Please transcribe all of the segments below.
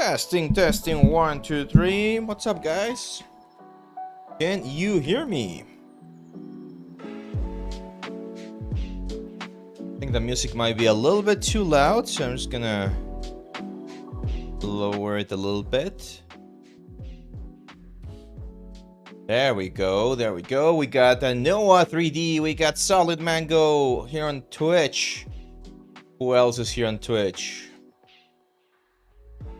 Testing, testing, 1, 2, 3. What's up, guys? Can you hear me? I think the music might be a little bit too loud, so I'm just gonna lower it a little bit. There we go, there we go. We got Noah 3D, we got Solid Mango here on Twitch. Who else is here on Twitch?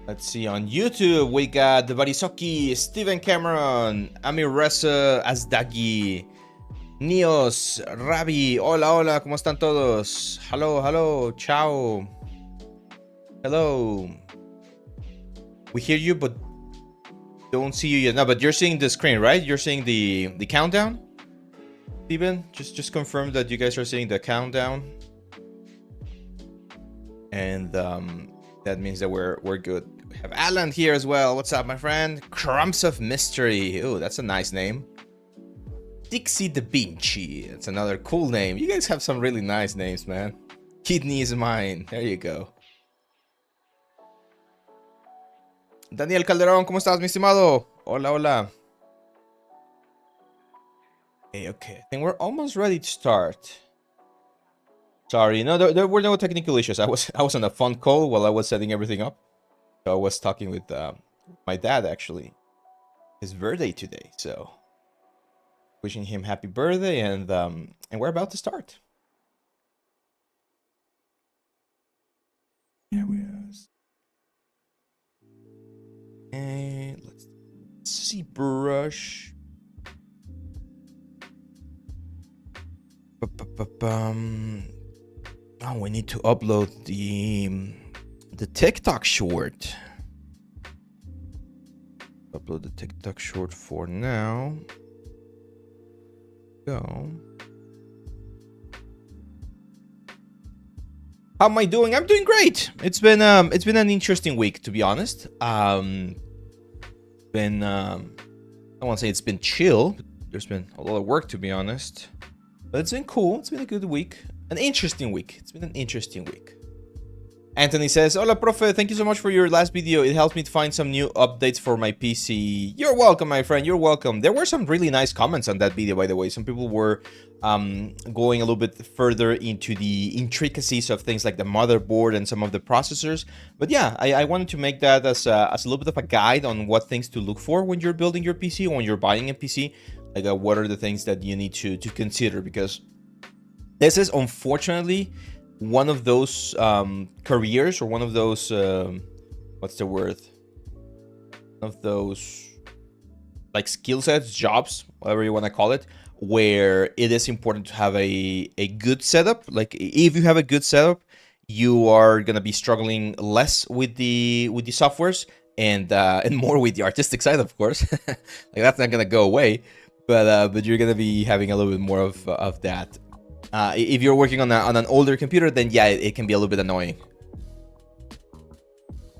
Let's see, on YouTube, we got Barisoki, Steven Cameron, Amiresa Azdagi, Nios, Rabi, hola, hola, ¿cómo están todos? Hello, hello, ciao. Hello. We hear you, but don't see you yet. No, but you're seeing the screen, right? You're seeing the countdown? Steven, just confirm that you guys are seeing the countdown. And that means that we're good. We have Alan here as well. What's up, my friend? Crumbs of Mystery. Oh, that's a nice name. Dixie Da Vinci. That's another cool name. You guys have some really nice names, man. Kidney is mine. There you go. Daniel Calderón, ¿cómo estás, mi estimado? Hola, hola. Okay. I think we're almost ready to start. Sorry, no, there were no technical issues. I was on a phone call while I was setting everything up. So I was talking with my dad, actually. His birthday today, so wishing him happy birthday, and we're about to start. There we are. And let's see, Zbrush. Oh, we need to upload the TikTok short. Upload the TikTok short for now. Go. How am I doing? I'm doing great. It's been an interesting week, to be honest. I won't say it's been chill. There's been a lot of work, to be honest. But it's been cool. It's been a good week. An interesting week. It's been an interesting week. Anthony says, hola, profe. Thank you so much for your last video. It helps me to find some new updates for my PC. You're welcome, my friend. You're welcome. There were some really nice comments on that video, by the way. Some people were going a little bit further into the intricacies of things like the motherboard and some of the processors. But yeah, I wanted to make that as a little bit of a guide on what things to look for when you're building your PC or when you're buying a PC. Like what are the things that you need to consider, because this is unfortunately one of those careers, or one of those what's the word? One of those like skill sets, jobs, whatever you want to call it, where it is important to have a good setup. Like if you have a good setup, you are gonna be struggling less with the softwares and more with the artistic side, of course. Like that's not gonna go away, but you're gonna be having a little bit more of that. If you're working on an older computer, then yeah, it can be a little bit annoying.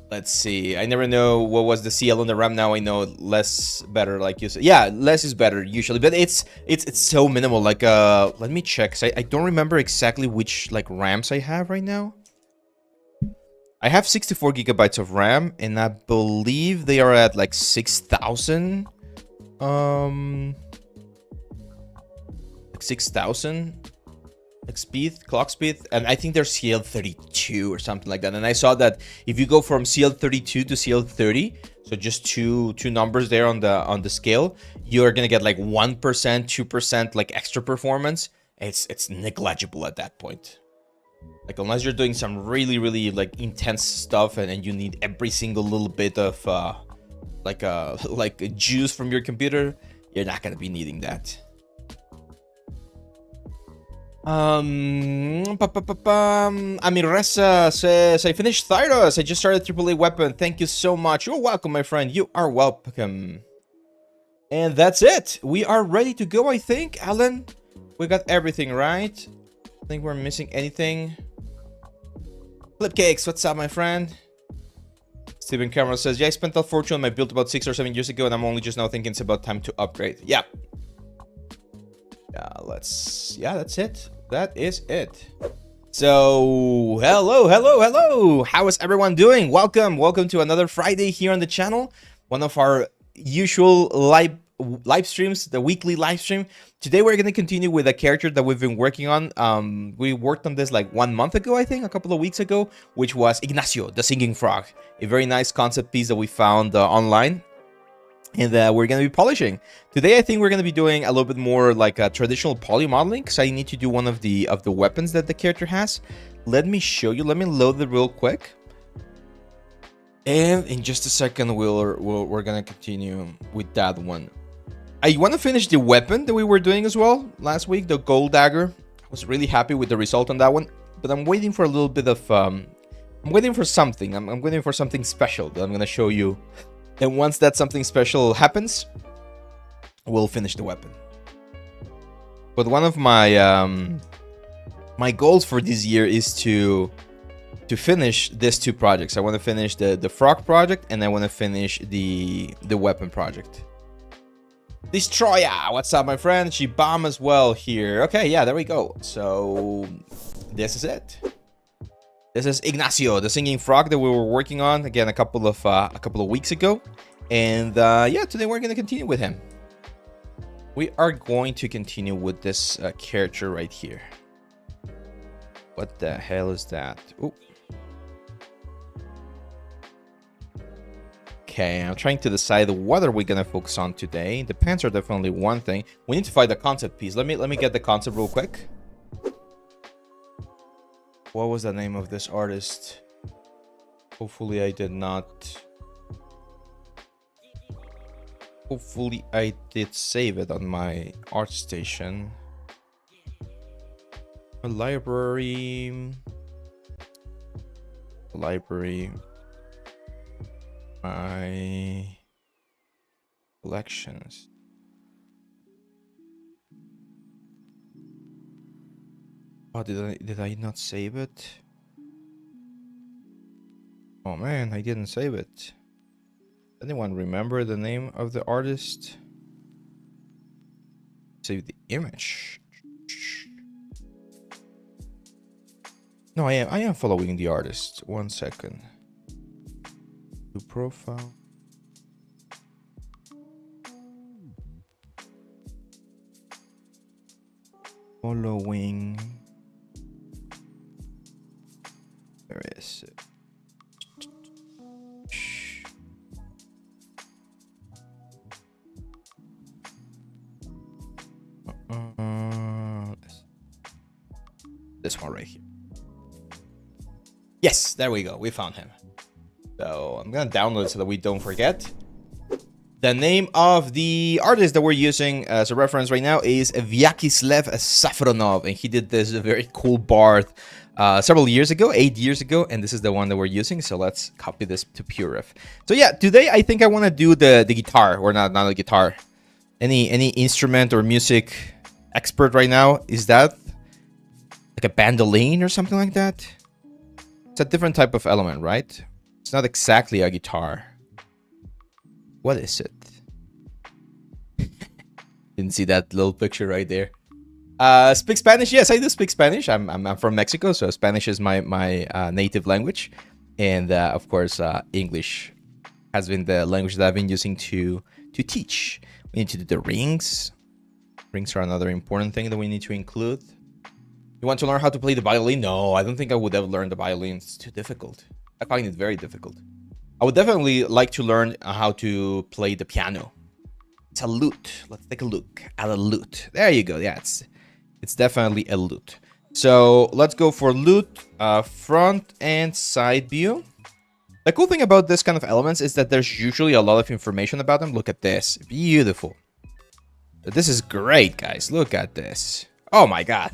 Let's see. I never know what was the CL on the RAM. Now I know less better, like you said. Yeah, less is better usually, but it's so minimal. Like let me check. 'Cause I don't remember exactly which like RAMs I have right now. I have 64 gigabytes of RAM, and I believe they are at like 6,000. Like 6,000. Like clock speed, and I think they're CL32 or something like that. And I saw that if you go from CL32 to CL30, so just two numbers there on the scale, you're gonna get like 1%, 2% like extra performance. It's negligible at that point. Like unless you're doing some really like intense stuff and you need every single little bit of like a juice from your computer, you're not gonna be needing that. Amiresa says, I finished Thyros. I just started AAA weapon. Thank you so much. You're welcome, my friend. You are welcome. And that's it. We are ready to go, I think. Alan, we got everything right. I think we're missing anything. Flipcakes, what's up, my friend? Steven Cameron says, yeah, I spent a fortune on my build about 6 or 7 years ago, and I'm only just now thinking it's about time to upgrade. Yeah. Yeah, that's it. That is it. So, hello. How is everyone doing? Welcome to another Friday here on the channel. One of our usual live streams, the weekly live stream. Today we're going to continue with a character that we've been working on. We worked on this like 1 month ago, I think, a couple of weeks ago, which was Ignacio, the singing frog. A very nice concept piece that we found online. And we're going to be polishing. Today, I think we're going to be doing a little bit more like a traditional poly modeling, because I need to do one of the weapons that the character has. Let me show you. Let me load it real quick. And in just a second, we're going to continue with that one. I want to finish the weapon that we were doing as well last week, the gold dagger. I was really happy with the result on that one, but I'm waiting for a little bit of... I'm waiting for something. I'm waiting for something special that I'm going to show you. And once that something special happens, we'll finish the weapon. But one of my my goals for this year is to finish these two projects. I want to finish the frog project, and I want to finish the weapon project. Destroyer, what's up, my friend? She bomb as well here. Okay, yeah, there we go. So this is it. This is Ignacio, the singing frog that we were working on again a couple of weeks ago, and yeah, today we're gonna continue with him. We are going to continue with this character right here. What the hell is that? Ooh. Okay, I'm trying to decide what are we gonna focus on today. The pants are definitely one thing. We need to find the concept piece. Let me get the concept real quick. What was the name of this artist? Hopefully I did not... Hopefully I did save it on my art station. A library... My... collections. Oh, did I not save it? Oh man, I didn't save it. Anyone remember the name of the artist? Save the image. No, I am following the artist. 1 second. To profile. Following. Where is it? This one right here. Yes, there we go. We found him. So I'm gonna download it so that we don't forget. The name of the artist that we're using as a reference right now is Vyacheslav Safronov, and he did this very cool bard several years ago, 8 years ago, and this is the one that we're using. So let's copy this to Purif. So yeah, today I think I want to do the guitar, or not the guitar. Any instrument or music expert right now? Is that like a bandolin or something like that? It's a different type of element, right? It's not exactly a guitar. What is it? Didn't see that little picture right there. Speak Spanish? Yes, I do speak Spanish. I'm from Mexico, so Spanish is my native language, and of course English has been the language that I've been using to teach. We need to do the rings. Rings are another important thing that we need to include. You want to learn how to play the violin? No, I don't think I would ever learn the violin. It's too difficult. I find it very difficult. I would definitely like to learn how to play the piano. It's a lute. Let's take a look at a lute. There you go. Yeah, it's definitely a lute. So let's go for lute, front and side view. The cool thing about this kind of elements is that there's usually a lot of information about them. Look at this. Beautiful. This is great, guys. Look at this. Oh my god.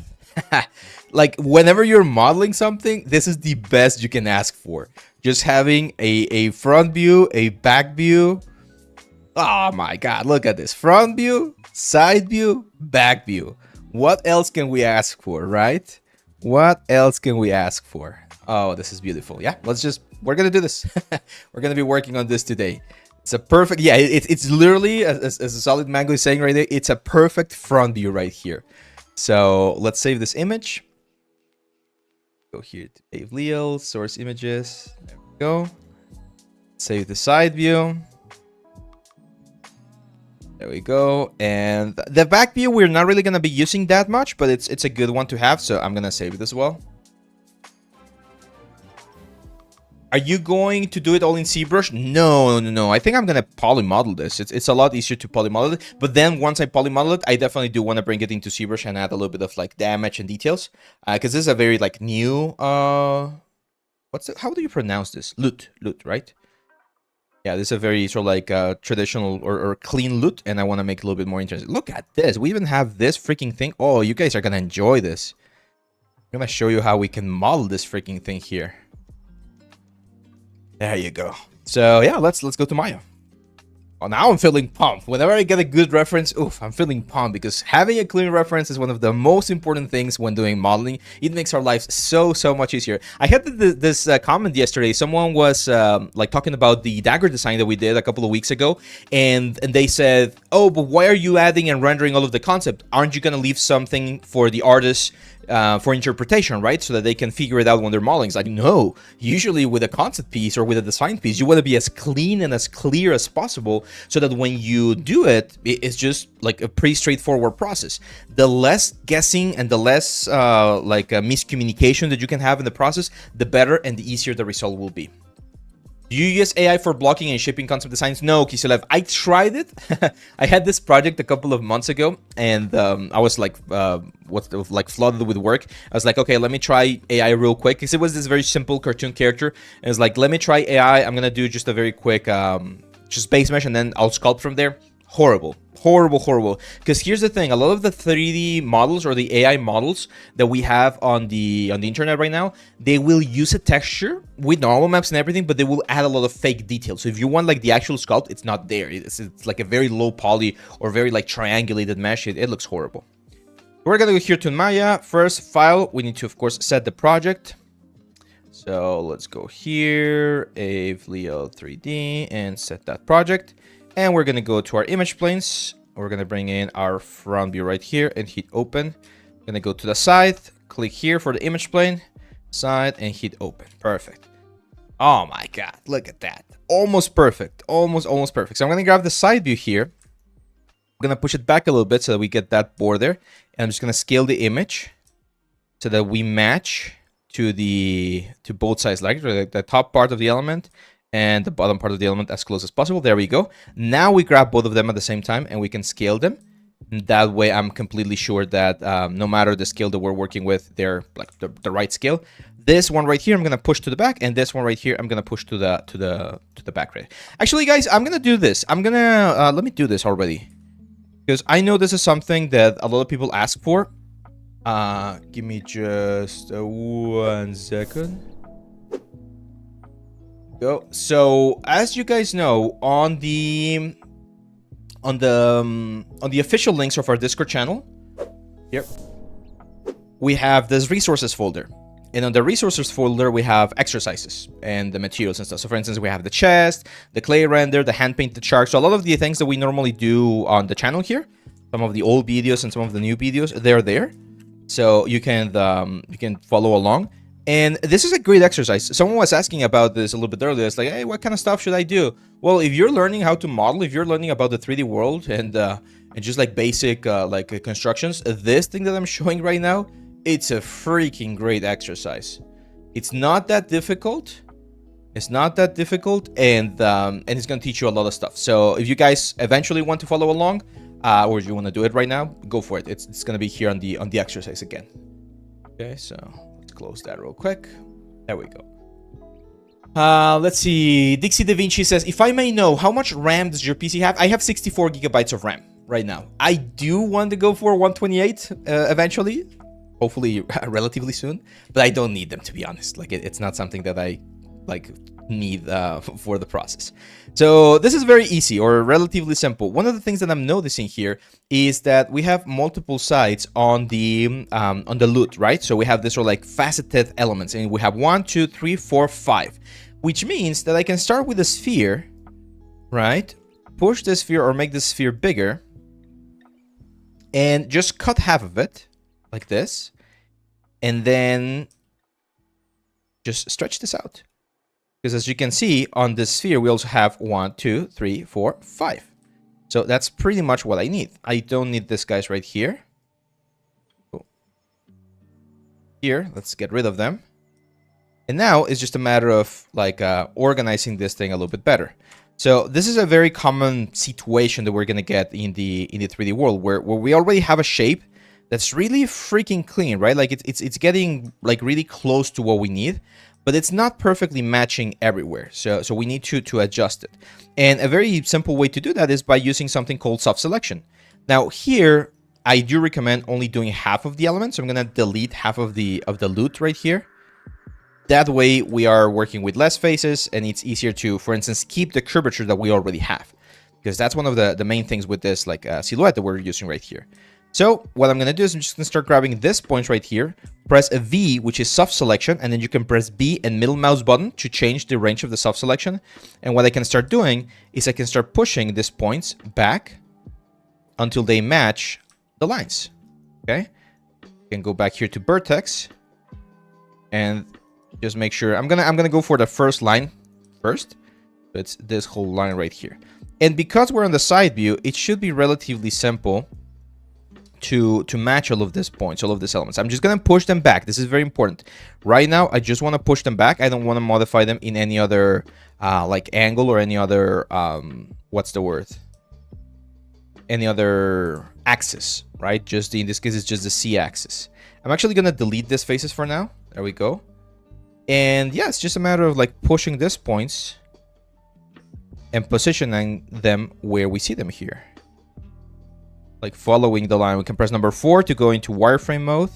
Like, whenever you're modeling something, this is the best you can ask for. Just having a front view, a back view. Oh my god, look at this. Front view, side view, back view. What else can we ask for, right? What else can we ask for? Oh, this is beautiful. Yeah, we're gonna do this. We're gonna be working on this today. It's a perfect, yeah, it's literally, as a Solid Mango is saying right there, it's a perfect front view right here. So let's save this image. Go here to save Leal, source images. There we go. Save the side view. There we go. And the back view, we're not really going to be using that much, but it's a good one to have. So I'm going to save it as well. Are you going to do it all in Zbrush? No. I think I'm going to polymodel this. It's a lot easier to polymodel it. But then once I polymodel it, I definitely do want to bring it into Zbrush and add a little bit of like damage and details. Because this is a very like new... how do you pronounce this? Loot, right? Yeah, this is a very sort of like traditional or clean loot. And I want to make it a little bit more interesting. Look at this. We even have this freaking thing. Oh, you guys are going to enjoy this. I'm going to show you how we can model this freaking thing here. There you go. So yeah, let's go to Maya. Well, now I'm feeling pumped. Whenever I get a good reference, oof, I'm feeling pumped because having a clean reference is one of the most important things when doing modeling. It makes our lives so much easier. I had this comment yesterday. Someone was like talking about the dagger design that we did a couple of weeks ago, and they said, "Oh, but why are you adding and rendering all of the concept? Aren't you gonna leave something for the artists?" For interpretation, right? So that they can figure it out when they're modeling. It's like, no, usually with a concept piece or with a design piece, you want to be as clean and as clear as possible so that when you do it, it's just like a pretty straightforward process. The less guessing and the less miscommunication that you can have in the process, the better and the easier the result will be. Do you use AI for blocking and shipping concept designs? No, Kisilev. I tried it. I had this project a couple of months ago, and I was like, flooded with work. I was like, okay, let me try AI real quick, because it was this very simple cartoon character. And it's like, let me try AI. I'm gonna do just a very quick, just base mesh, and then I'll sculpt from there. Horrible. Because here's the thing: a lot of the 3D models or the AI models that we have on the internet right now, they will use a texture with normal maps and everything, but they will add a lot of fake details. So if you want like the actual sculpt, it's not there. It's like a very low poly or very like triangulated mesh. It looks horrible. We're gonna go here to Maya. First file, we need to of course set the project. So let's go here, Leal 3D, and set that project. And we're gonna go to our image planes. We're gonna bring in our front view right here and hit open. Gonna go to the side, click here for the image plane, side, and hit open. Perfect. Oh my god, look at that. Almost perfect. Almost perfect. So I'm gonna grab the side view here. I'm gonna push it back a little bit so that we get that border. And I'm just gonna scale the image so that we match to both sides, like the top part of the element and the bottom part of the element as close as possible. There we go. Now we grab both of them at the same time and we can scale them. And that way I'm completely sure that no matter the scale that we're working with, they're like the right scale. This one right here, I'm gonna push to the back, and this one right here, I'm gonna push to the back right. Actually, guys, I'm gonna do this. I'm gonna let me do this already, because I know this is something that a lot of people ask for. Give me just 1 second. Go. So as you guys know, on the official links of our Discord channel, here we have this resources folder, and on the resources folder we have exercises and the materials and stuff. So for instance, we have the chest, the clay render, the hand painted shark. So a lot of the things that we normally do on the channel here, some of the old videos and some of the new videos, they're there, so you can follow along. And this is a great exercise. Someone was asking about this a little bit earlier. It's like, hey, what kind of stuff should I do? Well, if you're learning how to model, if you're learning about the 3D world and just like basic constructions, this thing that I'm showing right now, it's a freaking great exercise. It's not that difficult. It's not that difficult, and it's gonna teach you a lot of stuff. So if you guys eventually want to follow along, or if you want to do it right now, go for it. It's gonna be here on the exercise again. Okay, so close that real quick. There we go. Let's see. Dixie Da Vinci says, if I may know, how much RAM does your PC have? I have 64 gigabytes of RAM right now. I do want to go for 128 eventually, hopefully relatively soon, but I don't need them, to be honest. Like it's not something that I like need for the process. So this is very easy or relatively simple. One of the things that I'm noticing here is that we have multiple sides on the loot, right? So we have this sort of like faceted elements, and we have 1, 2, 3, 4, 5, which means that I can start with a sphere, right? Push the sphere or make the sphere bigger and just cut half of it like this, and then just stretch this out. Because as you can see on this sphere, we also have 1, 2, 3, 4, 5. So that's pretty much what I need. I don't need this guys right here. Here, let's get rid of them. And now it's just a matter of like organizing this thing a little bit better. So this is a very common situation that we're gonna get in the 3D world where we already have a shape that's really freaking clean, right? Like it's getting like really close to what we need, but it's not perfectly matching everywhere. So we need to adjust it. And a very simple way to do that is by using something called soft selection. Now here, I do recommend only doing half of the elements. So I'm gonna delete half of the loot right here. That way we are working with less faces and it's easier to, for instance, keep the curvature that we already have. Because that's one of the main things with this like silhouette that we're using right here. So what I'm gonna do is I'm just gonna start grabbing this point right here, press a V, which is soft selection, and then you can press B and middle mouse button to change the range of the soft selection. And what I can start doing is I can start pushing these points back until they match the lines. Okay, you can go back here to vertex and just make sure I'm gonna go for the first line first. So it's this whole line right here. And because we're on the side view, it should be relatively simple to match all of these points, all of these elements. I'm just gonna push them back. This is very important. Right now, I just want to push them back. I don't want to modify them in any other like angle or any other what's the word? Any other axis, right? Just in this case, it's just the C axis. I'm actually gonna delete these faces for now. There we go. And yeah, it's just a matter of like pushing these points and positioning them where we see them here. Like following the line. We can press number 4 to go into wireframe mode.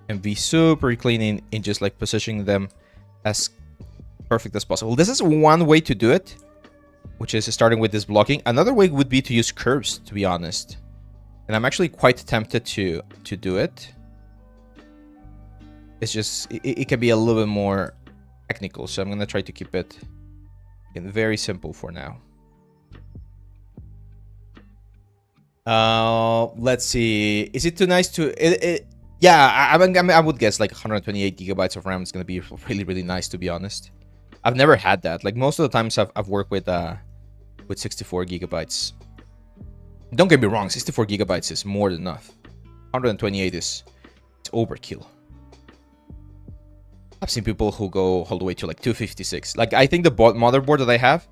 And be super clean in just like positioning them as perfect as possible. This is one way to do it, which is starting with this blocking. Another way would be to use curves, to be honest. And I'm actually quite tempted to do it. It's just, it can be a little bit more technical. So I'm going to try to keep it very simple for now. Let's see. Is it too nice to... yeah, I would guess like 128 gigabytes of RAM is going to be really, really nice, to be honest. I've never had that. Like most of the times I've worked with 64 gigabytes. Don't get me wrong, 64 gigabytes is more than enough. 128 it's overkill. I've seen people who go all the way to like 256. Like I think the motherboard that I have,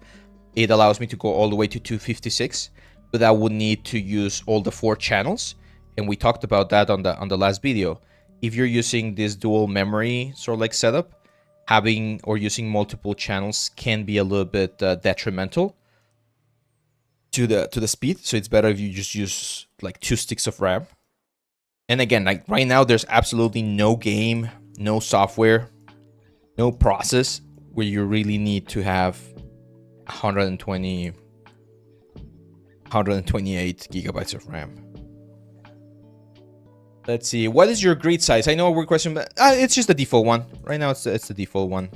it allows me to go all the way to 256, but I would need to use all the 4 channels. And we talked about that on the last video. If you're using this dual memory sort of like setup, having or using multiple channels can be a little bit detrimental to the speed. So it's better if you just use like 2 sticks of RAM. And again, like right now, there's absolutely no game, no software, no process where you really need to have 128 gigabytes of RAM. Let's see. What is your grid size? I know a weird question, but it's just the default one. Right now, it's the default one.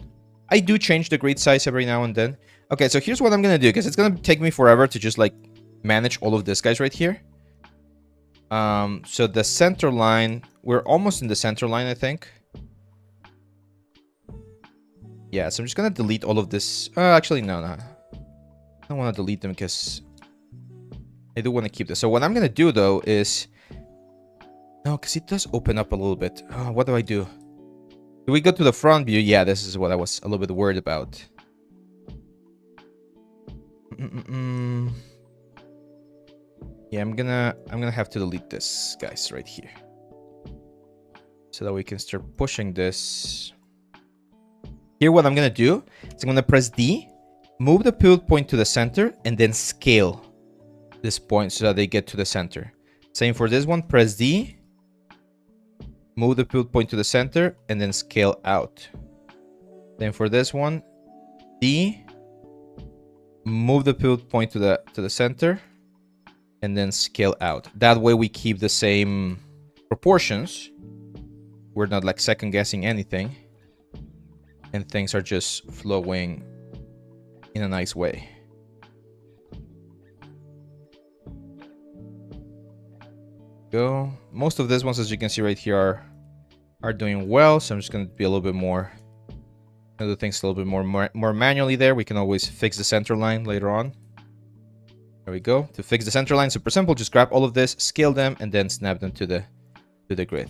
I do change the grid size every now and then. Okay, so here's what I'm going to do, because it's going to take me forever to just like manage all of this guys right here. So the center line, we're almost in the center line, I think. Yeah, so I'm just going to delete all of this. Actually, no. I don't want to delete them because I do want to keep this. So what I'm going to do, though, is... No, because it does open up a little bit. What do I do? Do we go to the front view? Yeah, this is what I was a little bit worried about. Yeah, I'm gonna have to delete this, guys, right here. So that we can start pushing this. Here, what I'm gonna do is I'm gonna press D, move the pivot point to the center, and then scale this point so that they get to the center. Same for this one, press D, move the pivot point to the center, and then scale out. Then for this one, D, move the pivot point to the center, and then scale out. That way we keep the same proportions. We're not like second guessing anything, and things are just flowing in a nice way. Go. Most of these ones, as you can see right here, are are doing well. So I'm just going to be a little bit more, do things a little bit more manually there. We can always fix the center line later on. There we go. To fix the center line, super simple. Just grab all of this, scale them, and then snap them to the grid.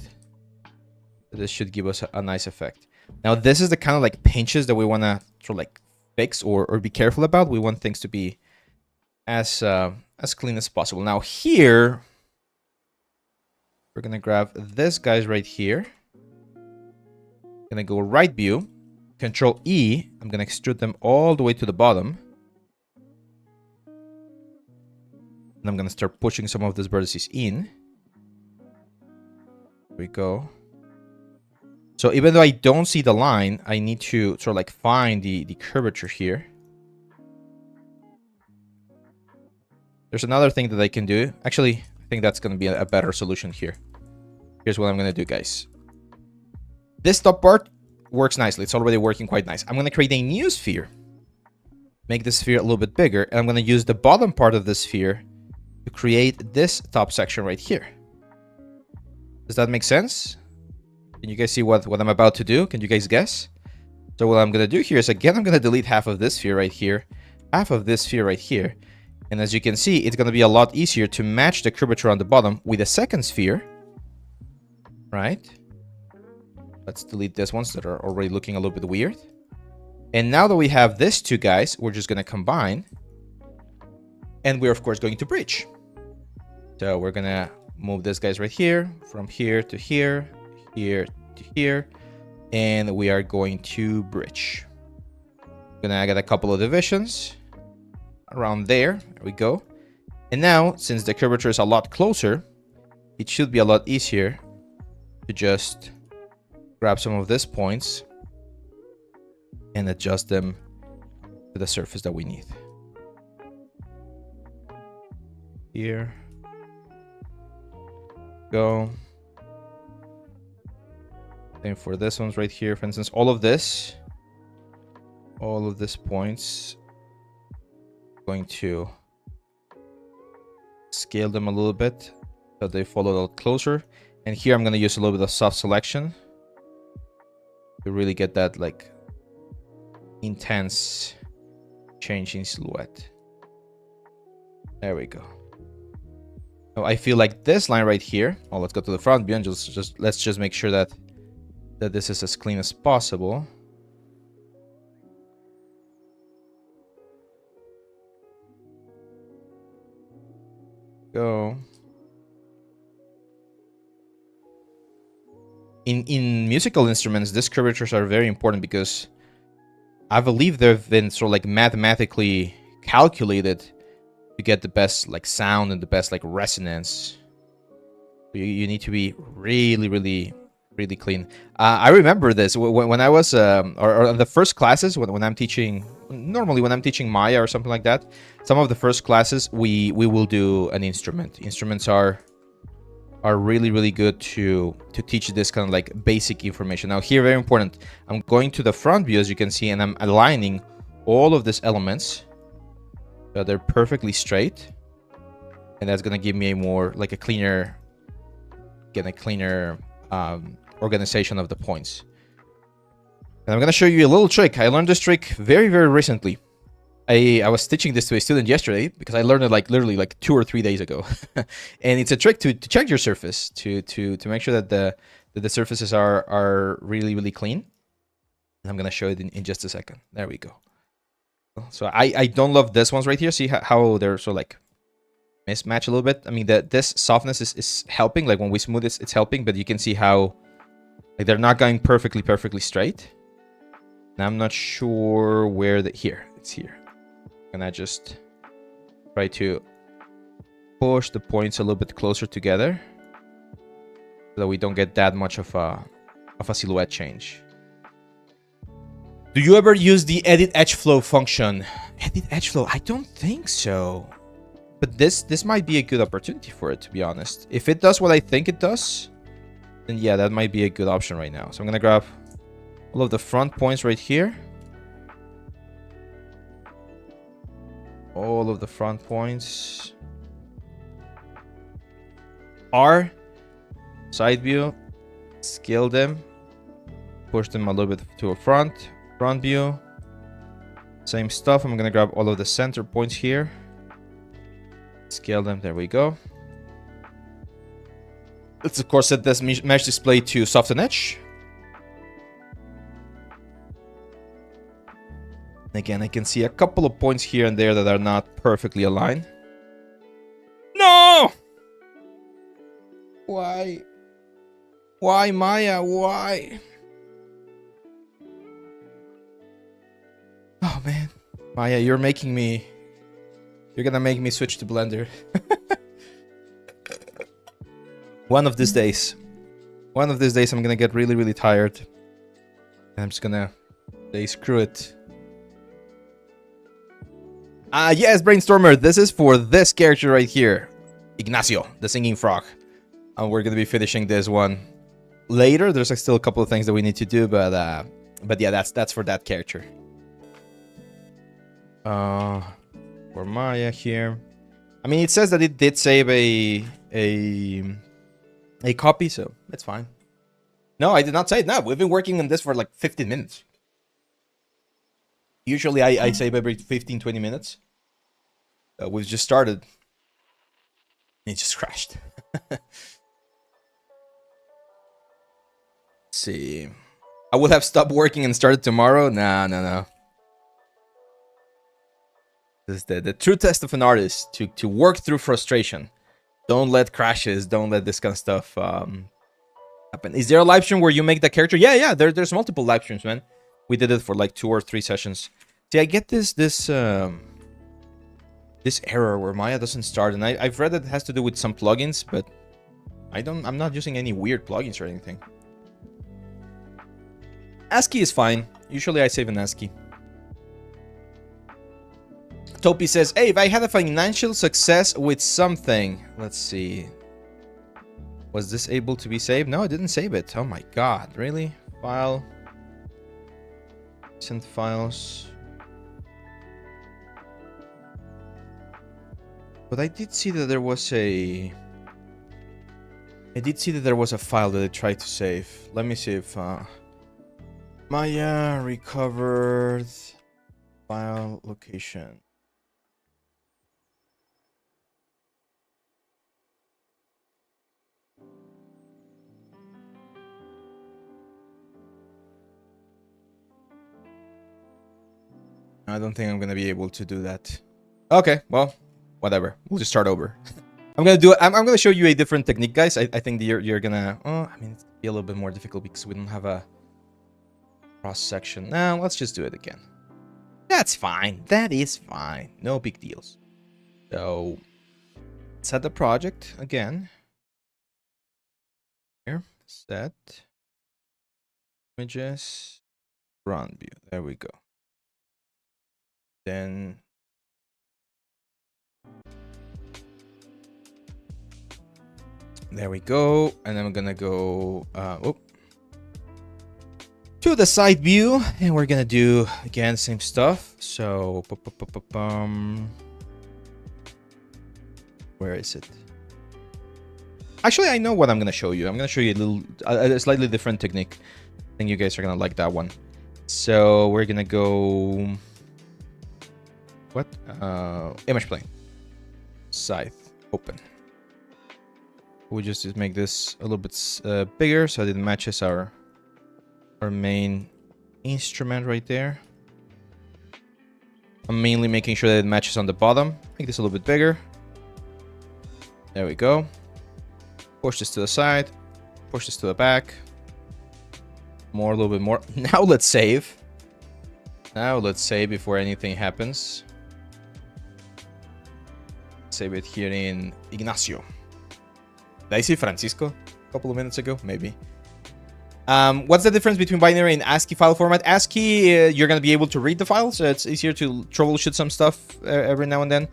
This should give us a nice effect. Now, this is the kind of like pinches that we want to sort of like fix or be careful about. We want things to be as clean as possible. Now here, we're gonna grab this guys right here. Gonna go right view, Control E. I'm gonna extrude them all the way to the bottom. And I'm gonna start pushing some of these vertices in. There we go. So even though I don't see the line, I need to sort of like find the curvature here. There's another thing that I can do. Actually, I think that's going to be a better solution here. Here's what I'm going to do, guys. This top part works nicely. It's already working quite nice. I'm going to create a new sphere. Make this sphere a little bit bigger. And I'm going to use the bottom part of the sphere to create this top section right here. Does that make sense? Can you guys see what I'm about to do? Can you guys guess? So what I'm going to do here is, again, I'm going to delete half of this sphere right here, half of this sphere right here. And as you can see, it's going to be a lot easier to match the curvature on the bottom with a second sphere. Right? Let's delete these ones that are already looking a little bit weird. And now that we have these two guys, we're just going to combine. And we're, of course, going to bridge. So we're going to move these guys right here, from here to here, here to here. And we are going to bridge. Gonna get a couple of divisions around there. There we go. And now, since the curvature is a lot closer, it should be a lot easier to just grab some of these points and adjust them to the surface that we need. Here. Go. Same for this one's right here. For instance, all of these points, going to scale them a little bit so they fall a little closer. And here I'm going to use a little bit of soft selection to really get that like intense change in silhouette. There we go. Now I feel like this line right here. Oh, let's go to the front view and let's just make sure that this is as clean as possible. Go. In musical instruments, these curvatures are very important because I believe they've been sort of like mathematically calculated to get the best like sound and the best like resonance. You need to be really clean. I remember this when I was or the first classes when I'm teaching. Normally when I'm teaching Maya or something like that, some of the first classes we will do an instrument. Instruments are really good to teach this kind of like basic information. Now here, very important, I'm going to the front view, as you can see, and I'm aligning all of these elements so they're perfectly straight, and that's gonna give me a more like a cleaner organization of the points. And I'm gonna show you a little trick. I learned this trick very recently. I was teaching this to a student yesterday because I learned it like literally like 2 or 3 days ago. And it's a trick to check your surface to make sure that the surfaces are really clean. And I'm gonna show it in just a second. There we go. So I don't love this ones right here. See how they're sort of like mismatch a little bit. I mean this softness is helping. Like when we smooth this, it's helping, but you can see how like they're not going perfectly straight. And I'm not sure where here. It's here. And I just try to push the points a little bit closer together so that we don't get that much of a silhouette change. Do you ever use the edit edge flow function? Edit edge flow? I don't think so. But this might be a good opportunity for it, to be honest. If it does what I think it does, then yeah, that might be a good option right now. So I'm gonna grab all of the front points right here. All of the front points. R, side view, Scale them. Push them a little bit to a front view. Same stuff. I'm gonna grab all of the center points here. Scale them. There we go. Let's of course set this mesh display to soften edge. Again, I can see a couple of points here and there that are not perfectly aligned. No! Why? Why, Maya? Why? Oh, man. Maya, you're making me... You're gonna make me switch to Blender. One of these days. One of these days I'm gonna get really, really tired. And I'm just gonna say, screw it. Yes, Brainstormer, this is for this character right here. Ignacio, the singing frog. And we're gonna be finishing this one later. There's like still a couple of things that we need to do, but yeah, that's for that character. For Maya here. I mean, it says that it did save a copy, so it's fine. No, I did not say it. No, we've been working on this for like 15 minutes. Usually I save every 15-20 minutes. We've just started. It just crashed. Let's see. I would have stopped working and started tomorrow. No. This is the true test of an artist, to work through frustration. Don't let crashes, don't let this kind of stuff happen. Is there a live stream where you make the character? Yeah, there's multiple live streams, man. We did it for like 2 or 3 sessions. See, I get this error where Maya doesn't start, and I've read that it has to do with some plugins, but I'm not using any weird plugins or anything. ASCII is fine. Usually I save in ASCII. Topi says, hey, if I had a financial success with something. Let's see. Was this able to be saved? No, I didn't save it. Oh my god, really? File. Recent files. But I did see that there was a... file that I tried to save. Let me see if... Maya recovered... File location. I don't think I'm gonna be able to do that. Okay, well, whatever. We'll just start over. I'm gonna show you a different technique, guys. I think you're gonna. Oh, I mean, it's gonna be a little bit more difficult because we don't have a cross section. Now, let's just do it again. That's fine. That is fine. No big deals. So, set the project again. Here, set images, run view. There we go. Then there we go, and then I'm gonna go to the side view, and we're gonna do again same stuff. So where is it? Actually, I know what I'm gonna show you. I'm gonna show you a slightly different technique. I think you guys are gonna like that one. So we're gonna go. What? Image plane. Scythe. Open. We just make this a little bit bigger so that it matches our main instrument right there. I'm mainly making sure that it matches on the bottom. Make this a little bit bigger. There we go. Push this to the side. Push this to the back. A little bit more. Now let's save. Now let's save before anything happens. Save it here in Ignacio. Did I see Francisco a couple of minutes ago? Maybe. What's the difference between binary and ASCII file format? ASCII, you're going to be able to read the files. So it's easier to troubleshoot some stuff every now and then.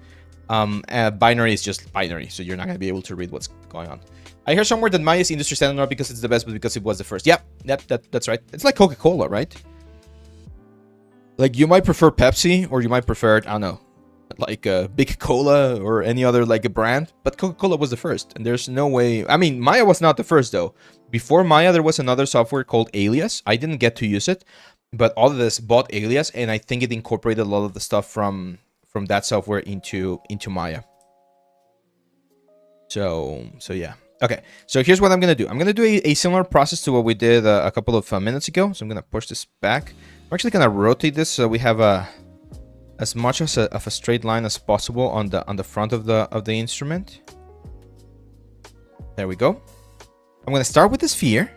Binary is just binary, so you're not going to be able to read what's going on. I hear somewhere that Maya's industry standard not because it's the best, but because it was the first. Yep, that's right. It's like Coca-Cola, right? Like, you might prefer Pepsi, or you might prefer, I don't know, like Big Cola or any other like a brand, but Coca-Cola was the first, and there's no way. I mean, Maya was not the first though. Before Maya, there was another software called Alias. I didn't get to use it, but Autodesk bought Alias, and I think it incorporated a lot of the stuff from that software into Maya. So yeah. Okay, so here's what I'm gonna do. I'm gonna do a similar process to what we did a couple of minutes ago. So I'm gonna push this back. I'm actually gonna rotate this so we have as much of a straight line as possible on the front of the instrument. There we go. I'm gonna start with the sphere.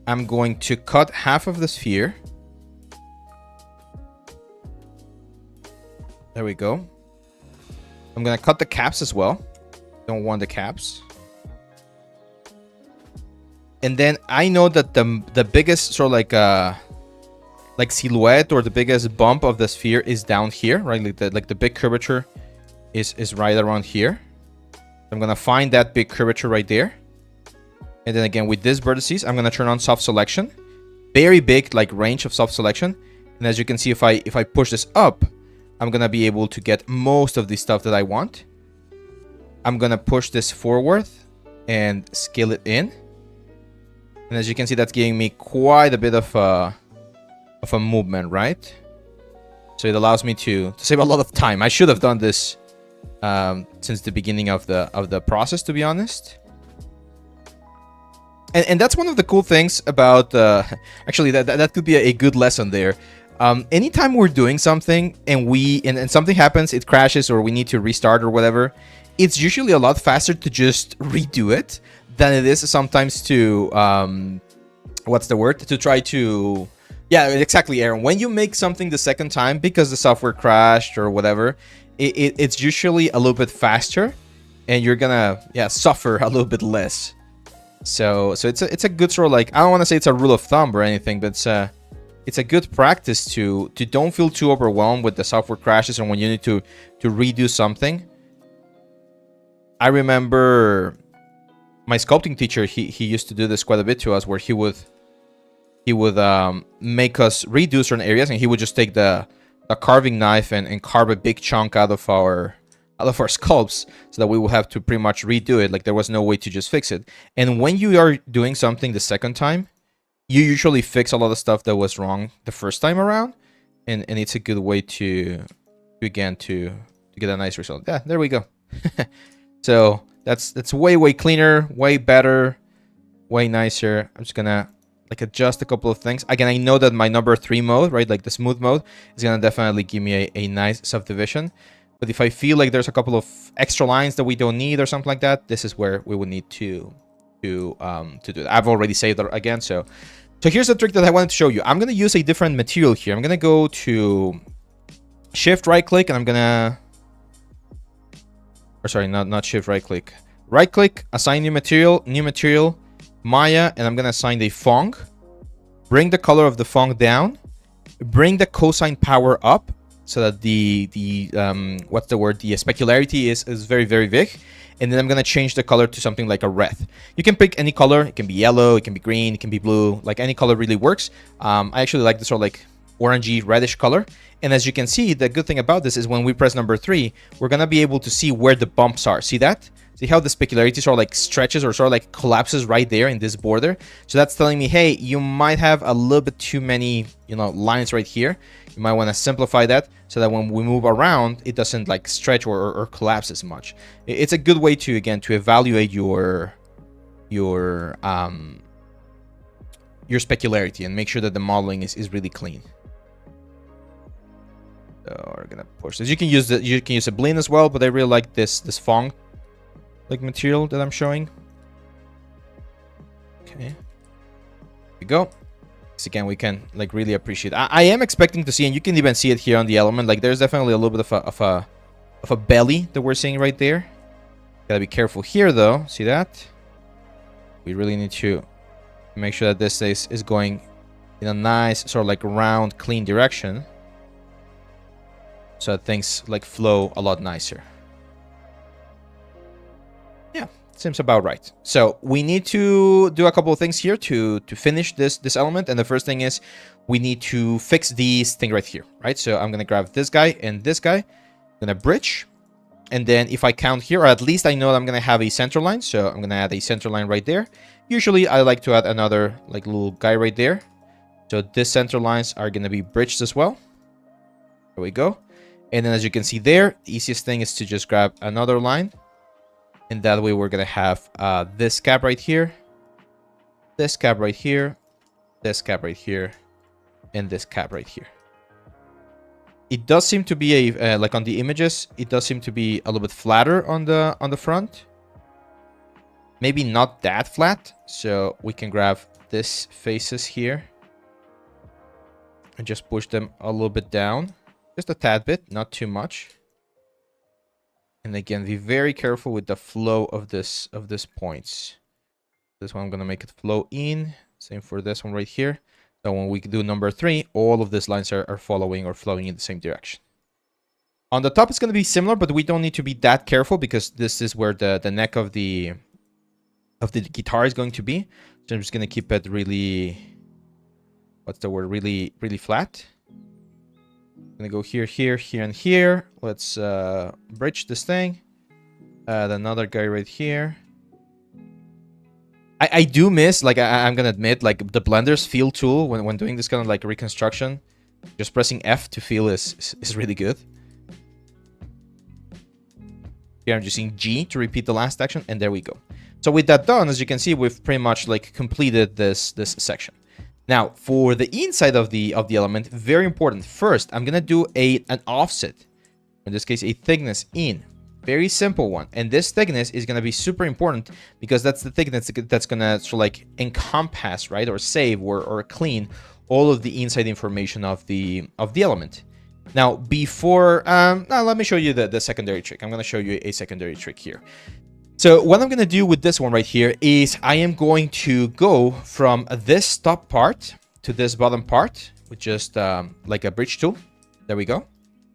I'm going to cut half of the sphere. There we go. I'm gonna cut the caps as well. Don't want the caps. And then I know that the biggest sort of like silhouette or the biggest bump of the sphere is down here, right? Like the big curvature is right around here. I'm gonna find that big curvature right there. And then again with these vertices, I'm gonna turn on soft selection. Very big like range of soft selection. And as you can see, if I push this up, I'm gonna be able to get most of the stuff that I want. I'm gonna push this forward and scale it in. And as you can see, that's giving me quite a bit of a movement, right? So it allows me to save a lot of time. I should have done this since the beginning of the process, to be honest. And that's one of the cool things about actually that could be a good lesson there. Anytime we're doing something and something happens, it crashes or we need to restart or whatever, it's usually a lot faster to just redo it than it is sometimes to what's the word, to try to, yeah, exactly, Aaron. When you make something the second time because the software crashed or whatever, it's usually a little bit faster and you're gonna suffer a little bit less. So it's a good sort of like, I don't want to say it's a rule of thumb or anything, but it's a good practice to don't feel too overwhelmed with the software crashes and when you need to redo something. I remember my sculpting teacher, he used to do this quite a bit to us, where he would make us redo certain areas, and he would just take the carving knife and carve a big chunk out of our sculpts, so that we would have to pretty much redo it. Like there was no way to just fix it. And when you are doing something the second time, you usually fix a lot of stuff that was wrong the first time around, and it's a good way to get a nice result. Yeah, there we go. So that's way cleaner, way better, way nicer. I'm just gonna like adjust a couple of things. Again, I know that my number 3 mode, right, like the smooth mode, is gonna definitely give me a nice subdivision. But if I feel like there's a couple of extra lines that we don't need or something like that, this is where we would need to do that. I've already saved it again. So here's the trick that I wanted to show you. I'm gonna use a different material here. I'm gonna go to Shift right click, and I'm gonna, or sorry, not Shift right click. Right click, assign new material, Maya, and I'm gonna assign the Fong. Bring the color of the Fong down. Bring the cosine power up so that the what's the word? The specularity is very big. And then I'm gonna change the color to something like a red. You can pick any color. It can be yellow, it can be green, it can be blue. Like any color really works. I actually like this sort of like orangey reddish color. And as you can see, the good thing about this is when we press number 3, we're gonna be able to see where the bumps are. See that? See how the specularity sort of like stretches or sort of like collapses right there in this border? So that's telling me, hey, you might have a little bit too many, lines right here. You might want to simplify that so that when we move around, it doesn't like stretch or collapse as much. It's a good way to, again, to evaluate your specularity and make sure that the modeling is really clean. So we're gonna push this. You can use a Boolean as well, but I really like this Fong like material that I'm showing. Okay, here we go. So again, we can like really appreciate. I am expecting to see, and you can even see it here on the element. Like there's definitely a little bit of a belly that we're seeing right there. Gotta be careful here though. See that? We really need to make sure that this is going in a nice sort of like round, clean direction, so that things like flow a lot nicer. Yeah, Seems about right. So we need to do a couple of things here to finish this element. And the first thing is we need to fix these thing right here, right? So I'm going to grab this guy and this guy. I'm going to bridge. And then if I count here, or at least I know that I'm going to have a center line. So I'm going to add a center line right there. Usually I like to add another like little guy right there. So this center lines are going to be bridged as well. There we go. And then as you can see there, the easiest thing is to just grab another line. And that way we're going to have this cap right here, this cap right here, this cap right here, and this cap right here. It does seem to be a like on the images, it does seem to be a little bit flatter on the front. Maybe not that flat, so we can grab this faces here and just push them a little bit down, just a tad bit, not too much. And again, be very careful with the flow of this points. This one I'm gonna make it flow in. Same for this one right here. So when we do number 3, all of these lines are following or flowing in the same direction. On the top, it's going to be similar, but we don't need to be that careful because this is where the neck of the guitar is going to be. So I'm just going to keep it really, what's the word? Really flat. I'm going to go here, here, here, and here. Let's bridge this thing. Add another guy right here. I do miss, like, I'm gonna admit, like, the Blender's feel tool when doing this kind of, like, reconstruction. Just pressing F to feel is really good. Here I'm using G to repeat the last action, and there we go. So with that done, as you can see, we've pretty much, like, completed this section. Now, for the inside of the element, very important. First, I'm gonna do an offset. In this case, a thickness in. Very simple one, and this thickness is going to be super important because that's the thickness that's going to sort of like encompass, right, or save or clean all of the inside information of the element. Now, before now let me show you the secondary trick. I'm going to show you a secondary trick here. So what I'm going to do with this one right here is I am going to go from this top part to this bottom part with just like a bridge tool. There we go.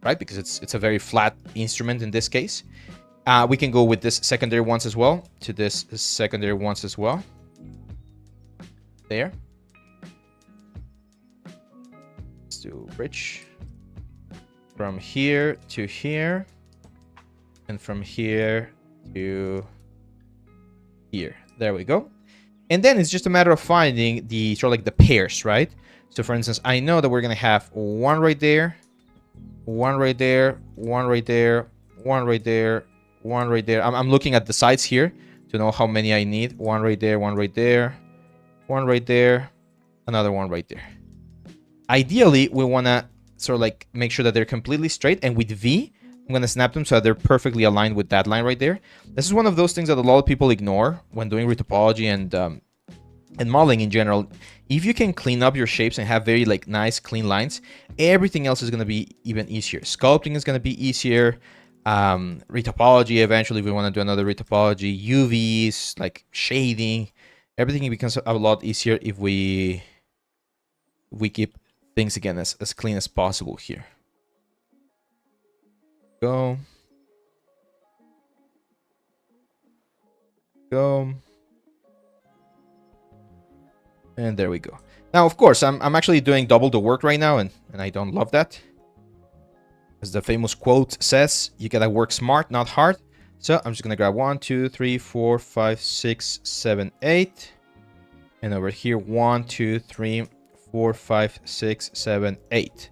Right, because it's a very flat instrument in this case. We can go with this secondary ones as well, to this secondary ones as well. There. Let's do bridge. From here to here. And from here to here. There we go. And then it's just a matter of finding the sort of like the pairs, right? So for instance, I know that we're going to have one right there. One right there, one right there, one right there, one right there. I'm looking at the sides here to know how many I need. One right there, one right there, one right there, another one right there. Ideally, we want to sort of like make sure that they're completely straight. And with V, I'm going to snap them so that they're perfectly aligned with that line right there. This is one of those things that a lot of people ignore when doing retopology and modeling in general. If you can clean up your shapes and have very like nice clean lines, everything else is going to be even easier. Sculpting is going to be easier. Retopology, eventually if we want to do another retopology, UVs, like shading, everything becomes a lot easier if we keep things again as clean as possible here. Go. And there we go. Now, of course, I'm actually doing double the work right now, and I don't love that. As the famous quote says, you gotta work smart, not hard. So I'm just gonna grab 1, 2, 3, 4, 5, 6, 7, 8. And over here, 1, 2, 3, 4, 5, 6, 7, 8.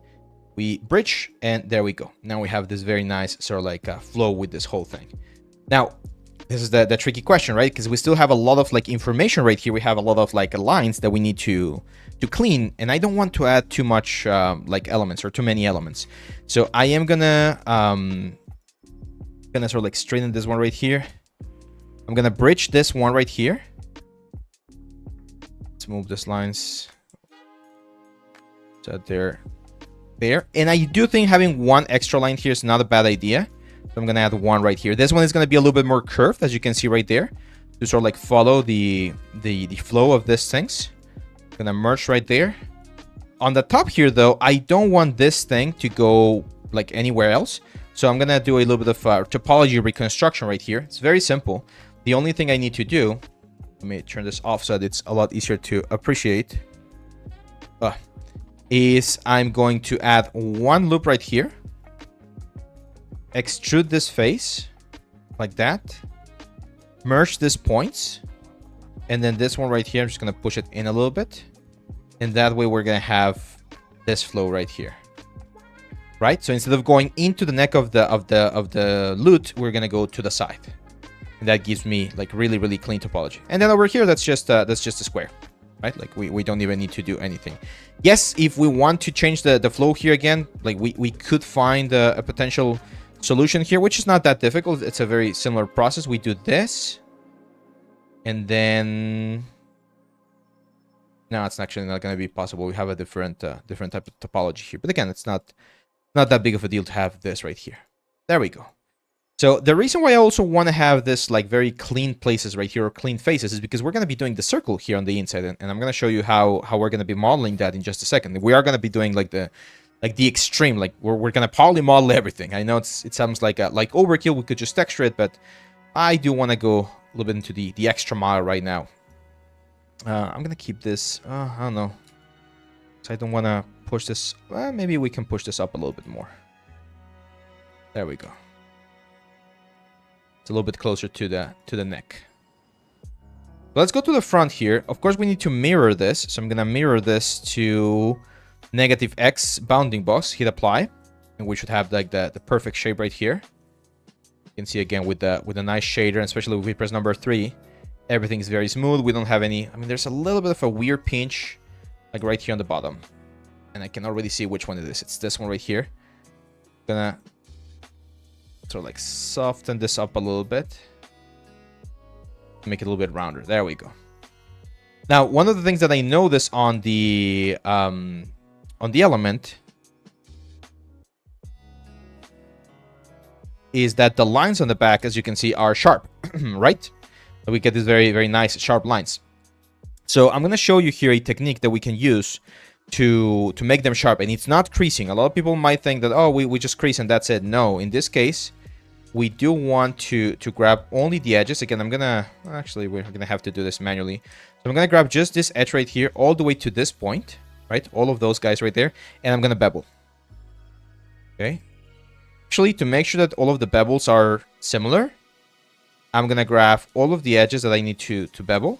We bridge, and there we go. Now we have this very nice sort of like flow with this whole thing. Now, this is the tricky question, right? Because we still have a lot of like information right here. We have a lot of like lines that we need to clean, and I don't want to add too much like elements or too many elements. So I am gonna sort of like straighten this one right here. I'm gonna bridge this one right here. Let's move these lines so they're there. And I do think having one extra line here is not a bad idea. So I'm going to add one right here. This one is going to be a little bit more curved, as you can see right there, to sort of like follow the flow of these things. I'm going to merge right there. On the top here, though, I don't want this thing to go like anywhere else. So I'm going to do a little bit of topology reconstruction right here. It's very simple. The only thing I need to do, let me turn this off so that it's a lot easier to appreciate, is I'm going to add one loop right here, extrude this face like that, merge these points, and then this one right here, I'm just going to push it in a little bit, and that way we're going to have this flow right here. Right? So instead of going into the neck of the lute, we're going to go to the side. And that gives me like really clean topology. And then over here, that's just a square, right? Like we don't even need to do anything. Yes, if we want to change the flow here again, like we could find a potential solution here, which is not that difficult. It's a very similar process. We do this, and then no, it's actually not going to be possible. We have a different type of topology here. But again, it's not that big of a deal to have this right here. There we go. So the reason why I also want to have this like very clean places right here, or clean faces, is because we're going to be doing the circle here on the inside, and I'm going to show you how we're going to be modeling that in just a second. We are going to be doing like the extreme, like we're going to poly model everything. I know it sounds like overkill. We could just texture it, but I do want to go a little bit into the extra mile right now. I'm going to keep this, I don't know, so I don't want to push this. Well, maybe we can push this up a little bit more. There we go. It's a little bit closer to the neck. Let's go to the front here. Of course, we need to mirror this. So I'm going to mirror this to -X bounding box, hit apply, and we should have like the perfect shape right here. You can see again with a nice shader, and especially if we press number 3, everything is very smooth. We don't have any, I mean, there's a little bit of a weird pinch like right here on the bottom. And I can already see which one it is. It's this one right here. Gonna sort of like soften this up a little bit. Make it a little bit rounder. There we go. Now, one of the things that I notice on the element is that the lines on the back, as you can see, are sharp, right? We get these very nice sharp lines. So I'm going to show you here a technique that we can use to make them sharp, and it's not creasing. A lot of people might think that, oh, we just crease and that's it. No, in this case, we do want to grab only the edges. Again, I'm gonna, actually, we're gonna have to do this manually. So I'm gonna grab just this edge right here all the way to this point, right? All of those guys right there, and I'm gonna bevel. Okay. Actually, to make sure that all of the bevels are similar, I'm gonna grab all of the edges that I need to bevel.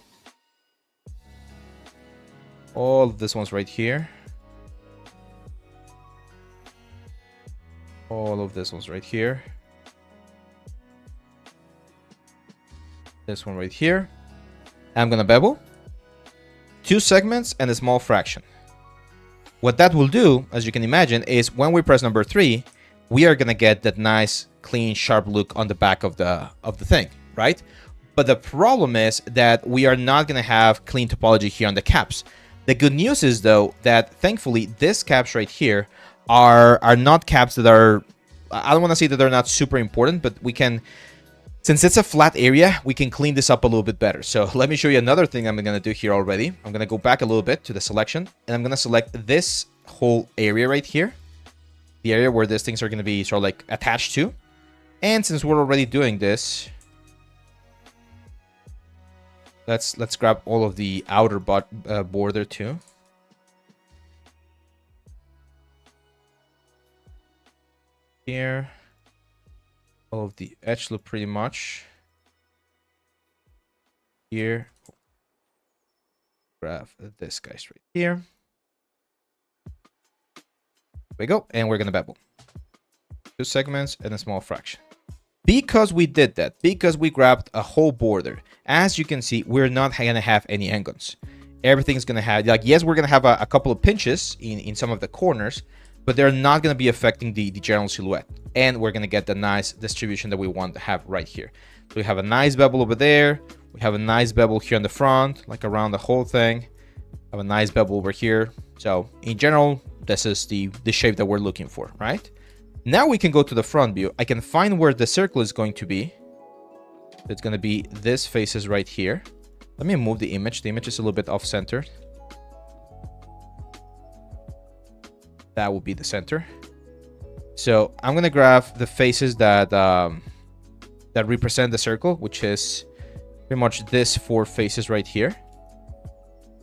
All of this ones right here. All of this ones right here. This one right here. I'm gonna bevel 2 segments and a small fraction. What that will do, as you can imagine, is when we press number 3, we are gonna get that nice, clean, sharp look on the back of the thing, right? But the problem is that we are not gonna have clean topology here on the caps. The good news is, though, that thankfully these caps right here are not caps that are, I don't want to say that they're not super important, but we can, since it's a flat area, we can clean this up a little bit better. So let me show you another thing I'm going to do here already. I'm going to go back a little bit to the selection, and I'm going to select this whole area right here, the area where these things are going to be sort of like attached to. And since we're already doing this, let's grab all of the outer border too. Here, all of the edge loop pretty much. Here, grab this guys right here. There we go, and we're gonna bevel 2 segments and a small fraction. Because we did that, because we grabbed a whole border, as you can see, we're not gonna have any endguns. Everything's gonna have, like, yes, we're gonna have a couple of pinches in some of the corners, but they're not gonna be affecting the general silhouette. And we're gonna get the nice distribution that we want to have right here. So we have a nice bevel over there. We have a nice bevel here on the front, like around the whole thing. Have a nice bevel over here. So in general, this is the shape that we're looking for, right? Now we can go to the front view. I can find where the circle is going to be. It's going to be this faces right here. Let me move the image. The image is a little bit off center. That will be the center. So I'm going to grab the faces that represent the circle, which is pretty much this 4 faces right here,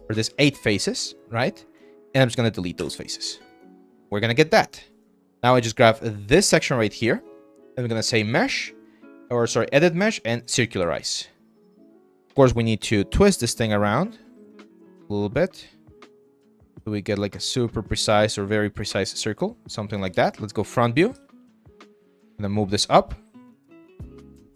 or this 8 faces, right? And I'm just gonna delete those faces. We're gonna get that. Now I just grab this section right here, and I'm gonna say mesh, or sorry, edit mesh and circularize. Of course, we need to twist this thing around a little bit. So we get like a super precise or very precise circle, something like that. Let's go front view. I'm gonna move this up,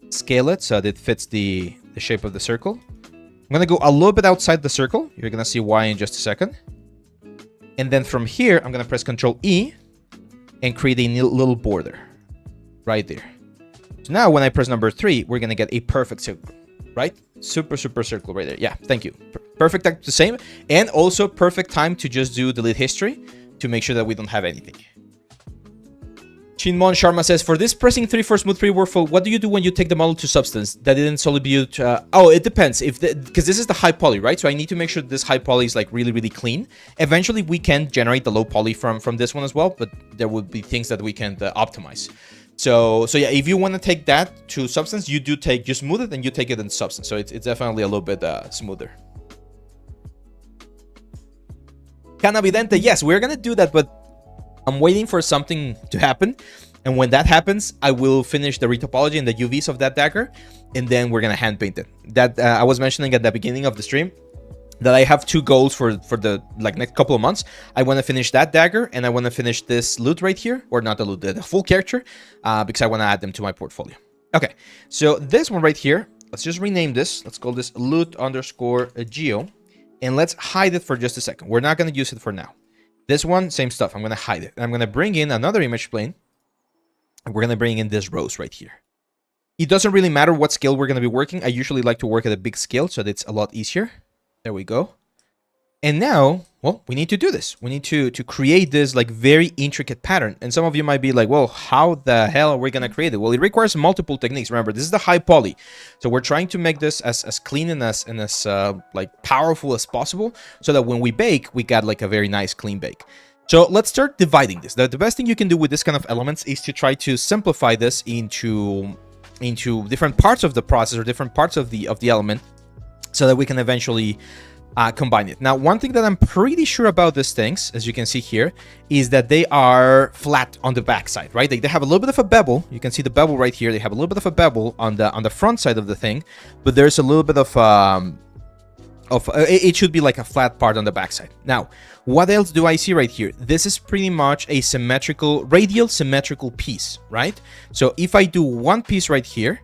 scale it so that it fits the shape of the circle. I'm gonna go a little bit outside the circle. You're gonna see why in just a second. And then from here, I'm gonna press Ctrl E and create a little border right there. So now when I press number 3, we're gonna get a perfect circle, right? Super circle right there. Yeah, thank you. Perfect time to save, and also perfect time to just do delete history to make sure that we don't have anything. Chinmon Sharma says, for this pressing 3 for smooth 3 workflow, what do you do when you take the model to substance? That didn't solely build. Oh, it depends. Because this is the high poly, right? So I need to make sure this high poly is like really clean. Eventually, we can generate the low poly from this one as well, but there would be things that we can optimize. So yeah, if you want to take that to substance, you smooth it and you take it in substance. So it's definitely a little bit smoother. Canavidente, yes, we're gonna do that, but I'm waiting for something to happen, and when that happens, I will finish the retopology and the UVs of that dagger, and then we're gonna hand paint it. That I was mentioning at the beginning of the stream that I have 2 goals for the next couple of months. I want to finish that dagger, and I want to finish this loot right here, or not the loot, the full character, because I want to add them to my portfolio. Okay, so this one right here, let's just rename this. Let's call this loot_geo, and let's hide it for just a second. We're not gonna use it for now. This one, same stuff. I'm going to hide it. I'm going to bring in another image plane. And we're going to bring in this rose right here. It doesn't really matter what scale we're going to be working. I usually like to work at a big scale so that it's a lot easier. There we go. And now, well, we need to do this. We need to create this like very intricate pattern. And some of you might be like, well, how the hell are we going to create it? Well, it requires multiple techniques. Remember, this is the high poly. So we're trying to make this as clean and as like powerful as possible so that when we bake, we got like a very nice clean bake. So let's start dividing this. The best thing you can do with this kind of elements is to try to simplify this into different parts of the process or different parts of the element so that we can eventually combine it. Now, one thing that I'm pretty sure about these things, as you can see here, is that they are flat on the back side, right? They have a little bit of a bevel. You can see the bevel right here. They have a little bit of a bevel on the front side of the thing, but there's a little bit of it should be like a flat part on the back side. Now, what else do I see right here? This is pretty much a radial symmetrical piece, right? So if I do one piece right here,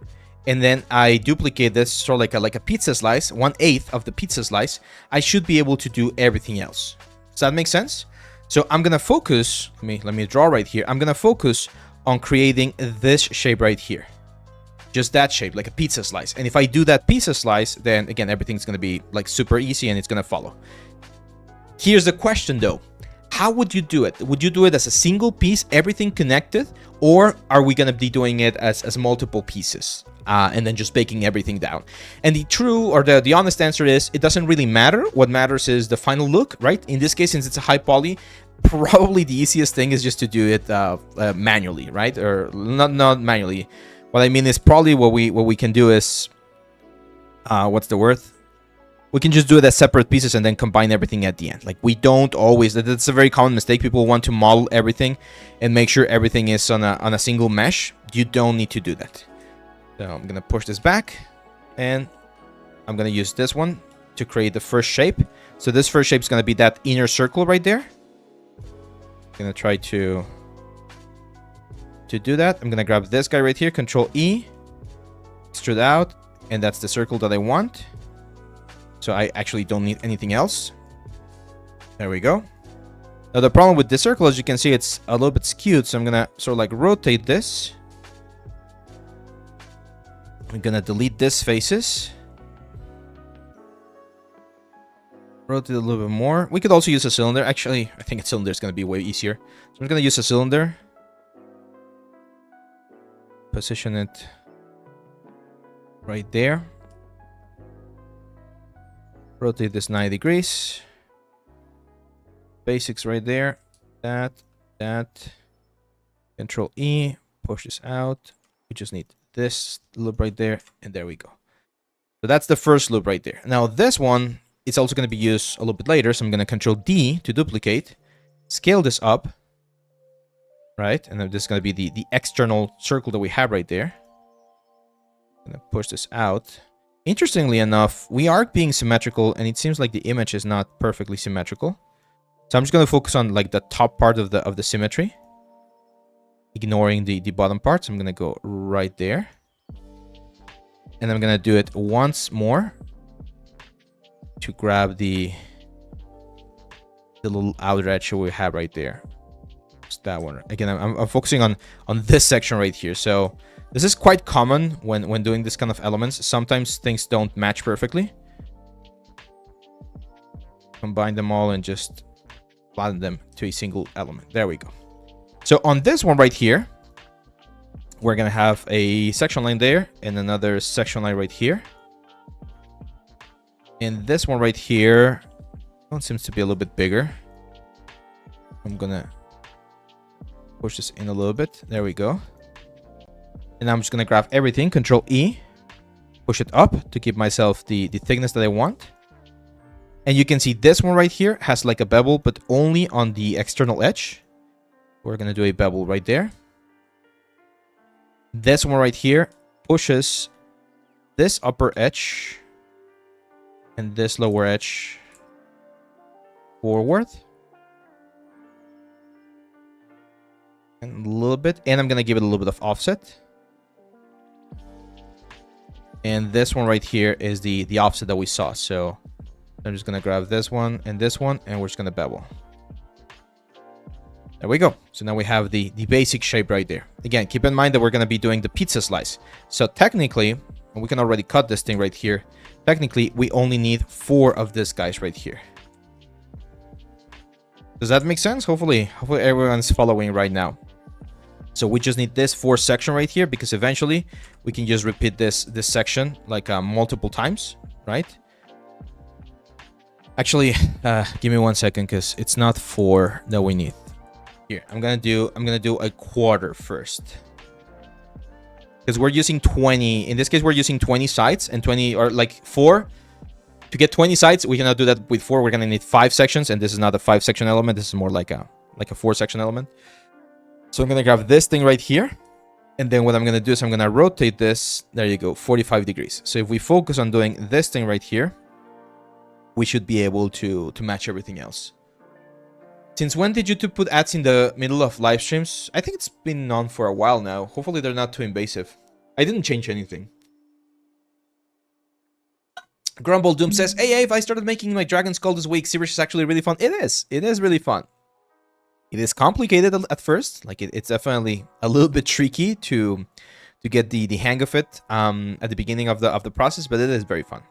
and then I duplicate this sort of like a pizza slice, 1/8 of the pizza slice, I should be able to do everything else. Does that make sense? So I'm gonna focus, let me draw right here. I'm gonna focus on creating this shape right here. Just that shape, like a pizza slice. And if I do that pizza slice, then again, everything's gonna be like super easy and it's gonna follow. Here's the question though. How would you do it? Would you do it as a single piece, everything connected? Or are we gonna be doing it as multiple pieces? And then just baking everything down? And the true or the honest answer is it doesn't really matter. What matters is the final look, right? In this case, since it's a high poly, probably the easiest thing is just to do it manually, right? Or not manually. What I mean is probably what we can do is what's the word? We can just do it as separate pieces and then combine everything at the end. Like we don't always. That's a very common mistake. People want to model everything and make sure everything is on a single mesh. You don't need to do that. So I'm gonna push this back, and I'm gonna use this one to create the first shape. So this first shape is gonna be that inner circle right there. I'm gonna try to do that. I'm gonna grab this guy right here, Control E, extrude out, and that's the circle that I want. So I actually don't need anything else. There we go. Now the problem with this circle, as you can see, it's a little bit skewed. So I'm gonna sort of like rotate this. I'm gonna delete this faces. Rotate a little bit more. We could also use a cylinder. Actually, I think a cylinder is gonna be way easier. So I'm gonna use a cylinder. Position it right there. Rotate this 90 degrees. Basics right there. That. Control E. Push this out. We just need this loop right there, and there we go. So that's the first loop right there. Now this one, it's also going to be used a little bit later. So I'm going to Control D to duplicate, scale this up, right? And then this is going to be the external circle that we have right there. I'm going to push this out. Interestingly enough, we are being symmetrical, and it seems like the image is not perfectly symmetrical. So I'm just going to focus on like the top part of the symmetry, ignoring the bottom part. So I'm going to go right there. And I'm going to do it once more to grab the little outer edge that we have right there. Just that one. Again, I'm focusing on this section right here. So this is quite common when doing this kind of elements. Sometimes things don't match perfectly. Combine them all and just flatten them to a single element. There we go. So on this one right here, we're going to have a section line there and another section line right here. And this one right here, one seems to be a little bit bigger. I'm going to push this in a little bit. There we go. And I'm just going to grab everything, Control E, push it up to give myself the thickness that I want. And you can see this one right here has like a bevel, but only on the external edge. We're going to do a bevel right there. This one right here pushes this upper edge and this lower edge forward. And a little bit. And I'm going to give it a little bit of offset. And this one right here is the offset that we saw. So I'm just going to grab this one, and we're just going to bevel. There we go. So now we have the basic shape right there. Again, keep in mind that we're going to be doing the pizza slice. So technically, and we can already cut this thing right here. Technically, we only need 4 of these guys right here. Does that make sense? Hopefully everyone's following right now. So we just need this 4 section right here, because eventually we can just repeat this section like multiple times, right? Actually, give me 1 second, because it's not 4 that we need. Here, I'm gonna do a quarter first, because we're using 20. In this case, we're using 20 sides, and 20 or like 4. To get 20 sides, we cannot do that with 4. We're gonna need 5 sections, and this is not a 5-section element. This is more like a 4-section element. So I'm gonna grab this thing right here, and then what I'm gonna do is I'm gonna rotate this. There you go, 45 degrees. So if we focus on doing this thing right here, we should be able to match everything else. Since when did YouTube put ads in the middle of live streams? I think it's been on for a while now. Hopefully they're not too invasive. I didn't change anything. Grumble Doom says, hey, Ave, I started making my Dragon Skull this week. Zbrush is actually really fun. It is. It is really fun. It is complicated at first. Like it's definitely a little bit tricky to get the hang of it at the beginning of the process, but it is very fun.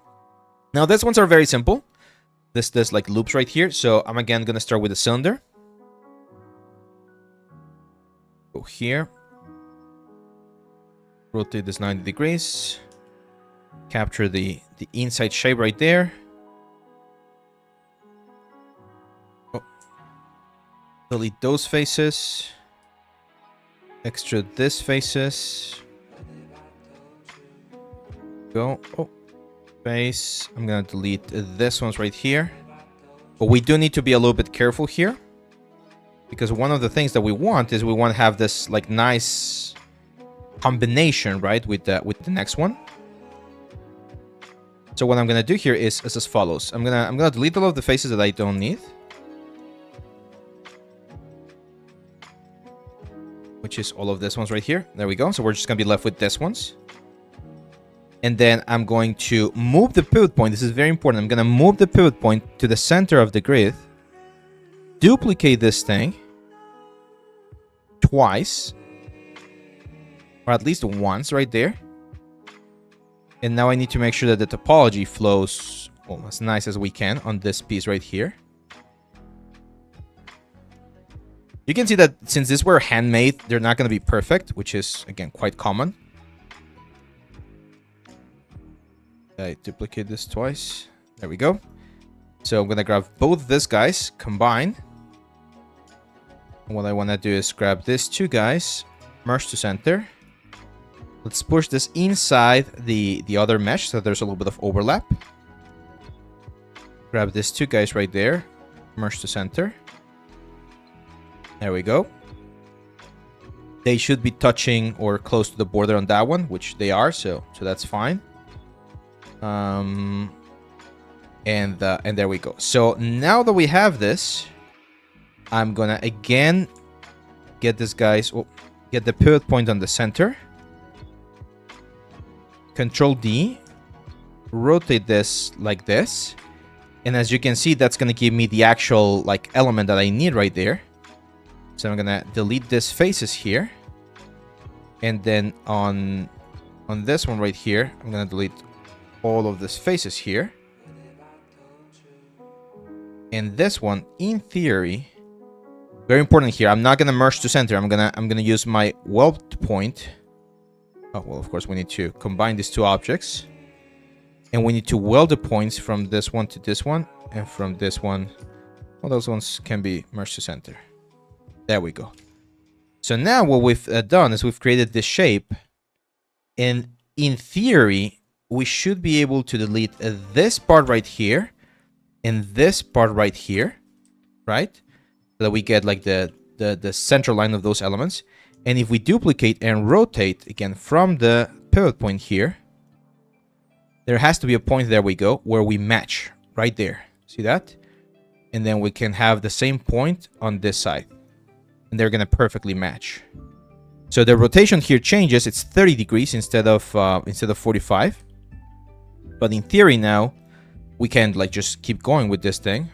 Now these ones are very simple. There's like loops right here. So I'm again gonna start with a cylinder. Go here. Rotate this 90 degrees. Capture the inside shape right there. Oh. Delete those faces. Extrude this faces. Go. Oh. Face. I'm gonna delete this ones right here. But we do need to be a little bit careful here, because one of the things that we want is we want to have this like nice combination, right, with the next one. So what I'm gonna do here is as follows. I'm gonna delete all of the faces that I don't need, which is all of these ones right here. There we go. So we're just gonna be left with these ones. And then I'm going to move the pivot point. This is very important. I'm going to move the pivot point to the center of the grid. Duplicate this thing twice. Or at least once right there. And now I need to make sure that the topology flows as nice as we can on this piece right here. You can see that since these were handmade, they're not going to be perfect, which is, again, quite common. I duplicate this twice. There we go. So I'm going to grab both these guys, combine. And what I want to do is grab these 2 guys, merge to center. Let's push this inside the other mesh so there's a little bit of overlap. Grab these two guys right there. Merge to center. There we go. They should be touching or close to the border on that one, which they are, so that's fine. And there we go. So now that we have this, I'm gonna again get this guys. Oh, get the pivot point on the center. Control D. Rotate this like this. And as you can see, that's going to give me the actual like element that I need right there. So I'm going to delete these faces here. And then on this one right here, I'm going to delete all of these faces here. And this one, in theory, very important here. I'm not going to merge to center. I'm going to use my weld point. Oh, well, of course, we need to combine these two objects. And we need to weld the points from this one to this one. And from this one, well, those ones can be merged to center. There we go. So now what we've done is we've created this shape. And in theory, we should be able to delete this part right here. And this part right here. Right? So that we get like the center line of those elements. And if we duplicate and rotate, again, from the pivot point here, there has to be a point, there we go, where we match right there. See that? And then we can have the same point on this side. And they're going to perfectly match. So the rotation here changes. It's 30 degrees instead of 45. But in theory now, we can like just keep going with this thing.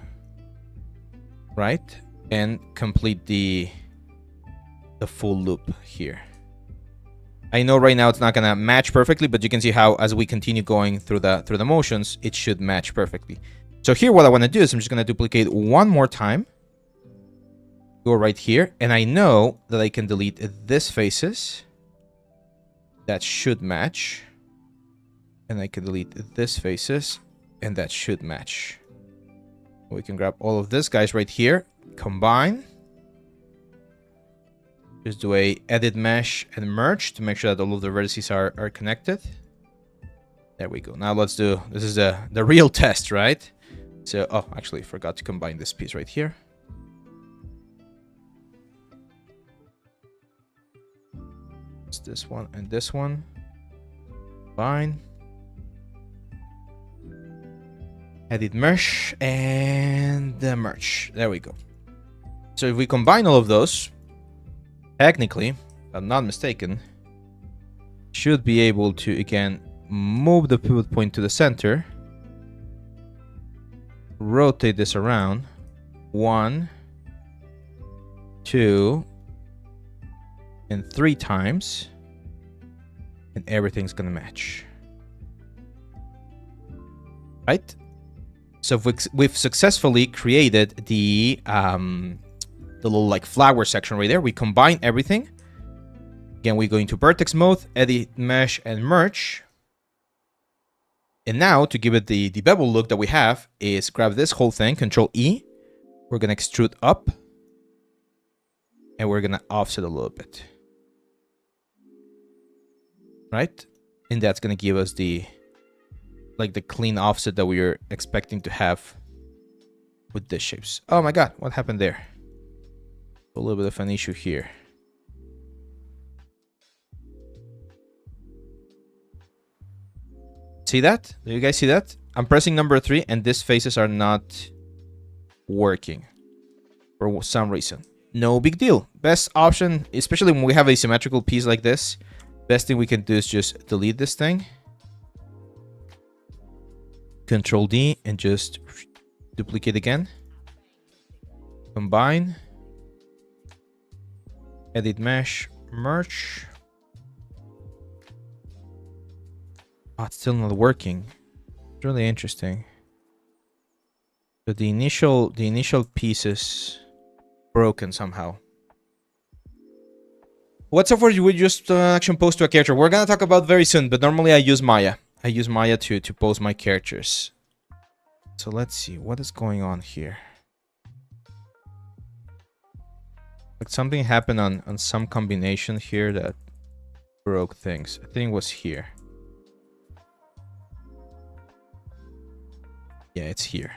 Right? And complete the full loop here. I know right now it's not gonna match perfectly, but you can see how as we continue going through the motions, it should match perfectly. So here what I want to do is I'm just gonna duplicate one more time. Go right here, and I know that I can delete these faces. That should match. And I can delete these faces, and that should match. We can grab all of these guys right here, combine. Just do a edit mesh and merge to make sure that all of the vertices are connected. There we go. Now let's do, this is the real test, right? So, oh, actually forgot to combine this piece right here. It's this one and this one. Combine. Edit mesh and the merge. There we go. So if we combine all of those, technically, if I'm not mistaken, should be able to, again, move the pivot point to the center. Rotate this around. 1, 2, and 3 times. And everything's gonna match. Right? So we've successfully created the little like flower section right there. We combine everything. Again, we go into vertex mode, edit, mesh, and merge. And now to give it the bevel look that we have is grab this whole thing, Control E. We're gonna extrude up. And we're gonna offset a little bit. Right? And that's gonna give us the clean offset that we are expecting to have with these shapes. Oh my god, what happened there? A little bit of an issue here. See that? Do you guys see that? I'm pressing number 3 and these faces are not working for some reason. No big deal. Best option, especially when we have a symmetrical piece like this, best thing we can do is just delete this thing. Control D and just duplicate again. Combine. Edit mesh, merge. Oh, it's still not working. It's really interesting. So the initial piece is broken somehow. What's up for you? We just action pose to a character. We're gonna talk about very soon, but normally I use Maya. I use Maya to pose my characters. So let's see what is going on here. Like something happened on some combination here that broke things. I think it was here. Yeah, it's here.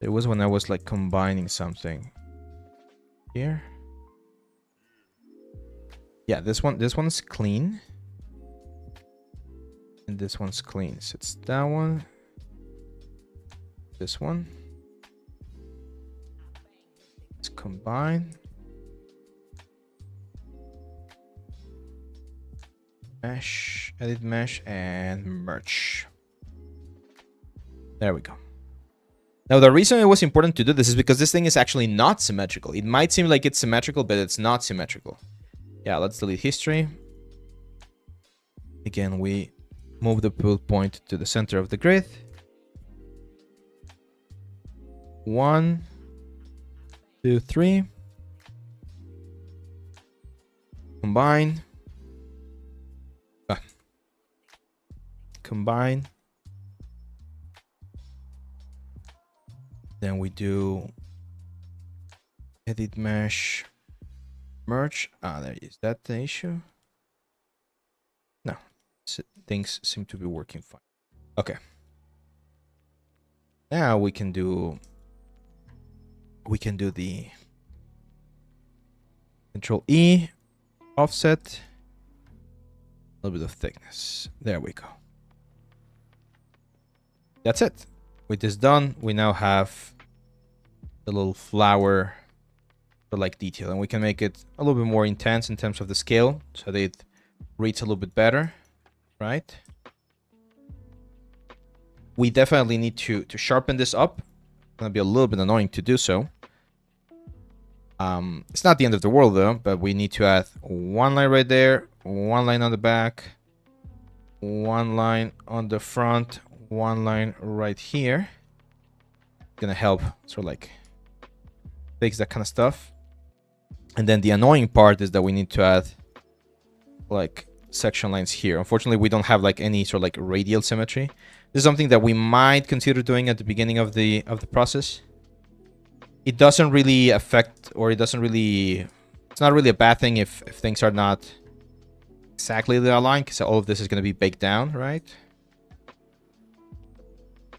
It was when I was like combining something. Here. Yeah, this one's clean. And this one's clean. So it's that one. This one. Let's combine. Mesh, edit mesh, and merge. There we go. Now, the reason it was important to do this is because this thing is actually not symmetrical. It might seem like it's symmetrical, but it's not symmetrical. Yeah, let's delete history. Again, we move the pull point to the center of the grid. 1, 2, 3. Combine. Combine. Then we do edit mesh, merge. There it is. That the issue? No, things seem to be working fine. Okay. Now we can do the Control E, offset, a little bit of thickness. There we go. That's it. With this done, we now have the little flower for like detail, and we can make it a little bit more intense in terms of the scale so that it reads a little bit better, right? We definitely need to sharpen this up. It's gonna be a little bit annoying to do so. It's not the end of the world though, but we need to add one line right there, one line on the back, one line on the front, one line right here. Gonna help sort of like fix that kind of stuff. And then the annoying part is that we need to add like section lines here. Unfortunately, we don't have like any sort of like radial symmetry. This is something that we might consider doing at the beginning of the process. It doesn't really affect, or it's not really a bad thing if things are not exactly aligned, because all of this is going to be baked down, right?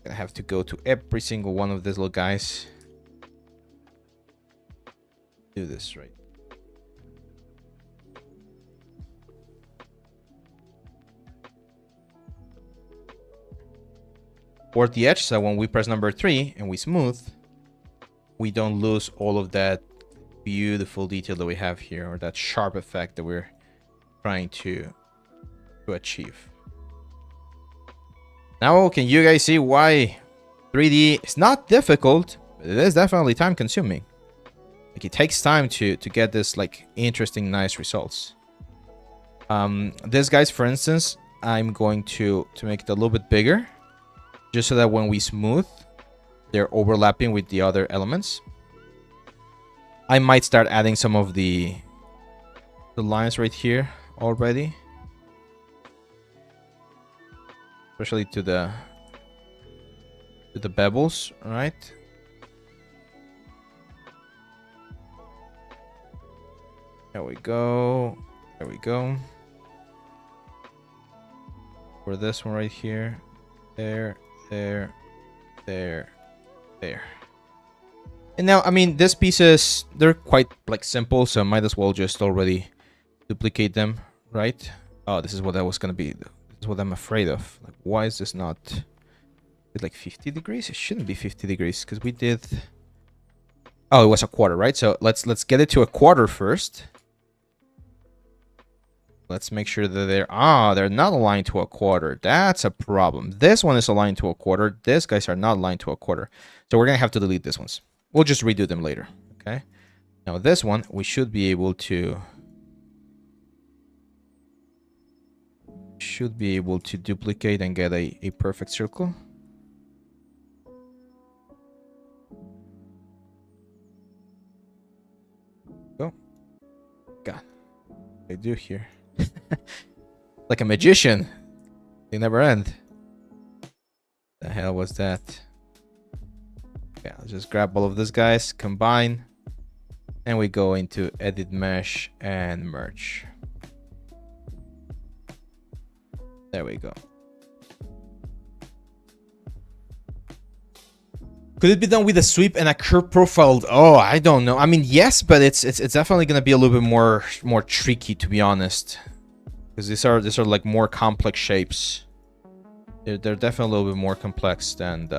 Gonna have to go to every single one of these little guys. Do this right. Toward the edge, so when we press number 3 and we smooth, we don't lose all of that beautiful detail that we have here, or that sharp effect that we're trying to achieve. Now, can you guys see why 3D is not difficult, but it is definitely time consuming. Like, it takes time to get this like interesting, nice results. These guys, for instance, I'm going to make it a little bit bigger, just so that when we smooth, they're overlapping with the other elements. I might start adding some of the lines right here already, especially to the bevels, right? There we go. There we go. For this one right here, there. And now, I mean, these pieces, they're quite like simple, so I might as well just already duplicate them, right? Oh, this is what I was gonna be. This is what I'm afraid of. Like, why is this not like 50 degrees? It shouldn't be 50 degrees because we did. Oh, it was a quarter, right? So let's get it to a quarter first. Let's make sure that they're not aligned to a quarter. That's a problem. This one is aligned to a quarter. These guys are not aligned to a quarter. So we're going to have to delete these ones. We'll just redo them later. Okay. Now this one, we should be able to duplicate and get a perfect circle. Go. God, what do I do here? Like a magician. They never end. The hell was that? Yeah, I'll just grab all of these guys, combine, and we go into edit mesh and merge. There we go. Could it be done with a sweep and a curve profile? Oh, I don't know. I mean, yes, but it's definitely gonna be a little bit more tricky, to be honest, because these are like more complex shapes. They're definitely a little bit more complex than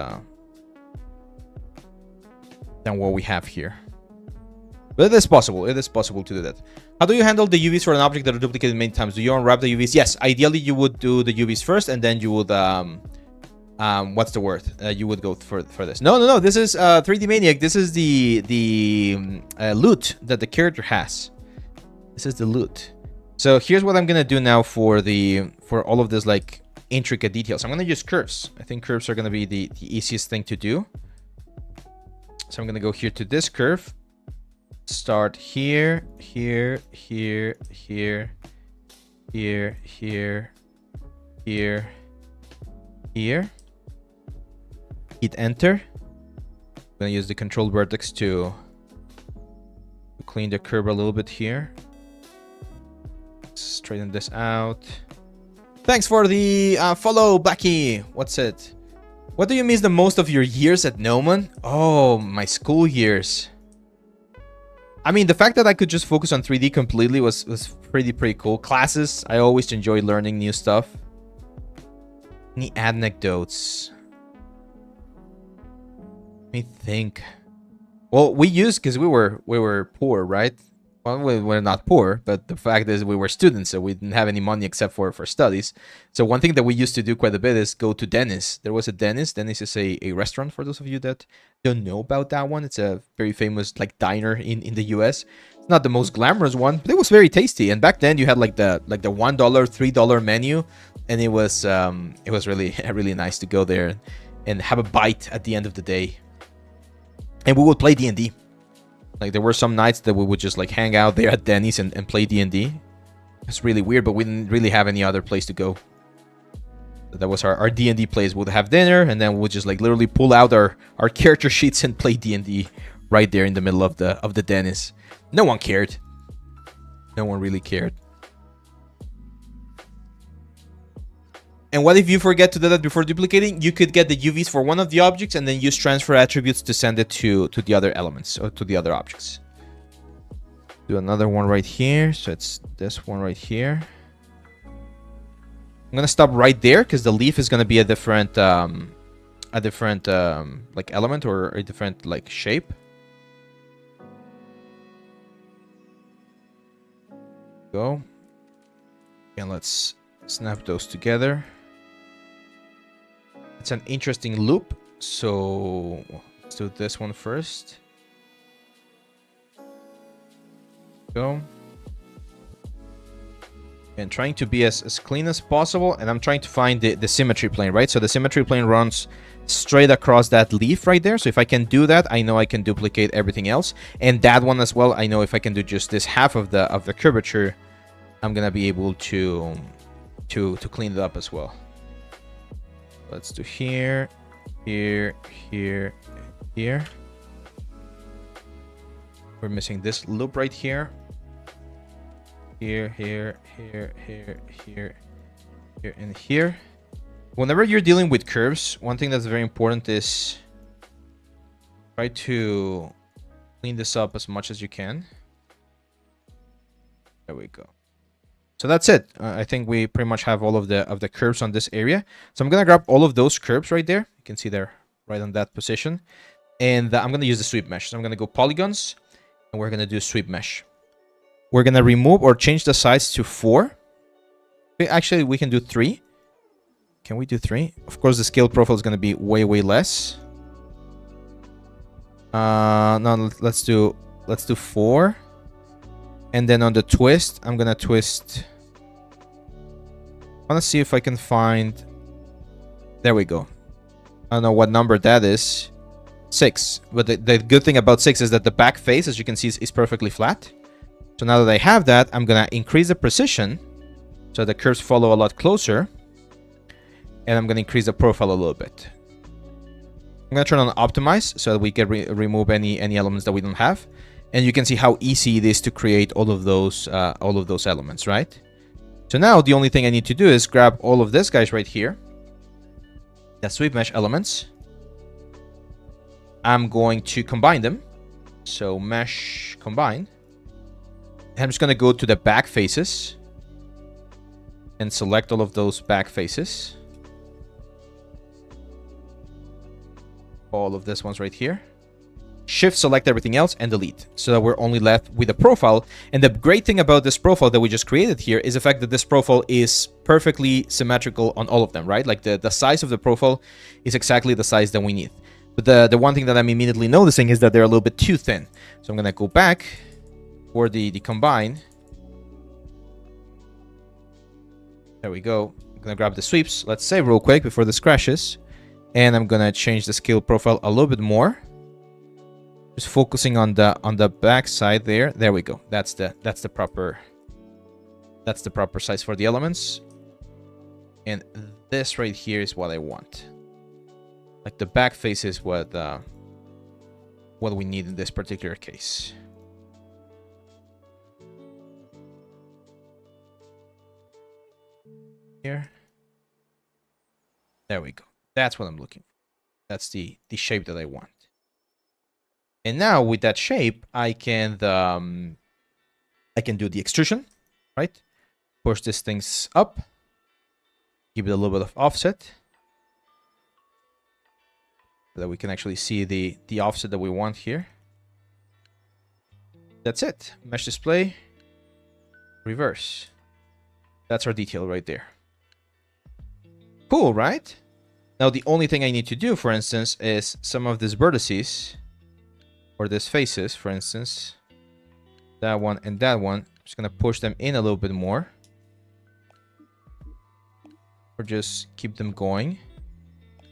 what we have here. But it is possible. It is possible to do that. How do you handle the UVs for an object that are duplicated many times? Do you unwrap the UVs? Yes, ideally you would do the UVs first, and then you would what's the word? You would go for this. No. This is 3D Maniac. This is the loot that the character has. This is the loot. So here's what I'm gonna do now for all of this like intricate details. I'm gonna use curves. I think curves are gonna be the easiest thing to do. So I'm gonna go here to this curve. Start here, here, here, here, here, here, here, here. Hit enter. I'm gonna use the control vertex to clean the curve a little bit here. Straighten this out. Thanks for the follow, Blackie. What's it? What do you miss the most of your years at Gnomon? Oh, my school years. I mean, the fact that I could just focus on 3D completely was pretty cool. Classes, I always enjoy learning new stuff. Any anecdotes? Let me think. Well, we used, because we were poor, right? Well, we're not poor, but the fact is we were students, so we didn't have any money except for studies. So one thing that we used to do quite a bit is go to Dennis. There was a Dennis. Dennis is a restaurant, for those of you that don't know about that one. It's a very famous like diner in the US. It's not the most glamorous one, but it was very tasty. And back then you had like the $1, $3 menu, and it was really nice to go there and have a bite at the end of the day. And we would play D&D. Like there were some nights that we would just like hang out there at Denny's and play D&D. It's really weird, but we didn't really have any other place to go. That was our D&D place. We'd have dinner, and then we'd just like literally pull out our character sheets and play D&D right there in the middle of the Denny's. No one cared. No one really cared. And what if you forget to do that before duplicating? You could get the UVs for one of the objects and then use transfer attributes to send it to the other elements or to the other objects. Do another one right here. So it's this one right here. I'm gonna stop right there because the leaf is gonna be a different like element or a different like shape. Go. And let's snap those together. It's an interesting loop, so let's do this one first. Go. And trying to be as clean as possible, and I'm trying to find the symmetry plane, right? So the symmetry plane runs straight across that leaf right there. So if I can do that, I know I can duplicate everything else. And that one as well, I know if I can do just this half of the curvature, I'm gonna be able to clean it up as well. Let's do here, here, here, here. We're missing this loop right here. Here, here, here, here, here, here, and here. Whenever you're dealing with curves, one thing that's very important is try to clean this up as much as you can. There we go. So that's it. I think we pretty much have all of the curves on this area. So I'm gonna grab all of those curves right there. You can see they're right on that position, and I'm gonna use the sweep mesh. So I'm gonna go polygons, and we're gonna do sweep mesh. We're gonna remove or change the size to 4. Actually, we can do 3. Can we do 3? Of course, the scale profile is gonna be way less. No, let's do 4. And then on the twist, I'm gonna twist. I wanna see if I can find. There we go. I don't know what number that is. 6. But the good thing about 6 is that the back face, as you can see, is perfectly flat. So now that I have that, I'm gonna increase the precision so the curves follow a lot closer. And I'm gonna increase the profile a little bit. I'm gonna turn on optimize so that we can remove any elements that we don't have. And you can see how easy it is to create all of those elements, right? So now the only thing I need to do is grab all of this guys right here. The sweep mesh elements. I'm going to combine them. So mesh combine. I'm just going to go to the back faces and select all of those back faces. All of this ones right here. Shift select everything else and delete, so that we're only left with a profile. And the great thing about this profile that we just created here is the fact that this profile is perfectly symmetrical on all of them, right? Like the size of the profile is exactly the size that we need. But the one thing that I'm immediately noticing is that they're a little bit too thin. So I'm going to go back for the combine. There we go. I'm going to grab the sweeps. Let's save real quick before this crashes. And I'm going to change the scale profile a little bit more. Just focusing on the back side there. There we go. That's the proper size for the elements. And this right here is what I want. Like the back face is what we need in this particular case. Here. There we go. That's what I'm looking for. That's the shape that I want. And now with that shape, I can do the extrusion, right? Push these things up. Give it a little bit of offset. So that we can actually see the offset that we want here. That's it. Mesh display. Reverse. That's our detail right there. Cool, right? Now the only thing I need to do, for instance, is some of these vertices, or these faces, for instance, that one and that one. I'm just gonna push them in a little bit more, or just keep them going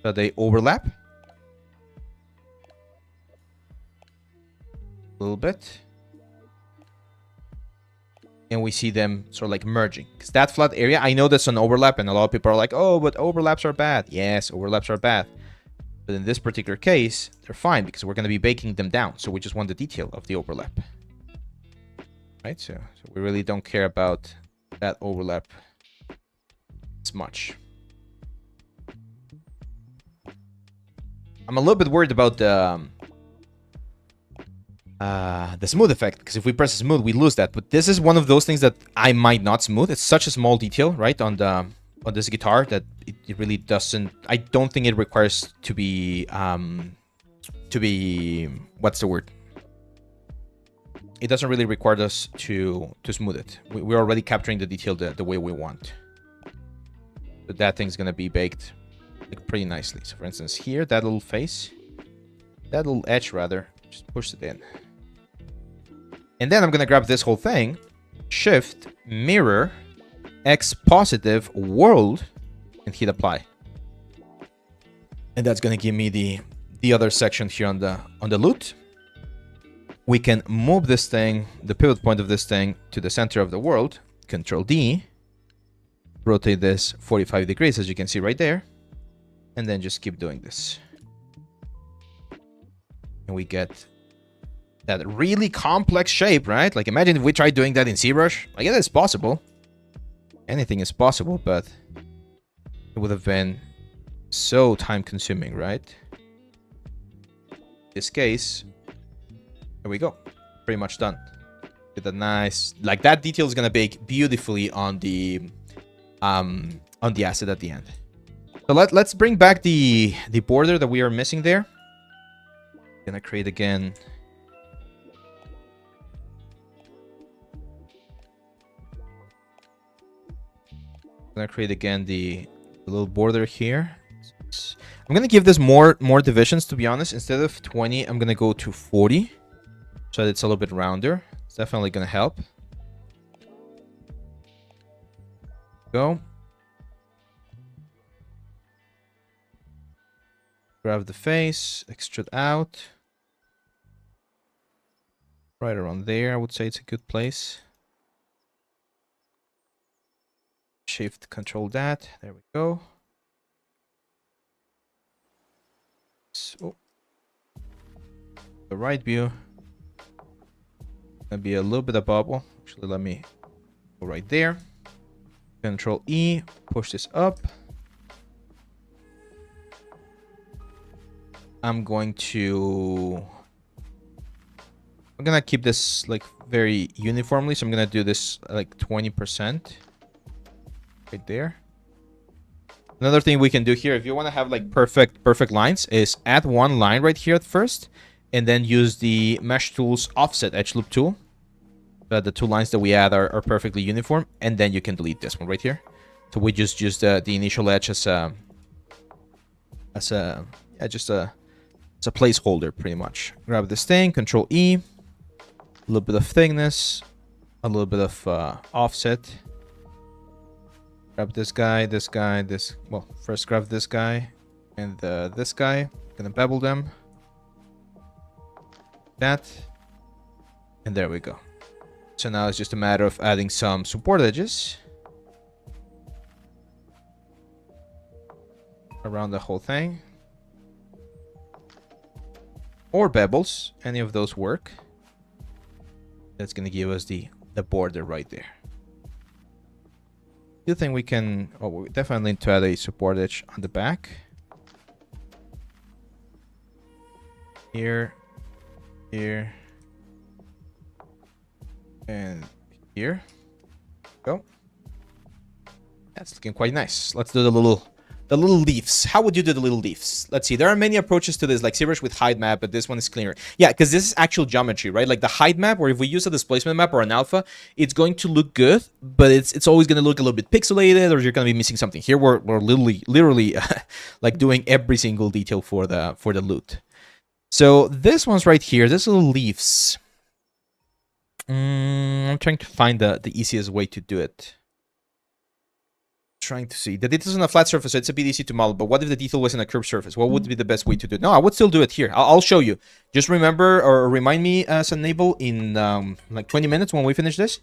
so they overlap a little bit. And we see them sort of like merging. Because that flat area, I know there's an overlap, and a lot of people are like, oh, but overlaps are bad. Yes, overlaps are bad. But in this particular case, they're fine because we're going to be baking them down. So we just want the detail of the overlap. Right? So we really don't care about that overlap as much. I'm a little bit worried about the smooth effect, because if we press smooth, we lose that. But this is one of those things that I might not smooth. It's such a small detail, right, on this guitar that it really doesn't. I don't think it requires to be what's the word? It doesn't really require us to smooth it. We're already capturing the detail the way we want. But that thing's gonna be baked like pretty nicely. So for instance, here, that little face, that little edge rather, just push it in. And then I'm going to grab this whole thing, shift, mirror, X positive, world, and hit apply. And that's going to give me the other section here on the loot. We can move this thing, the pivot point of this thing, to the center of the world. Control D. Rotate this 45 degrees, as you can see right there. And then just keep doing this. And we get that really complex shape, right? Like, imagine if we tried doing that in Zbrush. Like, it is possible. Anything is possible, but it would have been so time-consuming, right? In this case, there we go. Pretty much done. With a nice, like, that detail is gonna bake beautifully on the asset at the end. So let's bring back the border that we are missing there. Gonna create again. Gonna create again the little border here. I'm gonna give this more divisions, to be honest. Instead of 20, I'm gonna go to 40, so that it's a little bit rounder. It's definitely gonna help. Go. Grab the face, extrude out. Right around there, I would say it's a good place. Shift, control that. There we go. So, the right view. Gonna be a little bit of bubble. Actually, let me go right there. Control E, push this up. I'm gonna keep this like very uniformly, so I'm gonna do this like 20% right there. Another thing we can do here, if you want to have like perfect lines, is add one line right here at first, and then use the Mesh Tools Offset Edge Loop tool. The two lines that we add are perfectly uniform, and then you can delete this one right here. So we just use the initial edge as a placeholder, pretty much. Grab this thing, Control E, a little bit of thickness, a little bit of offset. Grab this guy, this. Well, first grab this guy and this guy. Gonna bevel them. That, and there we go. So now it's just a matter of adding some support edges around the whole thing, or bevels. Any of those work. That's gonna give us the border right there. The thing we can, we definitely need to add a support edge on the back. Here, and here. Go. That's looking quite nice. Let's do the little leaves. How would you do the little leaves? Let's see. There are many approaches to this, like Zbrush with height map, but this one is cleaner. Yeah, because this is actual geometry, right? Like the height map, or if we use a displacement map or an alpha, it's going to look good, but it's always going to look a little bit pixelated, or you're going to be missing something. Here we're literally like doing every single detail for the loot. So this one's right here. This little leaves. I'm trying to find the easiest way to do it. Trying to see. The detail's on a flat surface, so it's a bit easy to model. But what if the detail was on a curved surface? What would be the best way to do it? No, I would still do it here. I'll show you. Just remember or remind me as enable in like 20 minutes when we finish this.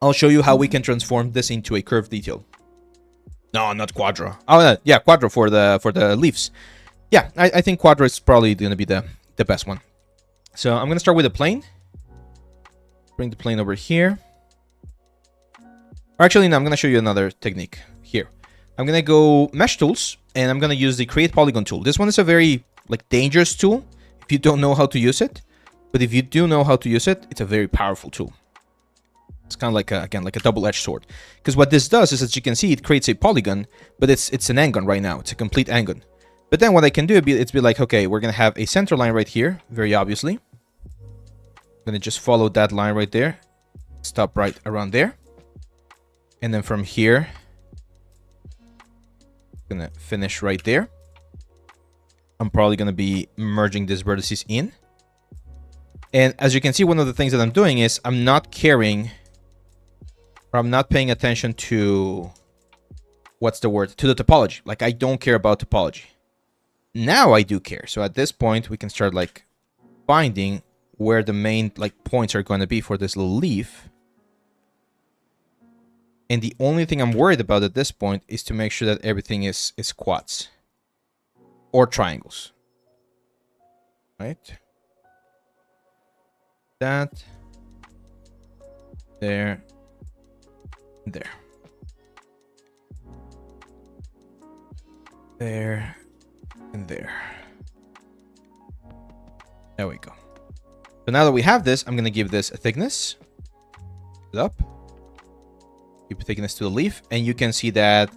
I'll show you how we can transform this into a curved detail. No, not Quadro. Oh, yeah, Quadro for the leaves. Yeah, I think Quadro is probably going to be the best one. So I'm going to start with a plane. Bring the plane over here. Or actually, no, I'm going to show you another technique here. I'm going to go Mesh Tools, and I'm going to use the Create Polygon tool. This one is a very dangerous tool if you don't know how to use it. But if you do know how to use it, it's a very powerful tool. It's kind of like, again, like a double-edged sword. Because what this does is, as you can see, it creates a polygon, but it's an angon right now. It's a complete angon. But then what I can do, it's be like, okay, we're going to have a center line right here, very obviously. I'm going to just follow that line right there. Stop right around there. And then from here, I'm going to finish right there. I'm probably going to be merging these vertices in. And as you can see, one of the things that I'm doing is I'm not caring, or I'm not paying attention to, what's the word? To the topology. Like, I don't care about topology. Now I do care. So at this point, we can start like finding where the main points are going to be for this little leaf. And the only thing I'm worried about at this point is to make sure that everything is quads or triangles. Right? That. There. There. There. And there. There we go. So now that we have this, I'm going to give this a thickness. Up. Keep thickness to the leaf. And you can see that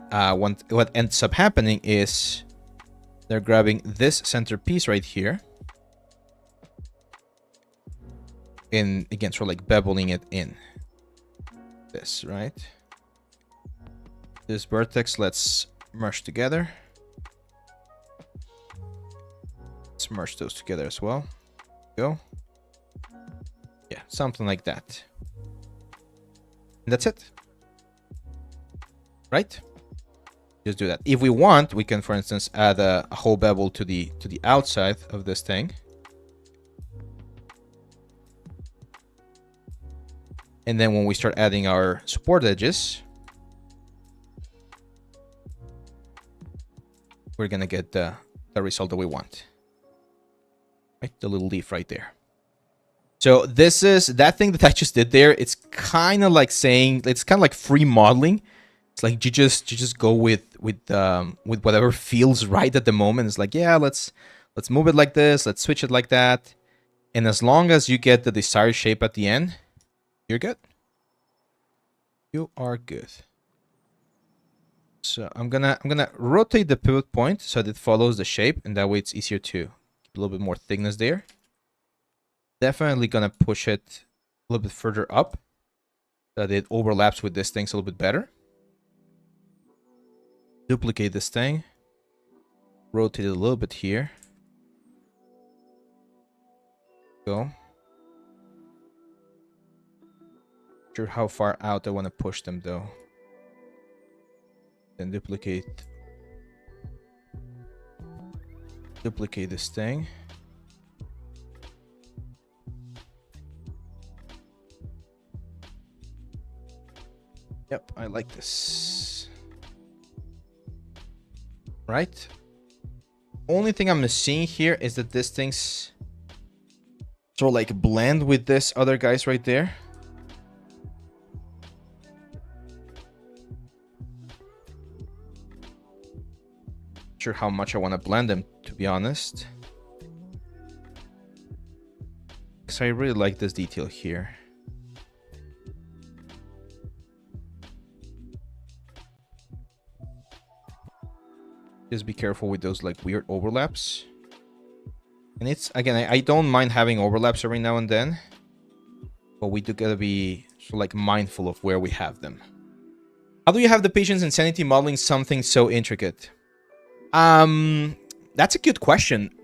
what ends up happening is they're grabbing this center piece right here. And again, sort of like beveling it in. This, right? This vertex, let's merge together. Let's merge those together as well. Go. Yeah, something like that. And that's it. Right? Just do that. If we want, we can, for instance, add a whole bevel to the outside of this thing. And then when we start adding our support edges, we're gonna get the result that we want. Right? The little leaf right there. So this is that thing that I just did there. It's kind of like saying, it's kind of like free modeling. It's like you just go with whatever feels right at the moment. It's like, yeah, let's move it like this, let's switch it like that. And as long as you get the desired shape at the end, you're good. You are good. So I'm gonna rotate the pivot point so that it follows the shape, and that way it's easier to keep a little bit more thickness there. Definitely gonna push it a little bit further up so that it overlaps with this thing a little bit better. Duplicate this thing. Rotate it a little bit here. Go. Not sure how far out I want to push them though. Then duplicate this thing. Yep, I like this. Right? Only thing I'm seeing here is that this thing's sort of like blend with this other guys right there. Not sure how much I want to blend them, to be honest. Because I really like this detail here. Just be careful with those like weird overlaps. And it's, again, I don't mind having overlaps every now and then, but we do gotta be sort of like mindful of where we have them. How do you have the patience and sanity modeling something so intricate? That's a good question.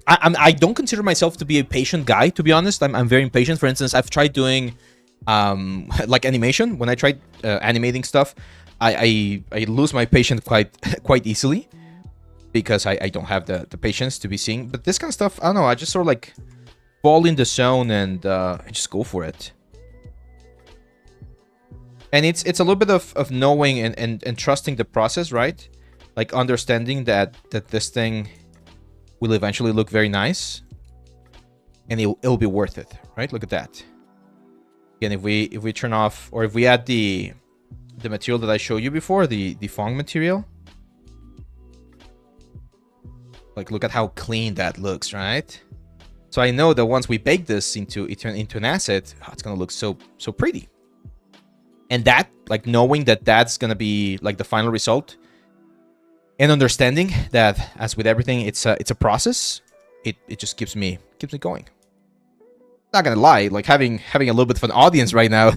I don't consider myself to be a patient guy, to be honest. I'm very impatient. For instance, I've tried doing like animation. When I tried animating stuff, I lose my patience quite easily because I don't have the patience to be seeing. But this kind of stuff, I don't know, I just sort of like fall in the zone and I just go for it. And it's a little bit of knowing and trusting the process, right? Like understanding that this thing will eventually look very nice and it'll be worth it, right? Look at that. Again, if we turn off, or if we add the material that I showed you before, the Fong material, like look at how clean that looks, right? So I know that once we bake this into an asset, it's gonna look so pretty. And that, like knowing that that's gonna be like the final result, and understanding that, as with everything, it's a process. It just keeps me going. Not gonna lie, like having a little bit of an audience right now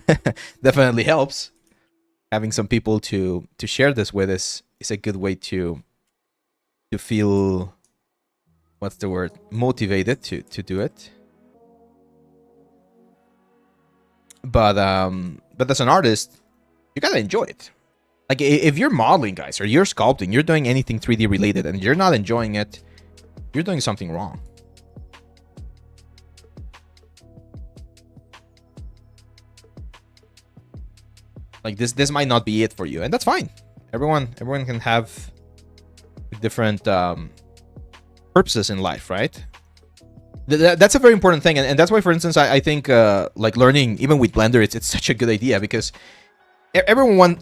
definitely helps. Having some people to share this with is a good way to feel, what's the word, motivated to do it. But as an artist, you gotta enjoy it. Like if you're modeling, guys, or you're sculpting, you're doing anything 3D related, and you're not enjoying it, you're doing something wrong. Like this might not be it for you, and that's fine. Everyone can have different purposes in life, right? That's a very important thing, and that's why, for instance, I think like learning even with Blender, it's such a good idea, because everyone,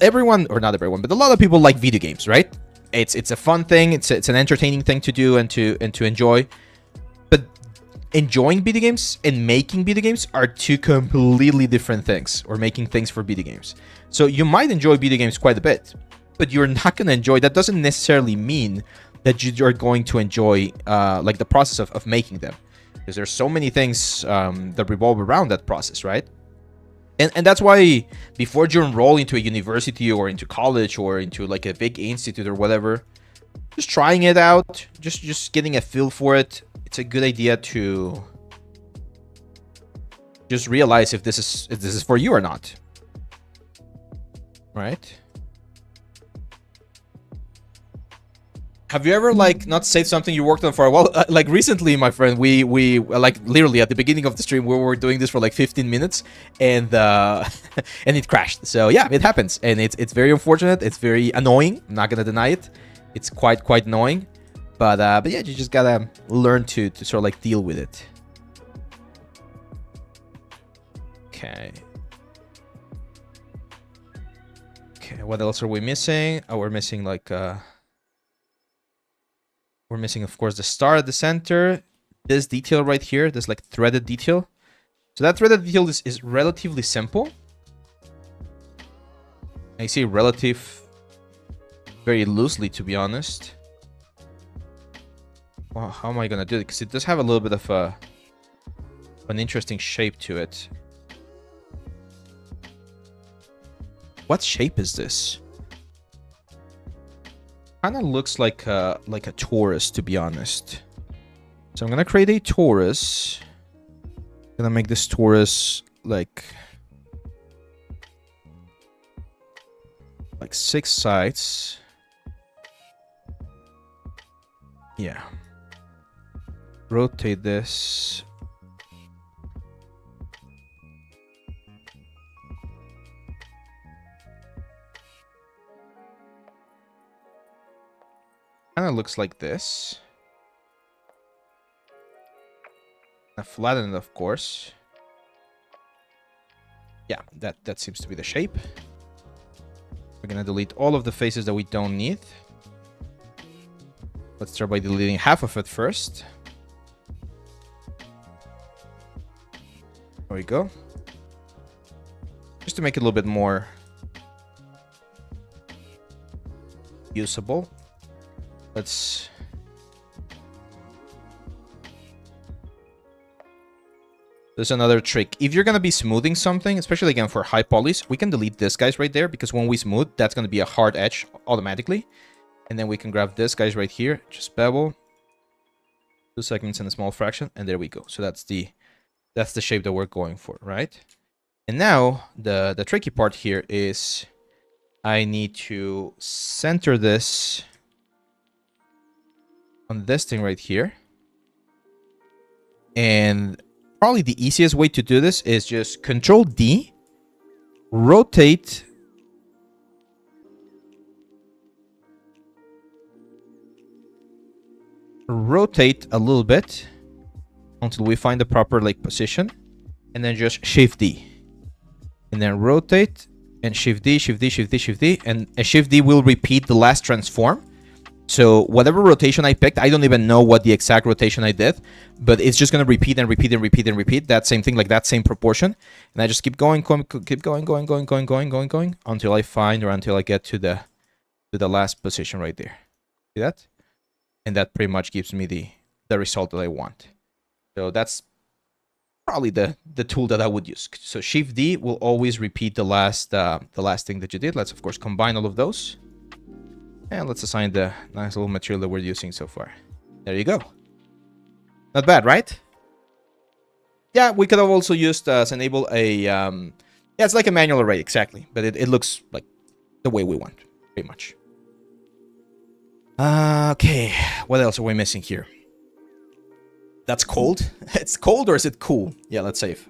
or not everyone, but a lot of people like video games, right? It's a fun thing, it's an entertaining thing to do and to enjoy. But enjoying video games and making video games are two completely different things, or making things for video games. So you might enjoy video games quite a bit, but you're not going to enjoy, that doesn't necessarily mean that you're going to enjoy like the process of making them, because there's so many things that revolve around that process, right? And that's why before you enroll into a university or into college or into like a big institute or whatever, just trying it out, just getting a feel for it, it's a good idea to just realize if this is for you or not, right? Have you ever like not saved something you worked on for a while? Like recently, my friend, we like literally at the beginning of the stream, we were doing this for like 15 minutes, and and it crashed. So yeah, it happens, and it's very unfortunate. It's very annoying. I'm not gonna deny it. It's quite annoying, but yeah, you just gotta learn to sort of like deal with it. Okay. Okay, what else are we missing? Oh, we're missing like we're missing, of course, the star at the center. This detail right here, this like threaded detail. So that threaded detail is relatively simple. I say relative very loosely, to be honest. Well, how am I gonna do it? Because it does have a little bit of an interesting shape to it. What shape is this? Kind of looks like a torus, to be honest. So I'm gonna create a torus. Gonna make this torus like 6 sides. Yeah. Rotate this. Kind of looks like this. I flatten it, of course. Yeah, that seems to be the shape. We're gonna delete all of the faces that we don't need. Let's start by deleting half of it first. There we go. Just to make it a little bit more usable. Let's... There's another trick. If you're going to be smoothing something, especially again for high polys, we can delete this guys right there, because when we smooth, that's going to be a hard edge automatically. And then we can grab this guys right here, just bevel, 2 segments and a small fraction, and there we go. So that's the shape that we're going for, right? And now the tricky part here is I need to center this on this thing right here. And probably the easiest way to do this is just Control D, rotate a little bit until we find the proper like position, and then just Shift D, and then rotate and Shift D, Shift D, Shift D, Shift D, and a Shift D will repeat the last transform. So whatever rotation I picked, I don't even know what the exact rotation I did, but it's just going to repeat and repeat and repeat and repeat that same thing, like that same proportion. And I just keep going, keep going until I find, or until I get to the last position right there. See that? And that pretty much gives me the result that I want. So that's probably the tool that I would use. So Shift D will always repeat the last thing that you did. Let's of course combine all of those. And let's assign the nice little material that we're using so far. There you go. Not bad, right? Yeah, we could have also used enable a... yeah, it's like a manual array, exactly. But it looks like the way we want, pretty much. Okay, what else are we missing here? That's cold? It's cold, or is it cool? Yeah, let's save.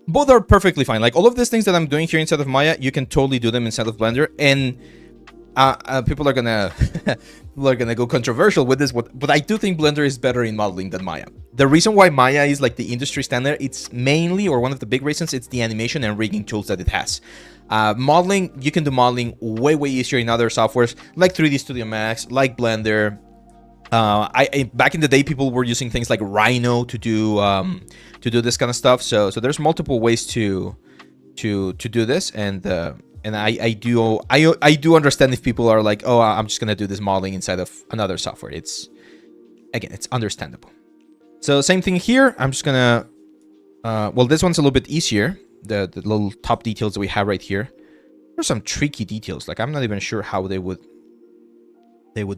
Both are perfectly fine. Like all of these things that I'm doing here inside of Maya, you can totally do them inside of Blender. And people are gonna go controversial with this, but I do think Blender is better in modeling than Maya. The reason why Maya is like the industry standard, it's mainly, or one of the big reasons, it's the animation and rigging tools that it has. Modeling, you can do modeling way easier in other softwares like 3D Studio Max, like Blender. Back in the day, people were using things like Rhino to do this kind of stuff. So there's multiple ways to do this, and I do understand if people are like, oh, I'm just gonna do this modeling inside of another software. It's understandable. So same thing here. I'm just gonna well, this one's a little bit easier. The little top details that we have right here. There's some tricky details. Like I'm not even sure how they would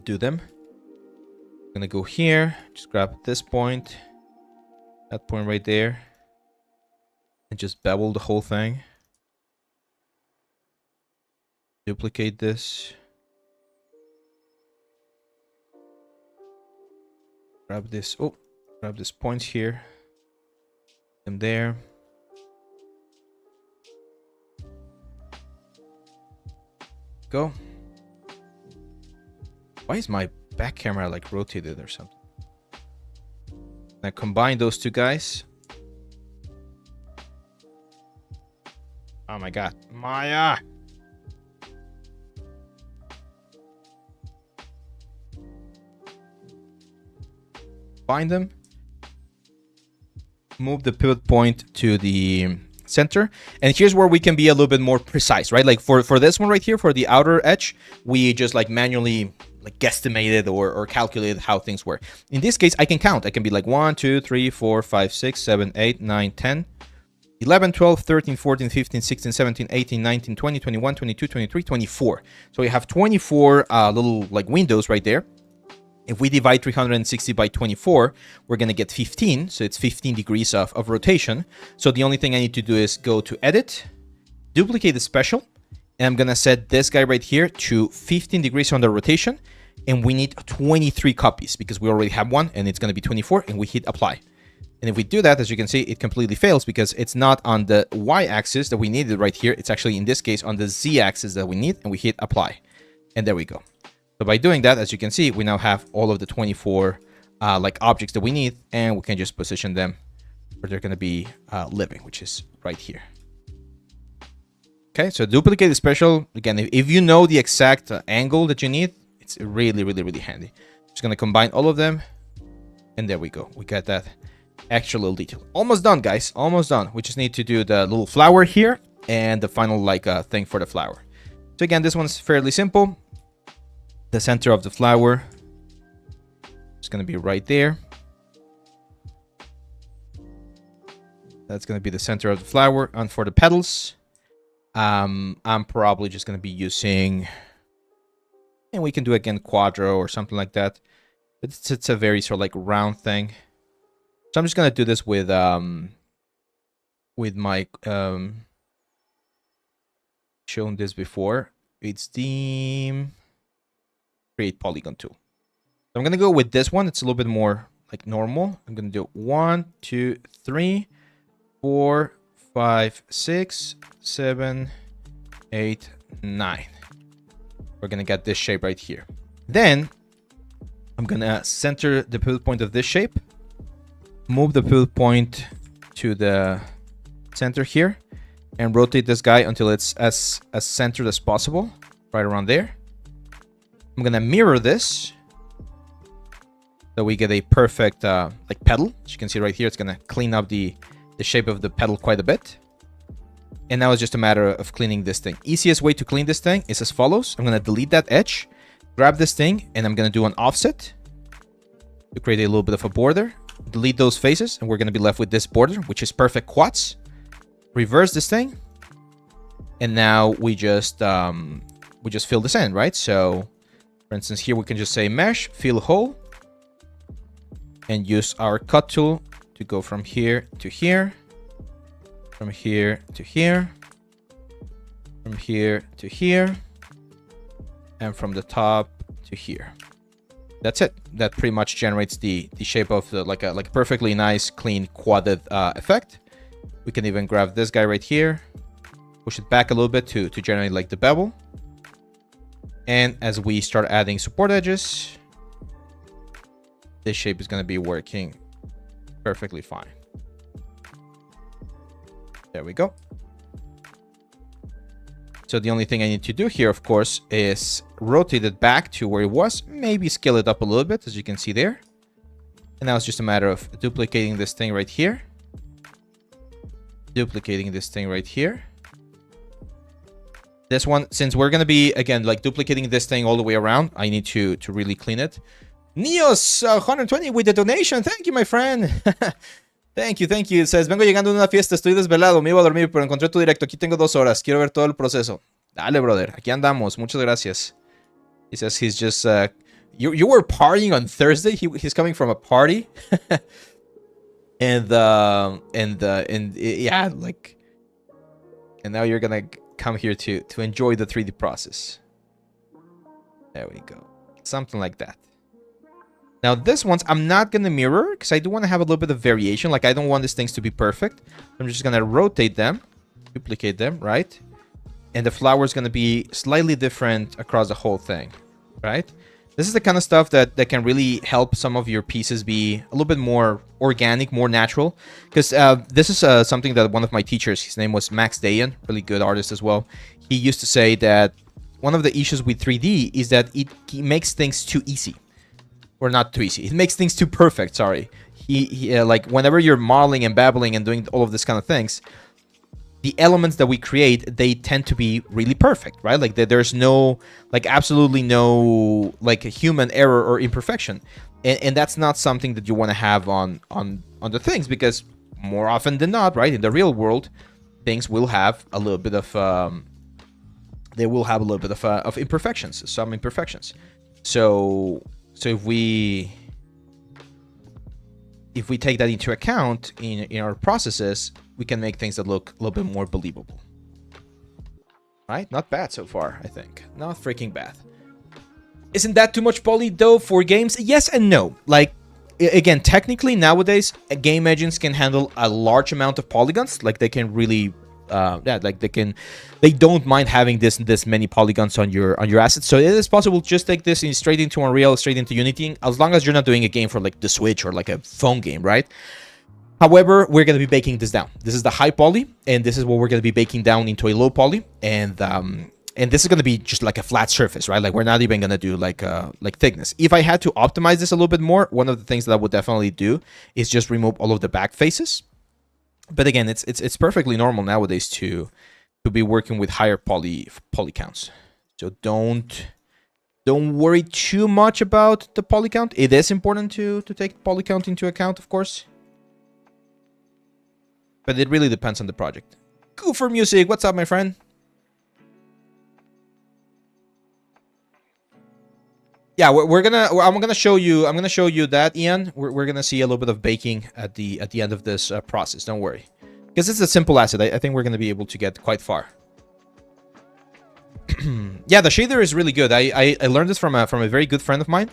do them. I'm gonna go here, just grab this point, that point right there, and just bevel the whole thing. Duplicate this. Grab this. Oh, grab this point here. Them there. Go. Why is my back camera like rotated or something? I combine those two guys. Oh my god. Maya! Bind them. Move the pivot point to the center. And here's where we can be a little bit more precise, right? Like for this one right here, for the outer edge, we just like manually like guesstimated or calculated how things were. In this case, I can count. I can be like 1, 2, 3, 4, 5, 6, 7, 8, 9, 10, 11, 12, 13, 14, 15, 16, 17, 18, 19, 20, 21, 22, 23, 24. So we have 24 little like windows right there. If we divide 360 by 24, we're going to get 15. So it's 15 degrees of rotation. So the only thing I need to do is go to Edit, duplicate the special, and I'm going to set this guy right here to 15 degrees on the rotation. And we need 23 copies because we already have one, and it's going to be 24, and we hit Apply. And if we do that, as you can see, it completely fails because it's not on the Y-axis that we needed right here. It's actually, in this case, on the Z-axis that we need, and we hit Apply. And there we go. So by doing that, as you can see, we now have all of the 24 like objects that we need, and we can just position them where they're going to be living, which is right here. Okay, so duplicate the special. Again, if you know the exact angle that you need, it's really, really, really handy. Just going to combine all of them, and there we go. We got that extra little detail. Almost done, guys. Almost done. We just need to do the little flower here and the final like thing for the flower. So again, this one's fairly simple. The center of the flower is going to be right there. That's going to be the center of the flower. And for the petals, I'm probably just going to be using, and we can do again quadro or something like that. It's a very sort of like round thing. So I'm just going to do this with my shown this before. It's the Create Polygon tool. So I'm going to go with this one. It's a little bit more like normal. I'm going to do 1, 2, 3, 4, 5, 6, 7, 8, 9. We're going to get this shape right here. Then I'm going to center the pivot point of this shape. Move the pivot point to the center here and rotate this guy until it's as centered as possible, right around there. I'm gonna mirror this so we get a perfect like petal. As you can see right here, it's gonna clean up the shape of the petal quite a bit. And now it's just a matter of cleaning this thing. Easiest way to clean this thing is as follows. I'm gonna delete that edge, grab this thing, and I'm gonna do an offset to create a little bit of a border. Delete those faces, and we're going to be left with this border, which is perfect quads. Reverse this thing, and now we just fill this in, right? So, for instance, here we can just say mesh, fill hole, and use our cut tool to go from here to here, from here to here, from here to here, and from the top to here. That's it. That pretty much generates the shape of the, like a perfectly nice, clean, quadded effect. We can even grab this guy right here, push it back a little bit to generate like the bevel. And as we start adding support edges, this shape is going to be working perfectly fine. There we go. So the only thing I need to do here, of course, is rotate it back to where it was. Maybe scale it up a little bit, as you can see there. And now it's just a matter of duplicating this thing right here. Duplicating this thing right here. This one, since we're going to be, again, like duplicating this thing all the way around, I need to really clean it. Neos 120 with the donation. Thank you, my friend. Thank you, thank you. It says, vengo llegando de una fiesta, estoy desvelado, me iba a dormir, pero encontré tu directo. Aquí tengo 2 horas, quiero ver todo el proceso. Dale, brother, aquí andamos. Muchas gracias. He says he's just, you were partying on Thursday? He's coming from a party? and yeah, like, and now you're gonna come here to enjoy the 3D process. There we go. Something like that. Now, this one's I'm not going to mirror because I do want to have a little bit of variation. Like, I don't want these things to be perfect. I'm just going to rotate them, duplicate them, right? And the flower is going to be slightly different across the whole thing, right? This is the kind of stuff that can really help some of your pieces be a little bit more organic, more natural. Because this is something that one of my teachers, his name was Max Dayan, really good artist as well. He used to say that one of the issues with 3D is that it makes things too easy. Or not too easy. It makes things too perfect, sorry. He like, whenever you're modeling and babbling and doing all of this kind of things, the elements that we create, they tend to be really perfect, right? Like there's no, like absolutely no like a human error or imperfection. And that's not something that you want to have on the things, because more often than not, right, in the real world, things will have a little bit of, they will have a little bit of imperfections, some imperfections. So if we take that into account in our processes, we can make things that look a little bit more believable. Right? Not bad so far, I think. Not freaking bad. Isn't that too much poly though for games? Yes and no. Like, again, technically nowadays, game engines can handle a large amount of polygons. Like, they can really, like they don't mind having this many polygons on your assets. So it is possible to just take this straight into Unreal, straight into Unity, as long as you're not doing a game for like the Switch or like a phone game, right? However, we're going to be baking this down. This is the high poly, and this is what we're going to be baking down into a low poly, and this is going to be just like a flat surface, right? Like, we're not even going to do like thickness. If I had to optimize this a little bit more, one of the things that I would definitely do is just remove all of the back faces. But again, it's perfectly normal nowadays to be working with higher poly counts. So don't worry too much about the poly count. It is important to take poly count into account, of course. But it really depends on the project. Goofer Music, what's up, my friend? Yeah, I'm gonna show you that, Ian. We're gonna see a little bit of baking at the end of this process. Don't worry, because it's a simple asset. I think we're gonna be able to get quite far. Yeah, the shader is really good. I learned this from a very good friend of mine,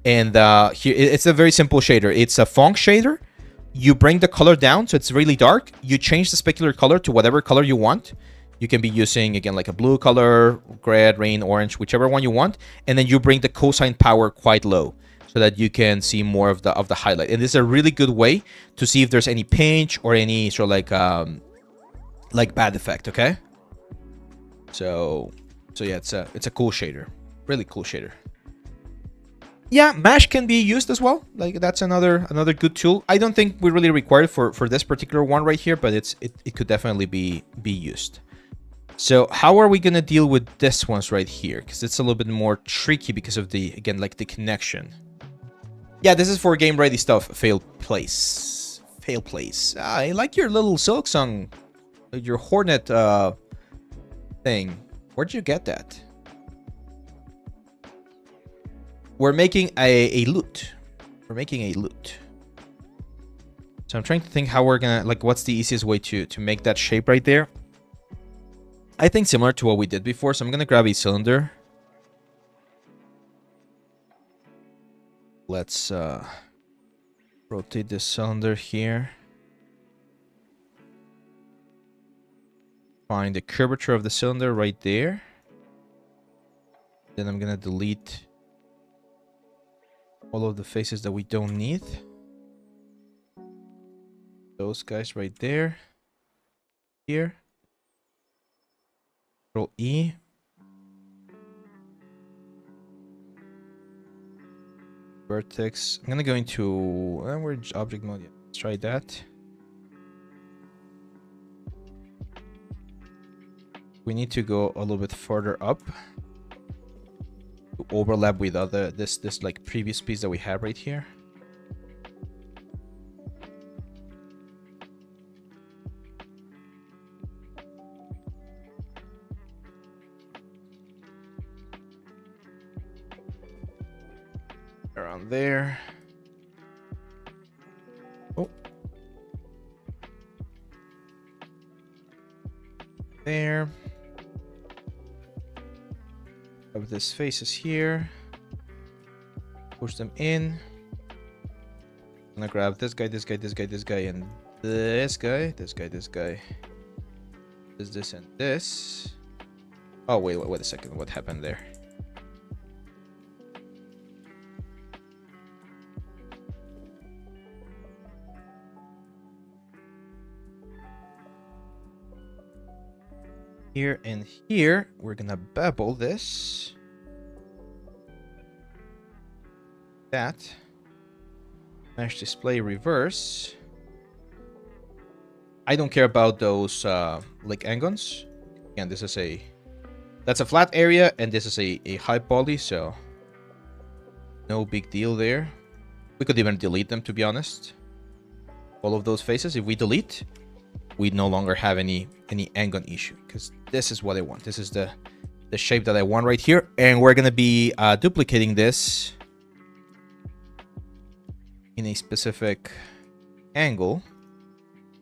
and here it's a very simple shader. It's a funk shader. You bring the color down so it's really dark. You change the specular color to whatever color you want. You can be using, again, like a blue color, red, rain, orange, whichever one you want. And then you bring the cosine power quite low so that you can see more of the highlight. And this is a really good way to see if there's any pinch or any sort of like bad effect, okay? So yeah, it's a cool shader. Really cool shader. Yeah, Mesh can be used as well. Like, that's another good tool. I don't think we really require it for this particular one right here, but it could definitely be used. So how are we gonna deal with this ones right here? Because it's a little bit more tricky because of the, again, like the connection. Yeah, this is for game ready stuff. Fail place. I like your little Silk Song, your Hornet thing. Where'd you get that? We're making a loot. We're making a loot. So I'm trying to think how we're gonna, like, what's the easiest way to make that shape right there. I think similar to what we did before. So I'm gonna grab a cylinder. Let's rotate this cylinder here. Find the curvature of the cylinder right there. Then I'm gonna delete all of the faces that we don't need. Those guys right there. Here. Control E. Vertex. I'm gonna go into we're object mode. Yeah, let's try that. We need to go a little bit further up to overlap with this like previous piece that we have right here. Around there. Oh. There. Of this faces here. Push them in. I'm gonna grab this guy, this guy, this guy, this guy, and this guy, this guy, this guy. This and this. Oh wait a second. What happened there? Here and here, we're gonna bevel this. That. Mesh display reverse. I don't care about those like angons. Again, this is that's a flat area, and this is a high poly, so no big deal there. We could even delete them, to be honest. All of those faces, if we delete, we no longer have any angon issue, because this is what I want. This is the shape that I want right here, and we're gonna be duplicating this in a specific angle.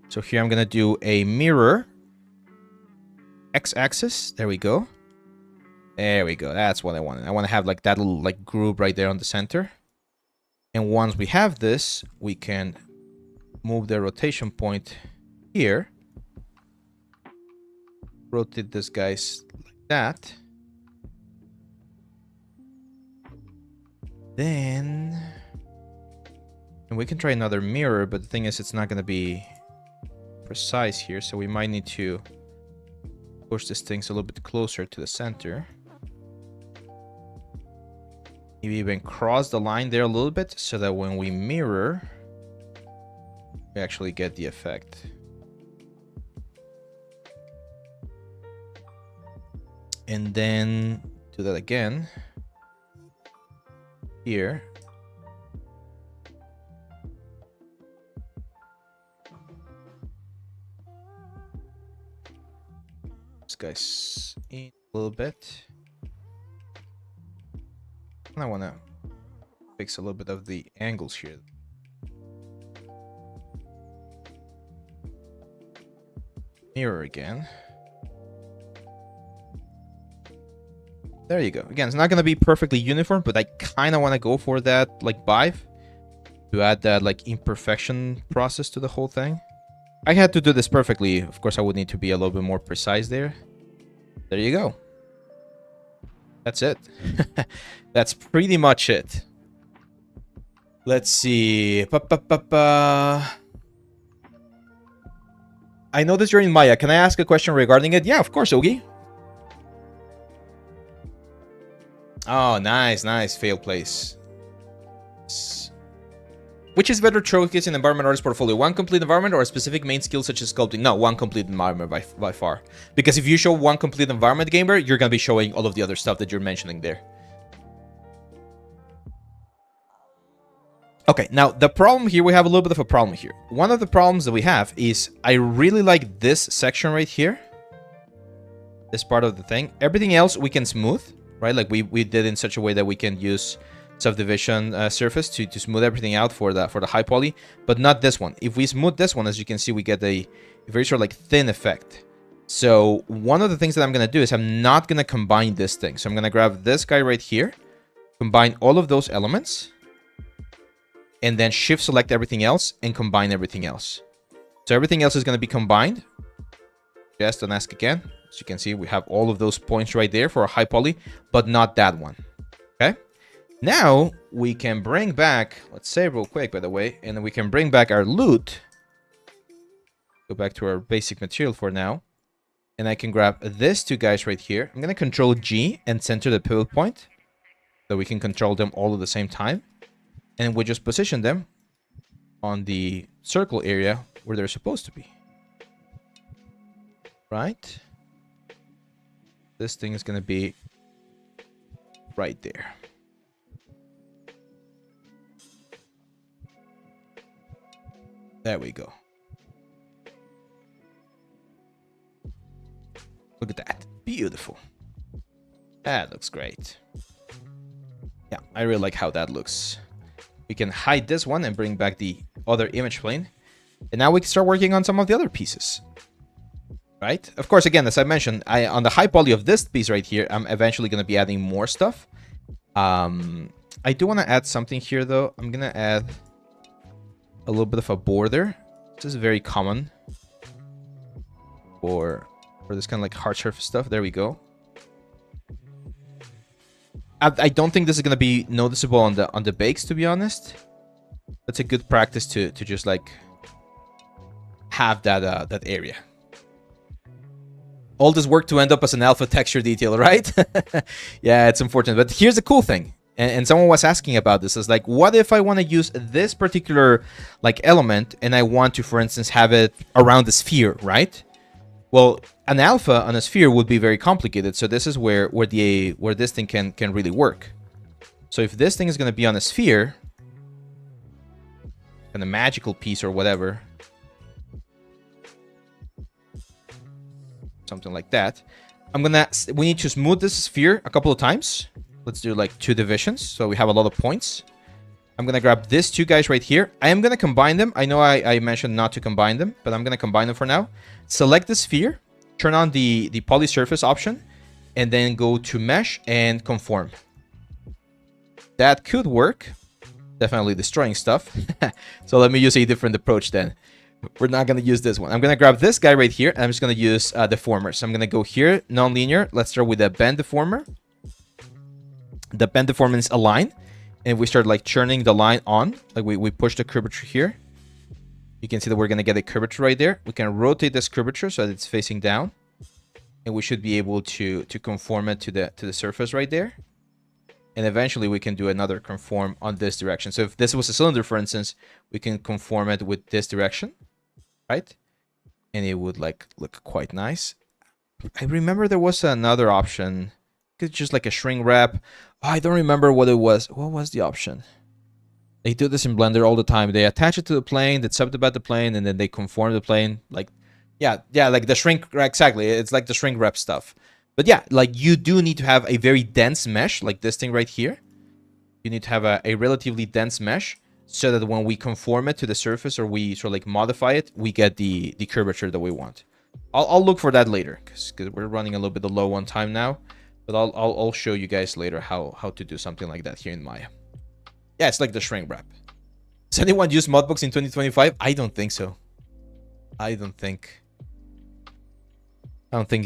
So here I'm gonna do a mirror x-axis. There we go. There we go. That's what I wanted. I want to have like that little like groove right there on the center. And once we have this, we can move the rotation point here. Rotate this guys like that. Then, and we can try another mirror, but the thing is, it's not going to be precise here, so we might need to push these things a little bit closer to the center. Maybe even cross the line there a little bit, so that when we mirror, we actually get the effect. And then do that again here. This guy's in a little bit. I want to fix a little bit of the angles here. Mirror again. There you go. Again, it's not going to be perfectly uniform, but I kind of want to go for that like vibe to add that like imperfection process to the whole thing. I had to do this perfectly. Of course, I would need to be a little bit more precise there. There you go. That's it. That's pretty much it. Let's see. I noticed you're in Maya. Can I ask a question regarding it? Yeah, of course, Ogi. Oh, nice, nice. Failed place. Which is better showcase in environment artist portfolio? One complete environment or a specific main skill such as sculpting? No, one complete environment by far. Because if you show one complete environment gamer, you're going to be showing all of the other stuff that you're mentioning there. Okay, now the problem here, we have a little bit of a problem here. One of the problems that we have is I really like this section right here. This part of the thing. Everything else we can smooth, right? Like we did in such a way that we can use subdivision surface to smooth everything out for the high poly, but not this one. If we smooth this one, as you can see, we get a very sort of like thin effect. So one of the things that I'm going to do is I'm not going to combine this thing. So I'm going to grab this guy right here, combine all of those elements, and then shift select everything else and combine everything else. So everything else is going to be combined. Just don't ask again. As you can see, we have all of those points right there for a high poly, but not that one. Okay. Now we can bring back, let's save real quick, by the way, and then we can bring back our loot. Go back to our basic material for now. And I can grab these two guys right here. I'm going to control G and center the pivot point so we can control them all at the same time. And we just position them on the circle area where they're supposed to be. Right? This thing is going to be right there. There we go. Look at that. Beautiful. That looks great. Yeah, I really like how that looks. We can hide this one and bring back the other image plane. And now we can start working on some of the other pieces. Right? Of course, again, as I mentioned, on the high poly of this piece right here, I'm eventually going to be adding more stuff. I do want to add something here, though. I'm going to add a little bit of a border. This is very common for this kind of like hard surface stuff. There we go. I don't think this is going to be noticeable on the bakes, to be honest. That's a good practice to just like have that area. All this work to end up as an alpha texture detail, right? Yeah, it's unfortunate. But here's the cool thing. And someone was asking about this. It's like, what if I want to use this particular like element and I want to, for instance, have it around the sphere, right? Well, an alpha on a sphere would be very complicated. So this is where this thing can really work. So if this thing is going to be on a sphere, and a magical piece or whatever, something like that, we need to smooth this sphere a couple of times. Let's do like 2 divisions, so we have a lot of points. I'm gonna grab these 2 guys right here. I am gonna combine them. I know I mentioned not to combine them, but I'm gonna combine them for now. Select the sphere, turn on the poly surface option, and then go to mesh and conform. That could work. Definitely destroying stuff. So let me use a different approach then. We're not gonna use this one. I'm gonna grab this guy right here, and I'm just gonna use deformer. So I'm gonna go here, non-linear. Let's start with a bend deformer. The bend deformer is align, and we start like churning the line on. Like we push the curvature here. You can see that we're gonna get a curvature right there. We can rotate this curvature so that it's facing down, and we should be able to conform it to the surface right there. And eventually we can do another conform on this direction. So if this was a cylinder, for instance, we can conform it with this direction, right? And it would like look quite nice. I remember there was another option. It's just like a shrink wrap. Oh, I don't remember what it was. What was the option? They do this in Blender all the time. They attach it to the plane, they subdivide the plane, and then they conform the plane. Like, yeah, like the shrink, exactly. It's like the shrink wrap stuff. But yeah, like you do need to have a very dense mesh, like this thing right here. You need to have a relatively dense mesh so that when we conform it to the surface or we sort of like modify it, we get the curvature that we want. I'll look for that later because we're running a little bit low on time now. But I'll show you guys later how to do something like that here in Maya. Yeah, it's like the shrink wrap. Does anyone use modbooks in 2025? I don't think so. I don't think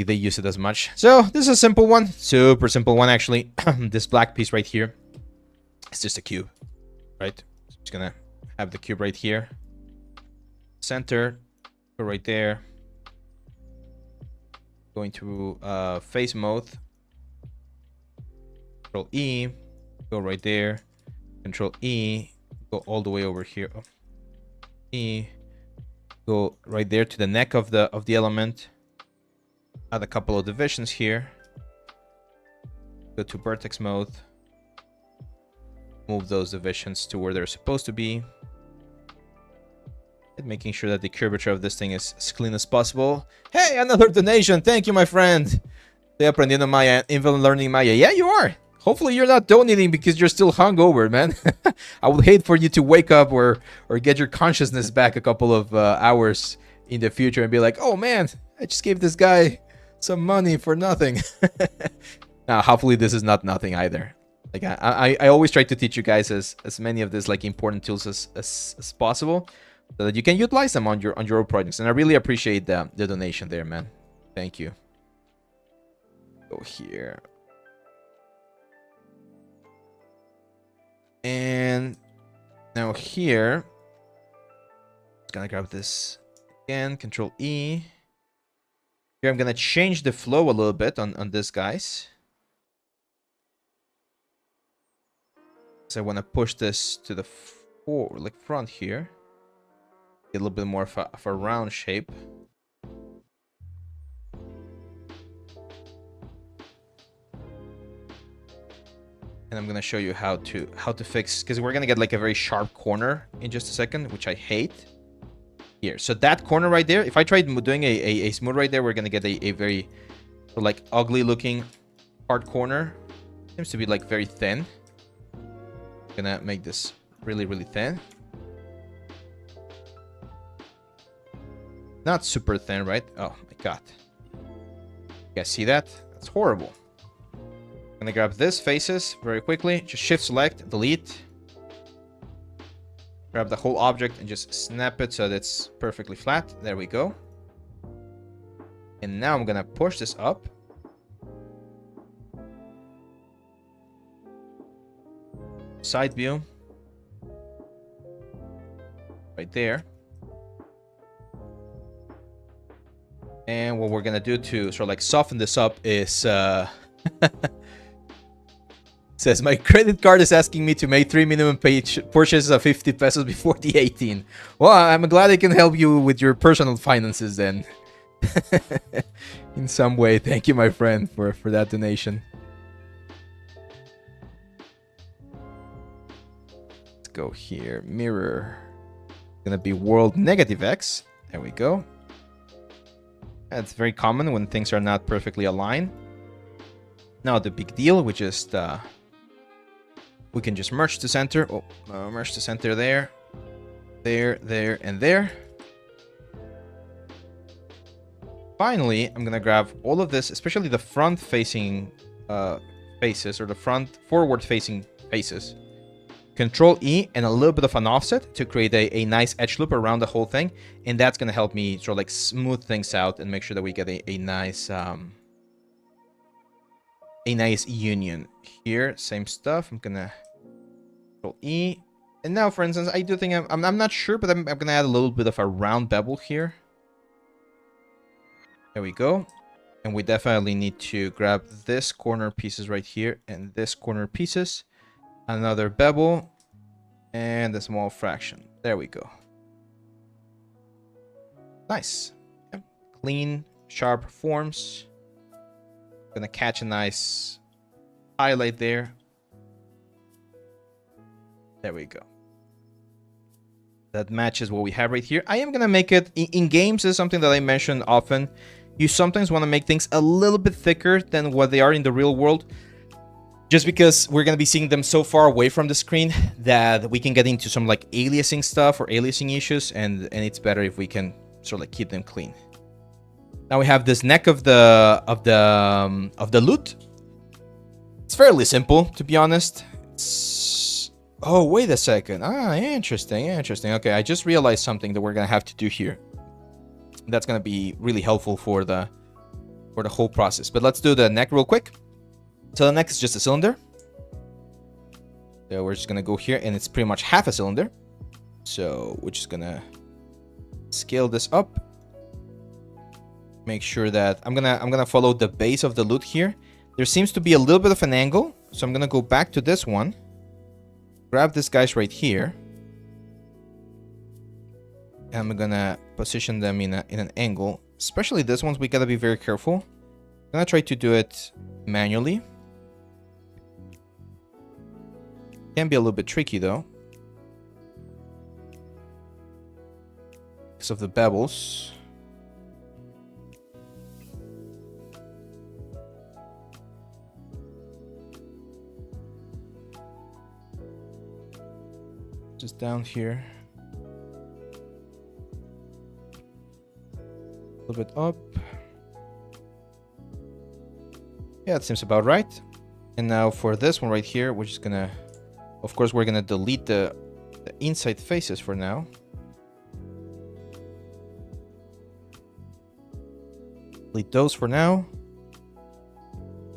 they use it as much. So this is a simple one. Super simple one, actually. This black piece right here. It's just a cube, right? So I'm just gonna have the cube right here. Center. Go right there. Going to face mode. Control E. Go right there. Control E. Go all the way over here. Oh. E. Go right there to the neck of the element. Add a couple of divisions here. Go to vertex mode. Move those divisions to where they're supposed to be. And making sure that the curvature of this thing is as clean as possible. Hey, another donation. Thank you, my friend. Estoy aprendiendo Maya. Invalid learning Maya. Yeah, you are. Hopefully you're not donating because you're still hungover, man. I would hate for you to wake up or get your consciousness back a couple of hours in the future and be like, oh man, I just gave this guy some money for nothing. Now, hopefully this is not nothing either. Like I always try to teach you guys as many of these like important tools as possible so that you can utilize them on your own projects. And I really appreciate the donation there, man. Thank you. Go here. And now here, just gonna grab this again, Control E. Here I'm gonna change the flow a little bit on this guys. So I want to push this to the front here. Get a little bit more of a round shape. And I'm gonna show you how to fix, because we're gonna get like a very sharp corner in just a second, which I hate. Here, so that corner right there, if I tried doing a smooth right there, we're gonna get a very like ugly looking hard corner. Seems to be like very thin. Gonna make this really thin. Not super thin, right? Oh my god. You guys see that? That's horrible. I'm gonna grab this faces very quickly. Just shift select, delete. Grab the whole object and just snap it so that it's perfectly flat. There we go. And now I'm gonna push this up. Side view. Right there. And what we're gonna do to sort of like soften this up is says my credit card is asking me to make 3 minimum purchases of 50 pesos before the 18. Well, I'm glad I can help you with your personal finances then. In some way. Thank you, my friend, for that donation. Let's go here. Mirror. Gonna be world negative X. There we go. That's very common when things are not perfectly aligned. Now the big deal, we just we can just merge to center. Oh, merge to center there, there, and there. Finally, I'm gonna grab all of this, especially the front-facing faces, or the forward-facing faces. Control E and a little bit of an offset to create a nice edge loop around the whole thing, and that's gonna help me sort of like smooth things out and make sure that we get a nice union here. Same stuff. I'm gonna Control E, and now, for instance, I do think I'm not sure, but I'm gonna add a little bit of a round bevel here. There we go. And we definitely need to grab this corner pieces right here and this corner pieces. Another bevel. And a small fraction. There we go. Nice. Yep. Clean, sharp forms. Gonna catch a nice highlight there. There we go. That matches what we have right here. I am gonna make it in games. Is something that I mention often. You sometimes want to make things a little bit thicker than what they are in the real world, just because we're going to be seeing them so far away from the screen that we can get into some like aliasing stuff or aliasing issues, and it's better if we can sort of like keep them clean. Now we have this neck of the loot. It's fairly simple, to be honest. Oh, wait a second. Interesting. Okay, I just realized something that we're going to have to do here. That's going to be really helpful for the whole process. But let's do the neck real quick. So the neck is just a cylinder. So we're just going to go here, and it's pretty much half a cylinder. So we're just going to scale this up. Make sure that I'm going to follow the base of the loot here. There seems to be a little bit of an angle, so I'm going to go back to this one. Grab this guys right here. I'm gonna position them in an angle. Especially this ones, we gotta be very careful. I'm gonna try to do it manually. Can be a little bit tricky though, because of the bevels. Just down here. A little bit up. Yeah, it seems about right. And now for this one right here, we're just gonna, of course, we're gonna delete the inside faces for now. Delete those for now.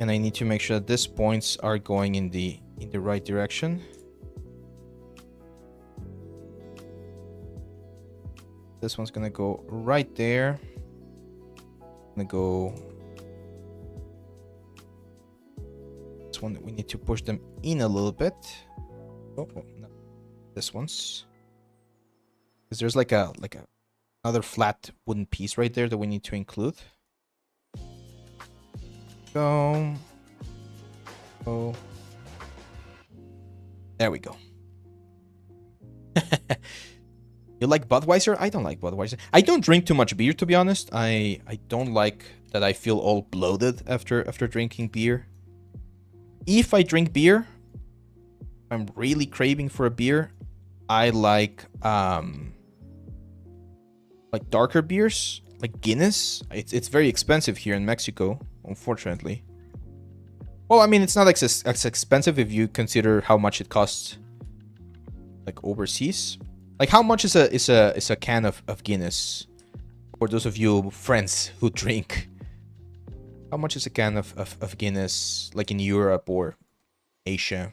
And I need to make sure that these points are going in the right direction. This one's gonna go right there. Go this one, we need to push them in a little bit. Oh no. This one's, because there's like another flat wooden piece right there that we need to include. Go. There we go. You like Budweiser? I don't like Budweiser. I don't drink too much beer, to be honest. I don't like that I feel all bloated after drinking beer. If I drink beer, I'm really craving for a beer. I like darker beers, like Guinness. It's very expensive here in Mexico, unfortunately. Well, I mean, it's not as expensive if you consider how much it costs, like overseas. Like, how much is a can of Guinness? For those of you friends who drink, how much is a can of Guinness, like in Europe or Asia?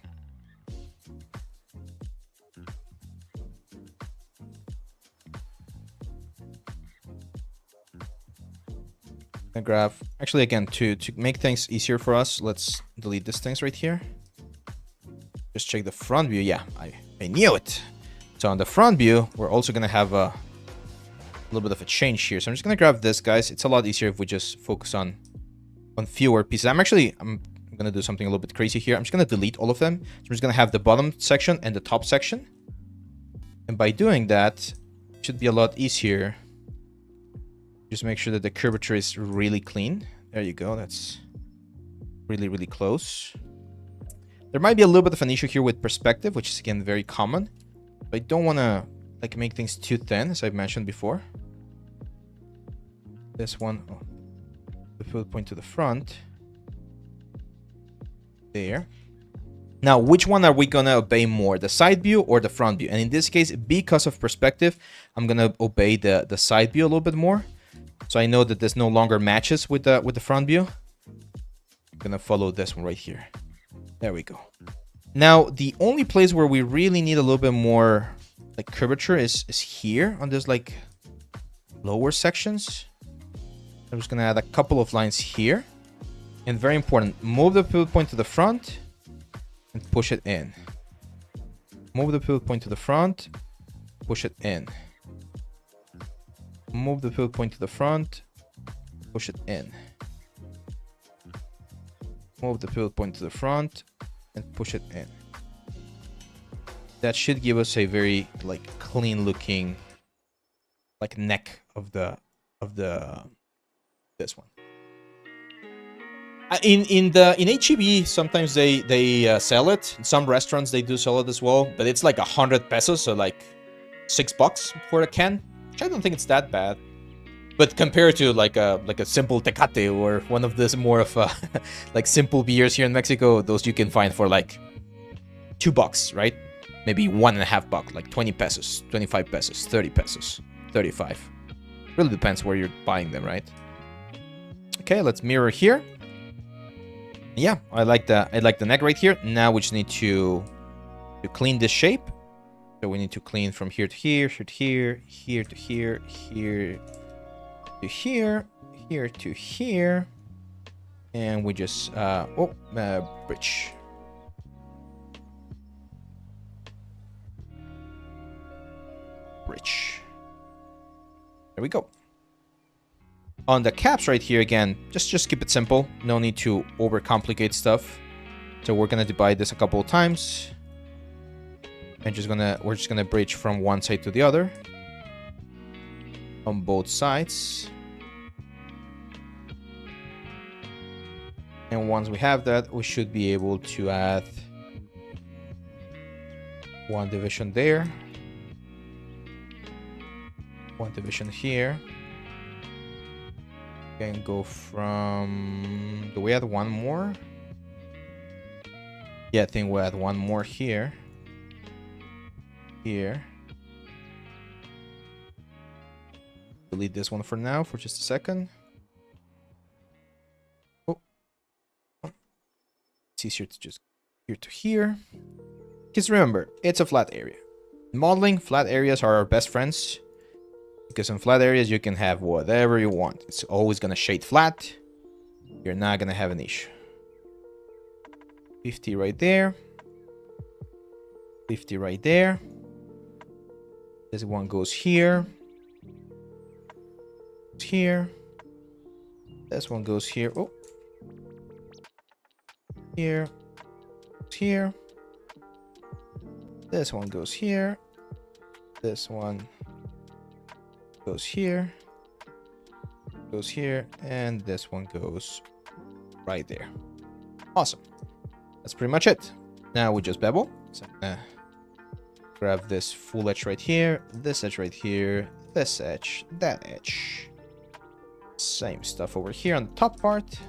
I grab, actually, again, to make things easier for us, let's delete these things right here. Just check the front view. Yeah, I knew it. So on the front view, we're also going to have a little bit of a change here. So I'm just going to grab this, guys. It's a lot easier if we just focus on fewer pieces. I'm going to do something a little bit crazy here. I'm just going to delete all of them. So I'm just going to have the bottom section and the top section. And by doing that, it should be a lot easier. Just make sure that the curvature is really clean. There you go. That's really, really close. There might be a little bit of an issue here with perspective, which is, again, very common. But I don't want to like make things too thin, as I've mentioned before. This one, the pivot point to the front. There. Now, which one are we going to obey more, the side view or the front view? And in this case, because of perspective, I'm going to obey the side view a little bit more. So I know that this no longer matches with the front view. I'm going to follow this one right here. There we go. Now, the only place where we really need a little bit more like curvature is here on this like lower sections. I'm just going to add a couple of lines here. And very important, move the pivot point to the front and push it in. Move the pivot point to the front, push it in. Move the pivot point to the front, push it in. Move the pivot point to the front and push it in. That should give us a very like clean looking like neck of this one. In HEB, sometimes they sell it. In some restaurants they do sell it as well, but it's like 100 pesos, so like $6 for a can, which I don't think it's that bad. But compared to like a simple Tecate or one of this more of like simple beers here in Mexico, those you can find for like $2, right? Maybe $1.50, like 20 pesos, 25 pesos, 30 pesos, 35. Really depends where you're buying them, right? Okay, let's mirror here. Yeah, I like the neck right here. Now we just need to clean this shape. So we need to clean from here to here, here to here, here to here, here to here, here to here, and we just bridge. Bridge. There we go. On the caps right here, again, just keep it simple. No need to overcomplicate stuff. So we're gonna divide this a couple of times, and we're just gonna bridge from one side to the other on both sides. And once we have that, we should be able to add one division there, one division here. Can go from, do we add one more? Yeah, I think we'll add one more here. Here. Delete this one for now, for just a second. Oh. It's easier to just here to here. Because remember, it's a flat area. In modeling, flat areas are our best friends. Because in flat areas, you can have whatever you want. It's always going to shade flat. You're not going to have an issue. 50 right there. 50 right there. This one goes here. Here. This one goes here. Oh. Here. Here. This one goes here. This one goes here, and this one goes right there. Awesome. That's pretty much it. Now we just bevel. So I'm gonna grab this full edge right here, this edge right here, this edge, that edge. Same stuff over here on the top part.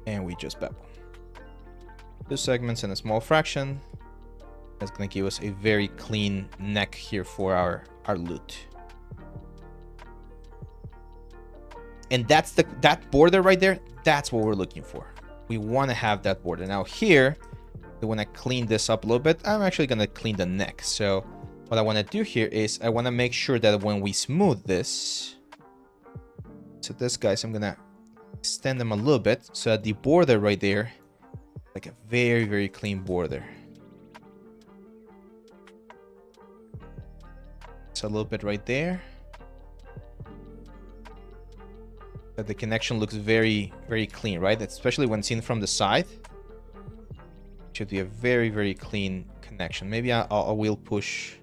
And we just bevel. 2 segments and a small fraction. That's going to give us a very clean neck here for our lute. And that's that border right there. That's what we're looking for. We want to have that border. Now here, when I clean this up a little bit, I'm actually going to clean the neck. So what I want to do here is I want to make sure that when we smooth this, so this guys, I'm gonna extend them a little bit so that the border right there, like a very, very clean border. So a little bit right there. But the connection looks very, very clean, right? Especially when seen from the side. Should be a very, very clean connection. Maybe I will push.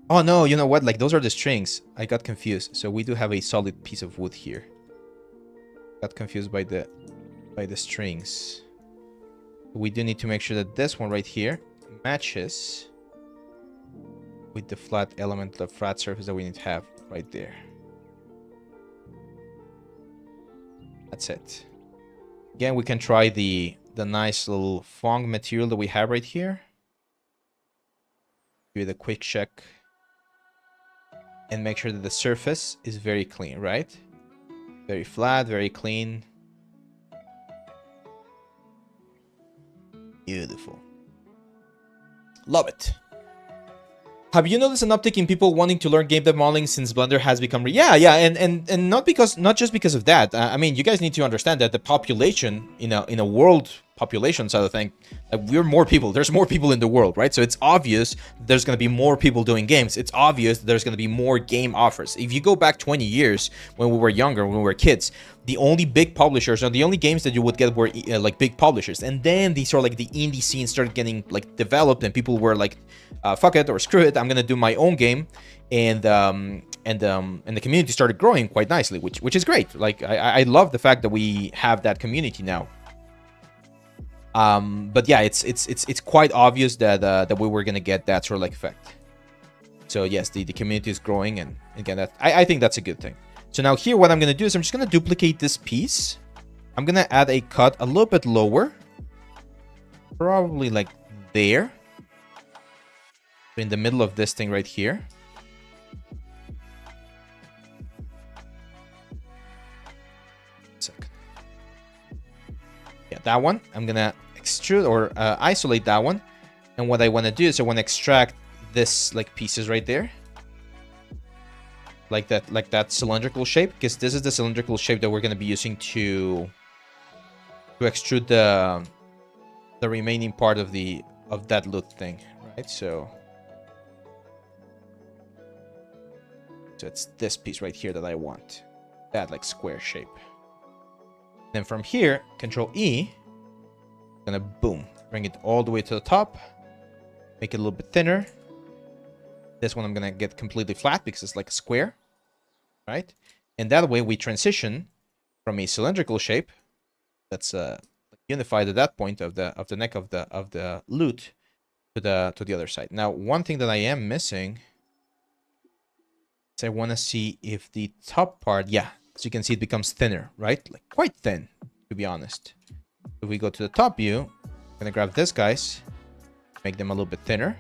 Oh no, you know what? Like those are the strings. I got confused. So we do have a solid piece of wood here. Got confused by the strings. We do need to make sure that this one right here matches with the flat element, the flat surface that we need to have right there. That's it. Again, we can try the nice little Fong material that we have right here. Give it a quick check. And make sure that the surface is very clean, right? Very flat, very clean. Beautiful. Love it. Have you noticed an uptick in people wanting to learn game dev modeling since Blender has become yeah, and not just because of that. I mean, you guys need to understand that the population in a world population side of thing, we're more people. There's more people in the world, right? So it's obvious there's going to be more people doing games. It's obvious there's going to be more game offers. If you go back 20 years when we were younger, when we were kids, the only big publishers or the only games that you would get were like big publishers, and then these sort of like the indie scene started getting like developed, and people were like, "Fuck it" or "Screw it, I'm gonna do my own game," and the community started growing quite nicely, which is great. Like I love the fact that we have that community now. But yeah, it's quite obvious that we were gonna get that sort of like effect. So yes, the community is growing, and again, that I think that's a good thing. So now here, what I'm gonna do is I'm just gonna duplicate this piece. I'm gonna add a cut a little bit lower, probably like there, in the middle of this thing right here. Second. Yeah, that one. I'm gonna extrude or isolate that one, and what I want to do is I want to extract this like pieces right there, like that cylindrical shape, because this is the cylindrical shape that we're going to be using to extrude the remaining part of that loot thing, right? So it's this piece right here that I want, that like square shape. Then from here, Control E, gonna boom, bring it all the way to the top, make it a little bit thinner. This one I'm gonna get completely flat because it's like a square, right? And that way we transition from a cylindrical shape that's unified at that point of the neck of the loot to the other side. Now, one thing that I am missing is I want to see if the top part, yeah, as you can see, it becomes thinner, right? Like quite thin, to be honest. If we go to the top view, I'm gonna grab this guys, make them a little bit thinner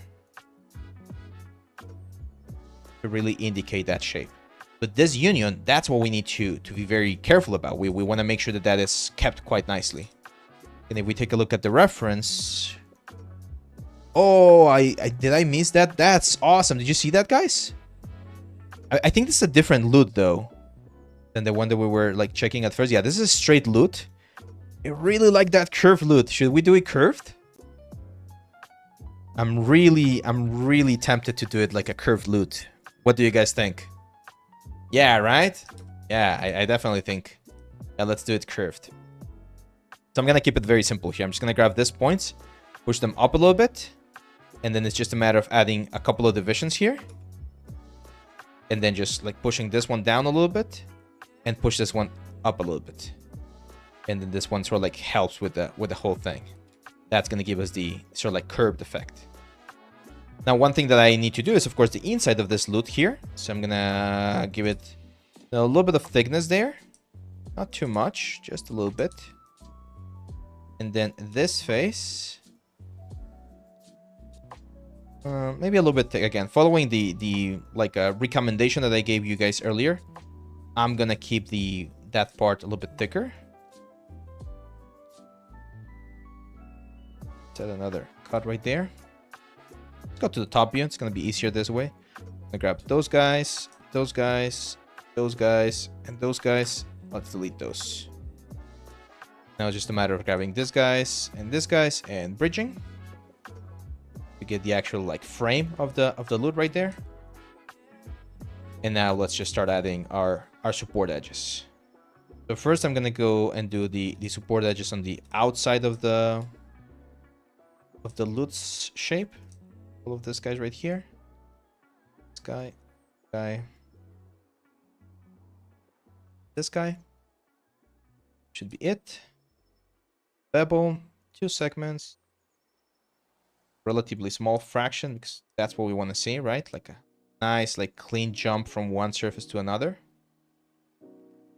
to really indicate that shape. But this union, that's what we need to be very careful about. We want to make sure that that is kept quite nicely. And if we take a look at the reference, oh, did I miss that? That's awesome. Did you see that, guys? I think this is a different loot though than the one that we were like checking at first. Yeah, this is a straight loot. I really like that curved loot. Should we do it curved? I'm really tempted to do it like a curved loot. What do you guys think? Yeah, right? Yeah, I definitely think. Yeah, let's do it curved. So I'm gonna keep it very simple here. I'm just gonna grab these points, push them up a little bit, and then it's just a matter of adding a couple of divisions here. And then just like pushing this one down a little bit and push this one up a little bit. And then this one sort of like helps with the whole thing. That's going to give us the sort of like curved effect. Now, one thing that I need to do is, of course, the inside of this loot here. So I'm going to give it a little bit of thickness there. Not too much, just a little bit. And then this face, maybe a little bit thick again. Following the like recommendation that I gave you guys earlier, I'm going to keep that part a little bit thicker. Set another cut right there. Let's go to the top view. It's gonna be easier this way. I'm gonna grab those guys, those guys, those guys, and those guys. Let's delete those. Now it's just a matter of grabbing this guys and bridging to get the actual like frame of the loot right there. And now let's just start adding our support edges. So first I'm gonna go and do the support edges on the outside of the loot's shape. All of this guys right here. This guy, this guy. Should be it. Bevel, 2 segments. Relatively small fraction because that's what we want to see, right? Like a nice, like clean jump from one surface to another.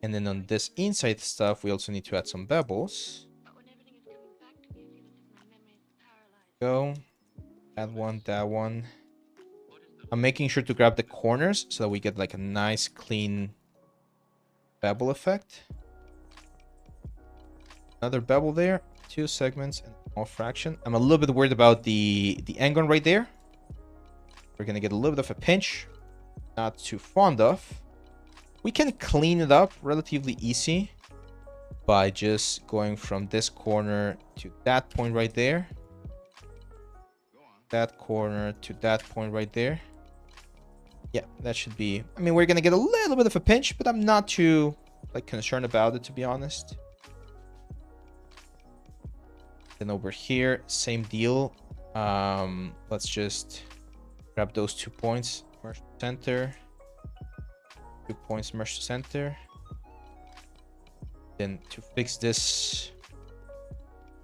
And then on this inside stuff, we also need to add some bevels. Go. That one. I'm making sure to grab the corners so that we get like a nice clean bevel effect. Another bevel there, 2 segments and small fraction. I'm a little bit worried about the angle right there. We're gonna get a little bit of a pinch, not too fond of. We can clean it up relatively easy by just going from this corner to that point right there. That corner to that point right there. Yeah, that should be... I mean, we're gonna get a little bit of a pinch, but I'm not too like concerned about it, to be honest. Then over here, same deal. Let's just grab those 2 points, merge to center. 2 points, merge to center. Then to fix this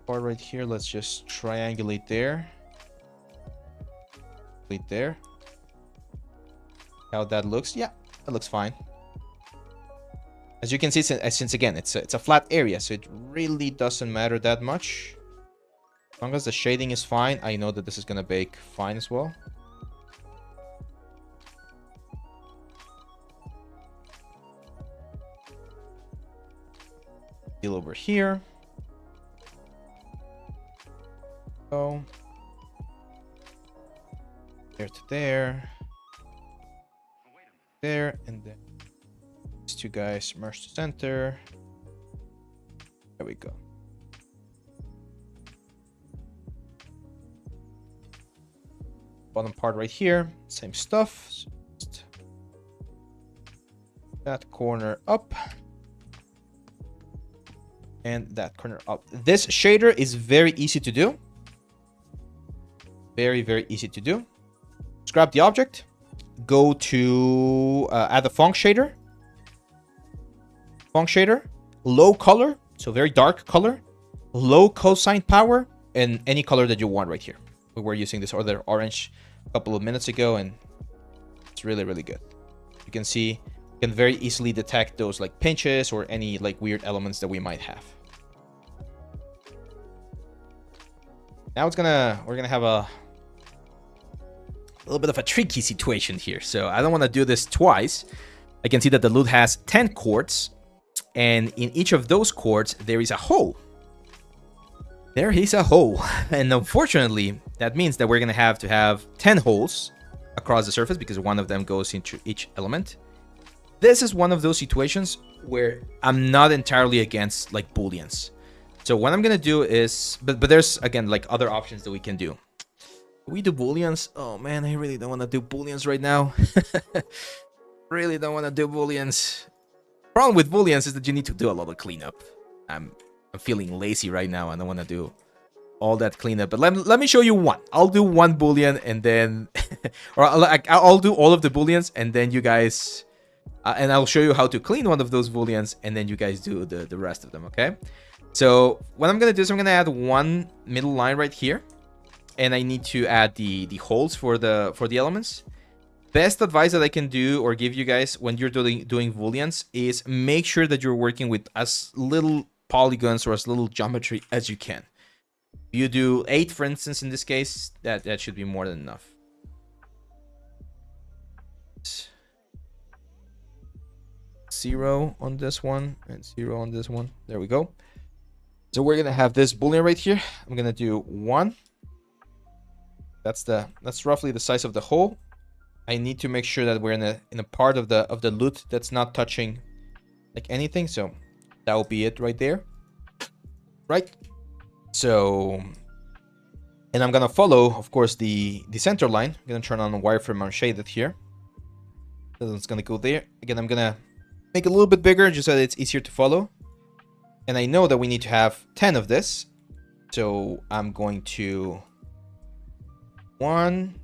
part right here, let's just triangulate there. Complete there. How that looks? Yeah, that looks fine. As you can see, since again it's a flat area, so it really doesn't matter that much. As long as the shading is fine, I know that this is gonna bake fine as well. Deal over here. Go. There to there. There, and then these 2 guys merge to center. There we go. Bottom part right here, same stuff. So just that corner up. And that corner up. This shader is very easy to do. Very, very easy to do. Just grab the object. Go to add the funk shader. Funk shader. Low color. So very dark color. Low cosine power. And any color that you want right here. We were using this other orange a couple of minutes ago, and it's really, really good. You can see, you can very easily detect those like pinches or any like weird elements that we might have. Now we're gonna have a little bit of a tricky situation here. So I don't want to do this twice. I can see that the loot has 10 quartz, and in each of those quartz there is a hole. There is a hole, and unfortunately that means that we're gonna have to have 10 holes across the surface because one of them goes into each element. This is one of those situations where I'm not entirely against like booleans. So what I'm gonna do is, but there's again like other options that we can do. We do booleans. Oh man, I really don't want to do booleans right now. Really don't want to do booleans. Problem with booleans is that you need to do a lot of cleanup. I'm feeling lazy right now. I don't want to do all that cleanup. But let me show you one. I'll do one boolean and then, or I'll do all of the booleans and then you guys, and I'll show you how to clean one of those booleans and then you guys do the rest of them. Okay. So what I'm gonna do is I'm gonna add one middle line right here, and I need to add the holes for the elements. Best advice that I can do or give you guys when you're doing booleans is make sure that you're working with as little polygons or as little geometry as you can. If you do 8, for instance, in this case, that should be more than enough. 0 on this one and 0 on this one. There we go. So we're gonna have this boolean right here. I'm gonna do 1, That's roughly the size of the hole. I need to make sure that we're in a part of the loot that's not touching like anything. So that will be it right there. Right. So, and I'm gonna follow, of course, the center line. I'm gonna turn on the wireframe unshaded here. So it's gonna go there. Again, I'm gonna make it a little bit bigger just so that it's easier to follow. And I know that we need to have 10 of this. So I'm going to 1,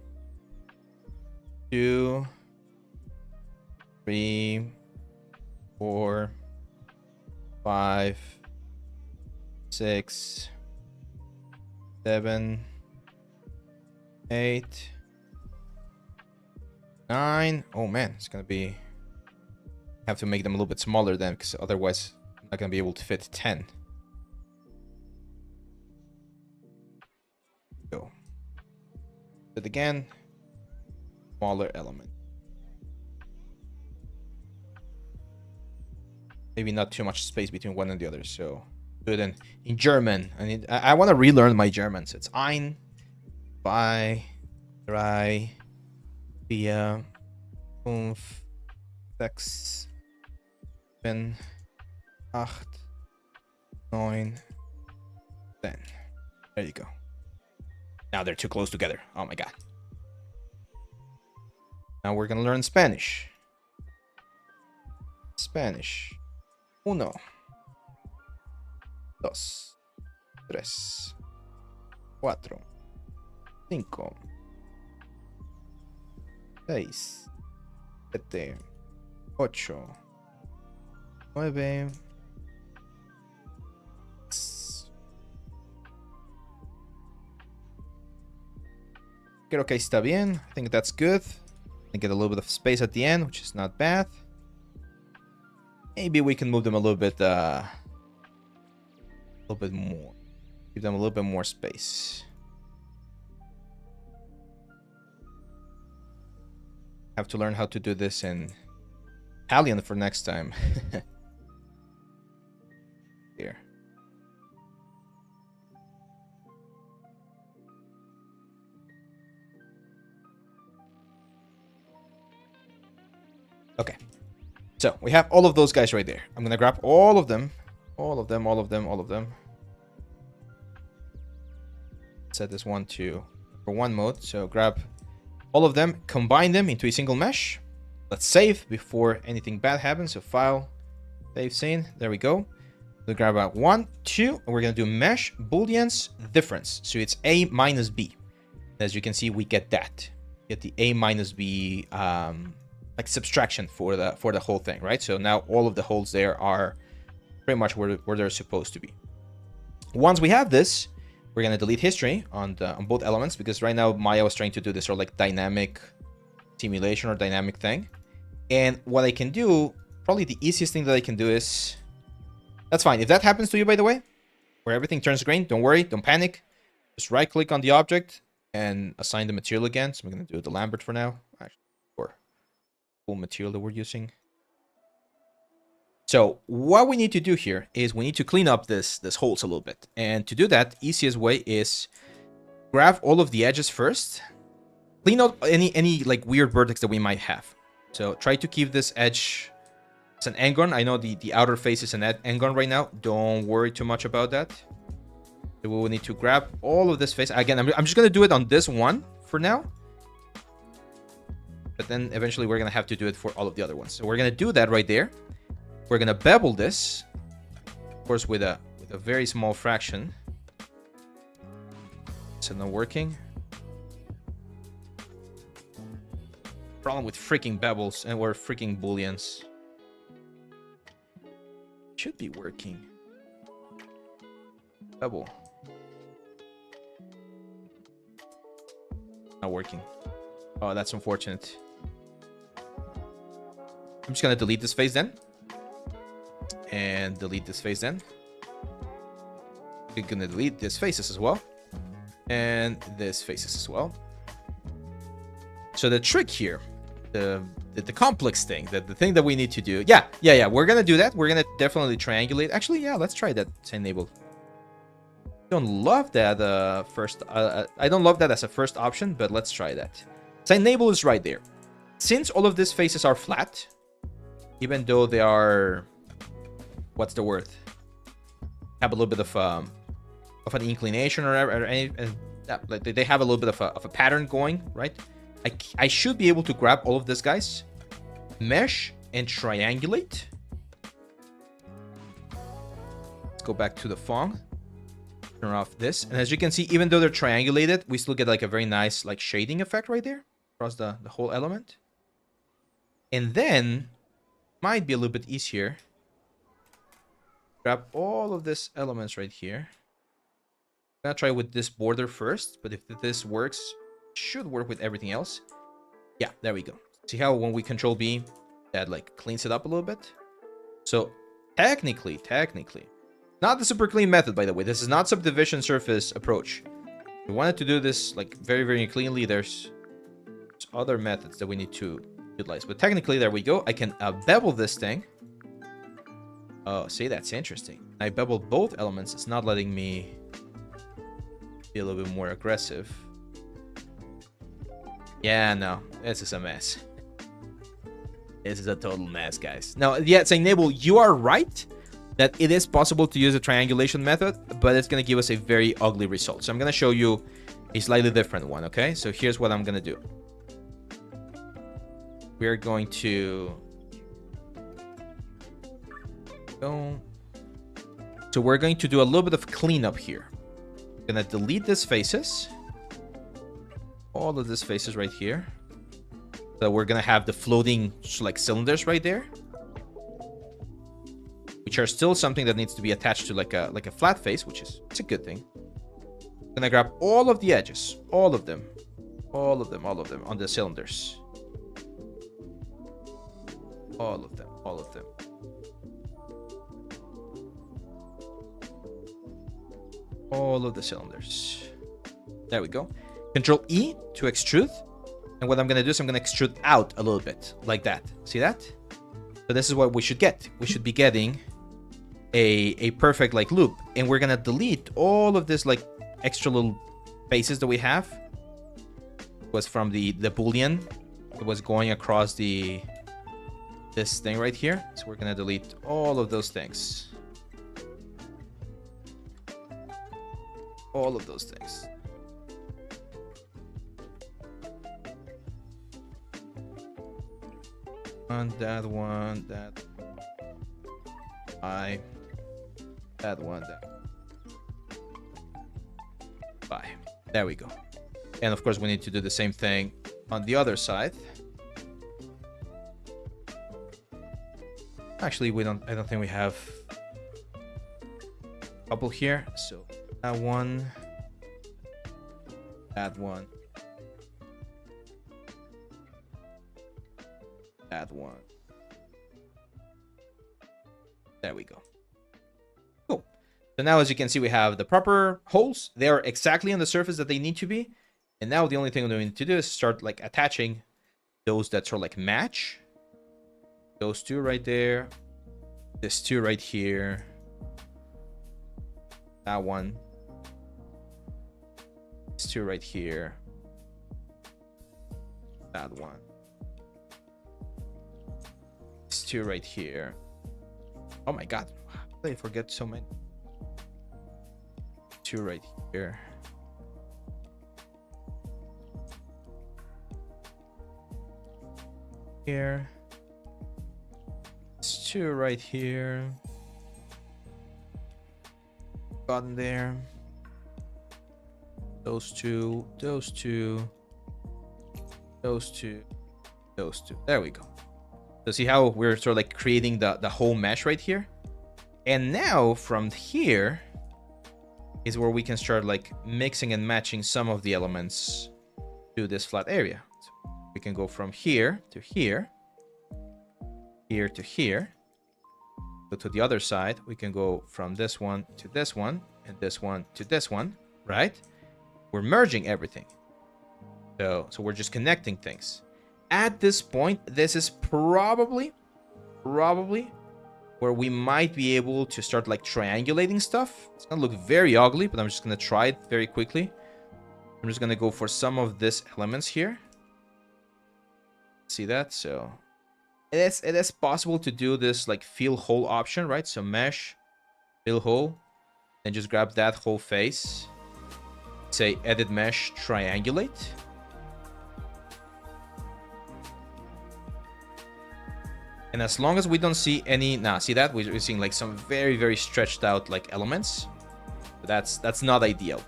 2, 3, 4, 5, 6, 7, 8, 9. Oh man, it's gonna be. Have to make them a little bit smaller then, because otherwise I'm not gonna be able to fit 10. Go. But again, smaller element. Maybe not too much space between one and the other, so do it in German. I want to relearn my German. So it's ein, zwei, drei, vier, fünf, sechs, sieben, acht, neun, 10. There you go. Now they're too close together. Oh my god. Now we're gonna learn Spanish. Spanish. 1, 2, 3, 4, 5, 6, 7, 8, 9. Creo que está bien. I think that's good. I get a little bit of space at the end, which is not bad. Maybe we can move them a little bit more. Give them a little bit more space. Have to learn how to do this in Italian for next time. Here. Okay. So we have all of those guys right there. I'm gonna grab all of them. All of them. Set this one to for one mode. So grab all of them, combine them into a single mesh. Let's save before anything bad happens. So file, save scene. There we go. We'll grab out 1, 2, and we're gonna do mesh booleans difference. So it's A minus B. As you can see, we get that. Get the A minus B like subtraction for the whole thing, right? So now all of the holes there are pretty much where they're supposed to be. Once we have this, we're gonna delete history on both elements, because right now Maya was trying to do this sort of like dynamic simulation or dynamic thing. And what I can do, probably the easiest thing that I can do is, that's fine. If that happens to you, by the way, where everything turns green, don't worry, don't panic. Just right click on the object and assign the material again. So I'm gonna do the Lambert for now, actually, or full material that we're using. So what we need to do here is we need to clean up this holes a little bit. And to do that, easiest way is grab all of the edges first. Clean out any like weird vertex that we might have. So try to keep this edge as an n-gon. I know the outer face is an n-gon right now. Don't worry too much about that. So we will need to grab all of this face. Again, I'm just going to do it on this one for now. But then eventually we're going to have to do it for all of the other ones. So we're going to do that right there. We're gonna bevel this, of course, with a very small fraction. Is it not working? Problem with freaking bevels and or freaking booleans. Should be working. Bevel. Not working. Oh, that's unfortunate. I'm just gonna delete this face then. And delete this face then. We're gonna delete these faces as well. And this faces as well. So the trick here, the complex thing, the thing that we need to do. Yeah, we're gonna do that. We're gonna definitely triangulate. Actually, yeah, let's try that. It's enabled. Don't love that I don't love that as a first option, but let's try that. So enable is right there. Since all of these faces are flat, even though they are, what's the word? Have a little bit of an inclination or any, like they have a little bit of a pattern going, right? I should be able to grab all of these guys, mesh, and triangulate. Let's go back to the font. Turn off this, and as you can see, even though they're triangulated, we still get like a very nice like shading effect right there across the whole element. And then might be a little bit easier, grab all of these elements right here. I'm gonna try with this border first, but if this works, it should work with everything else. Yeah, there we go. See how when we control B, that like cleans it up a little bit. So technically, not the super clean method, by the way. This is not subdivision surface approach. We wanted to do this like very, very cleanly. There's other methods that we need to utilize. But technically, there we go. I can bevel this thing. Oh, see, that's interesting. I beveled both elements. It's not letting me be a little bit more aggressive. Yeah, no. This is a mess. This is a total mess, guys. Now, yeah, it's enable. You are right that it is possible to use a triangulation method, but it's going to give us a very ugly result. So I'm going to show you a slightly different one, okay? So here's what I'm going to do. We're going to go. So we're going to do a little bit of cleanup here. I'm going to delete these faces. All of these faces right here. So we're going to have the floating like cylinders right there, which are still something that needs to be attached to like a flat face, which is it's a good thing. I'm gonna grab all of the edges, all of them on the cylinders. All of them. All of the cylinders. There we go. Control E to extrude. And what I'm gonna do is I'm gonna extrude out a little bit, like that. See that? So this is what we should get. We should be getting a perfect like loop, and we're gonna delete all of this like extra little faces that we have. It was from the Boolean. It was going across this thing right here. So we're gonna delete all of those things. All of those things. That one, that one, that. Bye. There we go. And of course, we need to do the same thing on the other side. Actually, I don't think we have a couple here. So that one, that one, that one. There we go. Cool. So now, as you can see, we have the proper holes. They are exactly on the surface that they need to be. And now the only thing we need to do is start like attaching those that sort of like match. Those two right there. This two right here. That one. This two right here. That one. This two right here. Oh my god. How did I forget so many? Two right here. Here. It's two right here. Gotten there. Those two, those two, those two, those two. There we go. So see how we're sort of like creating the whole mesh right here? And now from here is where we can start like mixing and matching some of the elements to this flat area. So we can go from here to here, here to here. Go to the other side. We can go from this one to this one, and this one to this one, right? We're merging everything. So we're just connecting things. At this point, this is probably where we might be able to start like triangulating stuff. It's gonna look very ugly, but I'm just gonna try it very quickly. I'm just gonna go for some of these elements here. See that? So it is possible to do this like fill hole option, right? So mesh, fill hole, and just grab that whole face. Say edit mesh, triangulate. And as long as we don't see any, see that? We're seeing like some very, very stretched out like elements. But that's not ideal.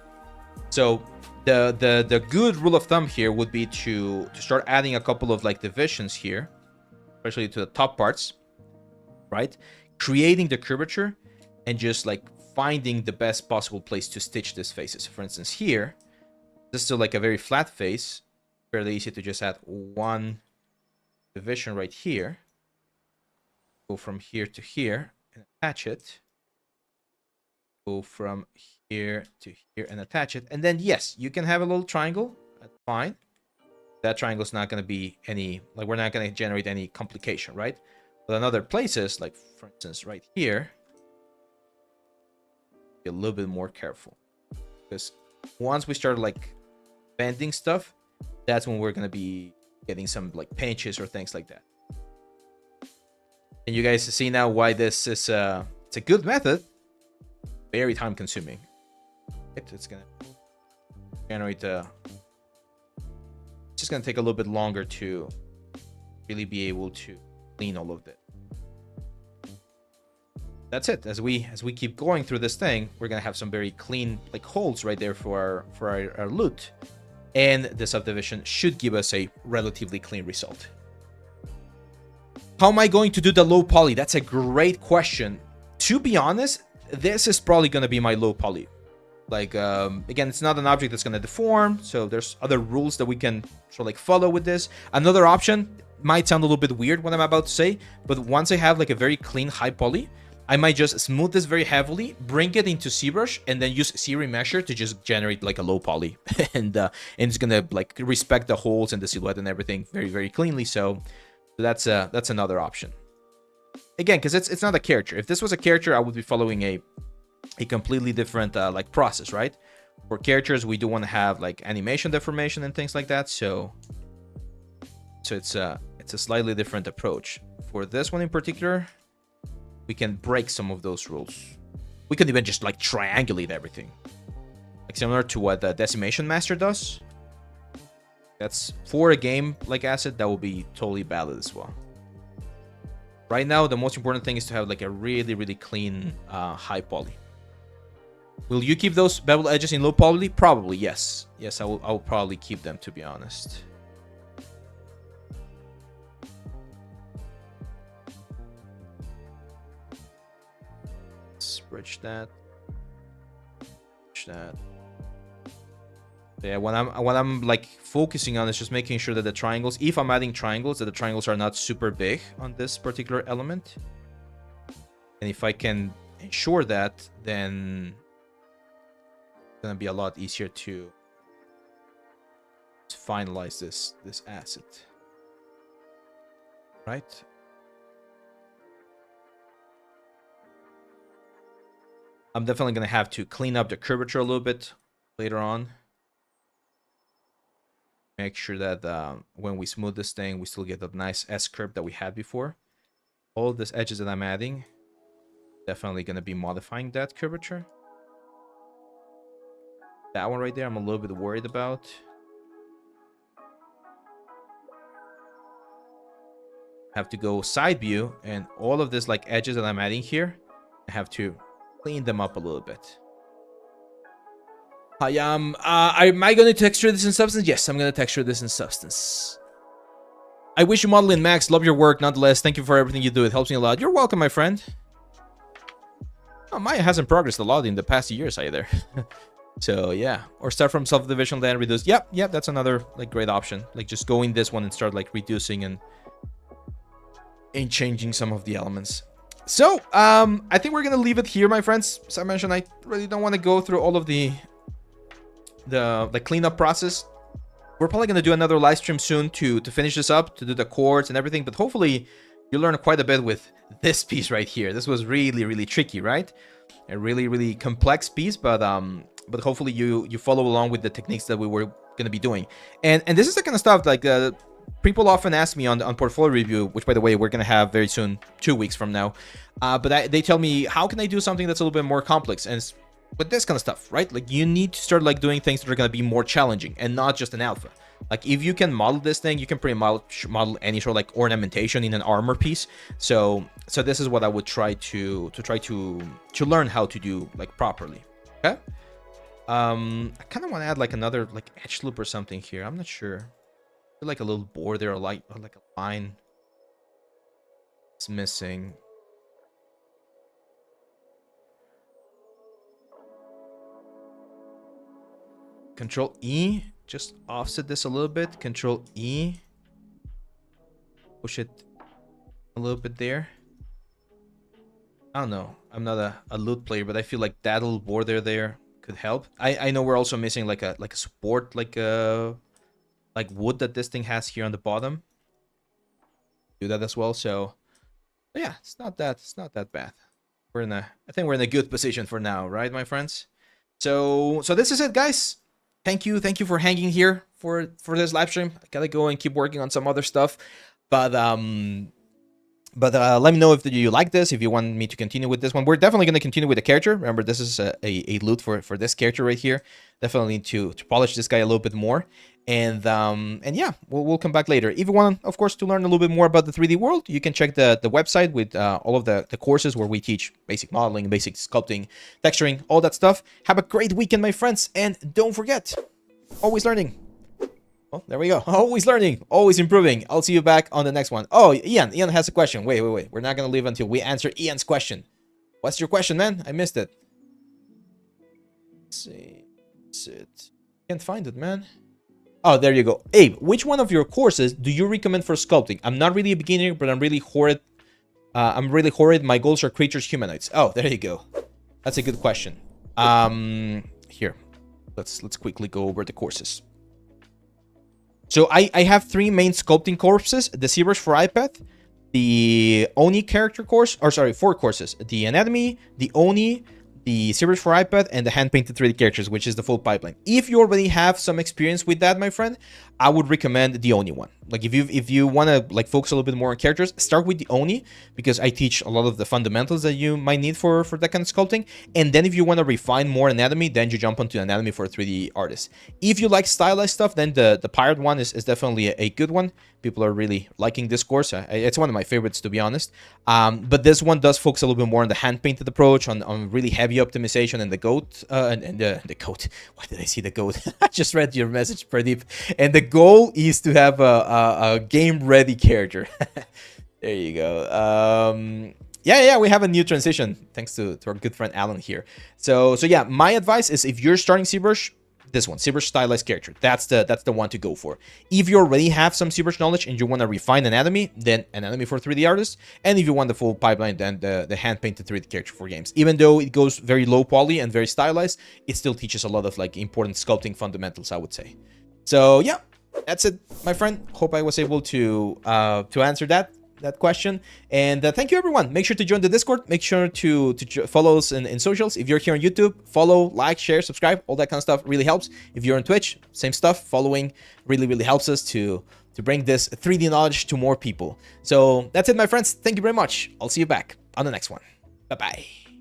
So the good rule of thumb here would be to start adding a couple of like divisions here, especially to the top parts, right? Creating the curvature and just like finding the best possible place to stitch these faces. For instance, here, this is still like a very flat face. Fairly easy to just add one division right here. Go from here to here and attach it. Go from here to here and attach it. And then, yes, you can have a little triangle. That's fine. That triangle is not going to be any, like, we're not going to generate any complication, right? But in other places, like, for instance, right here, be a little bit more careful. Because once we start, like, bending stuff, that's when we're going to be getting some, like, pinches or things like that. And you guys see now why this is it's a good method. Very time consuming. It's gonna generate it's just gonna take a little bit longer to really be able to clean all of that. That's it. As we keep going through this thing, we're gonna have some very clean like holes right there for our loot, and the subdivision should give us a relatively clean result. How am I going to do the low poly? That's a great question. To be honest, this is probably going to be my low poly. Like, again, it's not an object that's going to deform, so there's other rules that we can sort of like follow with this. Another option might sound a little bit weird what I'm about to say, but once I have like a very clean high poly, I might just smooth this very heavily, bring it into Zbrush, and then use series measure to just generate like a low poly. and it's going to like respect the holes and the silhouette and everything very, very cleanly. So that's another option. Again, because it's not a character. If this was a character, I would be following a completely different like process, right? For characters, we do want to have like animation deformation and things like that. So it's a slightly different approach. For this one in particular, we can break some of those rules. We can even just like triangulate everything, like similar to what the Decimation Master does. That's for a game like asset that will be totally valid as well. Right now, the most important thing is to have like a really, really clean high poly. Will you keep those bevel edges in low poly? Probably, yes. Yes, I will probably keep them, to be honest. Let's bridge that. Bridge that. Yeah, what I'm like focusing on is just making sure that the triangles, if I'm adding triangles, that the triangles are not super big on this particular element. And if I can ensure that, then it's gonna be a lot easier to finalize this asset. Right? I'm definitely gonna have to clean up the curvature a little bit later on. Make sure that when we smooth this thing, we still get that nice S-curve that we had before. All of these edges that I'm adding, definitely going to be modifying that curvature. That one right there, I'm a little bit worried about. Have to go side view, and all of this like edges that I'm adding here, I have to clean them up a little bit. Am I going to texture this in Substance? Yes, I'm going to texture this in Substance. I wish you model in Max. Love your work, nonetheless. Thank you for everything you do. It helps me a lot. You're welcome, my friend. Oh, Maya hasn't progressed a lot in the past years either. So, yeah. Or start from self-division, then reduce. Yep, that's another like great option. Like just go in this one and start like reducing and changing some of the elements. So, I think we're going to leave it here, my friends. As I mentioned, I really don't want to go through all of the cleanup process. We're probably going to do another live stream soon to finish this up, to do the chords and everything, but hopefully You learned quite a bit with this piece right here. This was really, really tricky, right? A really, really complex piece, but hopefully you follow along with the techniques that we were gonna be doing. And this is the kind of stuff like people often ask me on portfolio review, which by the way we're gonna have very soon, 2 weeks from now. But they tell me, how can I do something that's a little bit more complex? And it's with this kind of stuff, right? Like you need to start like doing things that are gonna be more challenging and not just an alpha. Like if you can model this thing, you can pretty much model any sort of like ornamentation in an armor piece. So this is what I would try to learn how to do like properly. Okay. I kind of want to add like another like edge loop or something here. I'm not sure. I feel like a little border or like a line is missing. Control E. Just offset this a little bit. Control E. Push it a little bit there. I don't know. I'm not a loot player, but I feel like that little border there could help. I know we're also missing like a support, like wood that this thing has here on the bottom. Do that as well. So yeah, it's not that bad. I think we're in a good position for now, right, my friends? So this is it, guys. Thank you for hanging here for this live stream. I gotta go and keep working on some other stuff, but let me know if you like this, if you want me to continue with this one. We're definitely going to continue with the character. Remember, this is a loot for this character right here. Definitely need to polish this guy a little bit more. And yeah, we'll come back later. If you want, of course, to learn a little bit more about the 3D world, you can check the website with all of the courses where we teach basic modeling, basic sculpting, texturing, all that stuff. Have a great weekend, my friends. And don't forget, always learning. Oh, there we go. Always learning, always improving. I'll see you back on the next one. Oh, Ian has a question. Wait. We're not going to leave until we answer Ian's question. What's your question, man? I missed it. Let's see. Can't find it, man. Oh, there you go. Abe, which one of your courses do you recommend for sculpting? I'm not really a beginner, but I'm really horrid. My goals are creatures, humanoids. Oh, there you go. That's a good question. Here. Let's quickly go over the courses. So I have 3 main sculpting courses: the Zbrush for iPad, the Oni character course, or sorry, 4 courses: the Anatomy, the Oni, the Zbrush for iPad, and the hand-painted 3D characters, which is the full pipeline. If you already have some experience with that, my friend, I would recommend the Oni one. Like if you want to like focus a little bit more on characters, start with the Oni, because I teach a lot of the fundamentals that you might need for that kind of sculpting. And then if you want to refine more anatomy, then you jump onto anatomy for a 3D artist. If you like stylized stuff, then the pirate one is definitely a good one. People are really liking this course. It's one of my favorites, to be honest. But this one does focus a little bit more on the hand-painted approach, on really heavy optimization, and the goat, and the goat. Why did I see the goat? I just read your message, Pradeep. And the goal is to have a game-ready character. There you go. Yeah, we have a new transition thanks to our good friend Alan here. So yeah, my advice is, if you're starting Zbrush, this one, Zbrush stylized character, that's the one to go for. If you already have some Zbrush knowledge and you want to refine anatomy, then anatomy for 3D artists. And if you want the full pipeline, then the hand-painted 3D character for games. Even though it goes very low poly and very stylized, it still teaches a lot of like important sculpting fundamentals, I would say. So yeah, that's it, my friend. Hope I was able to answer that question. And thank you, everyone. Make sure to join the Discord. Make sure to follow us in socials. If you're here on YouTube, follow, like, share, subscribe. All that kind of stuff really helps. If you're on Twitch, same stuff. Following really helps us to bring this 3D knowledge to more people. So that's it, my friends. Thank you very much. I'll see you back on the next one. Bye-bye.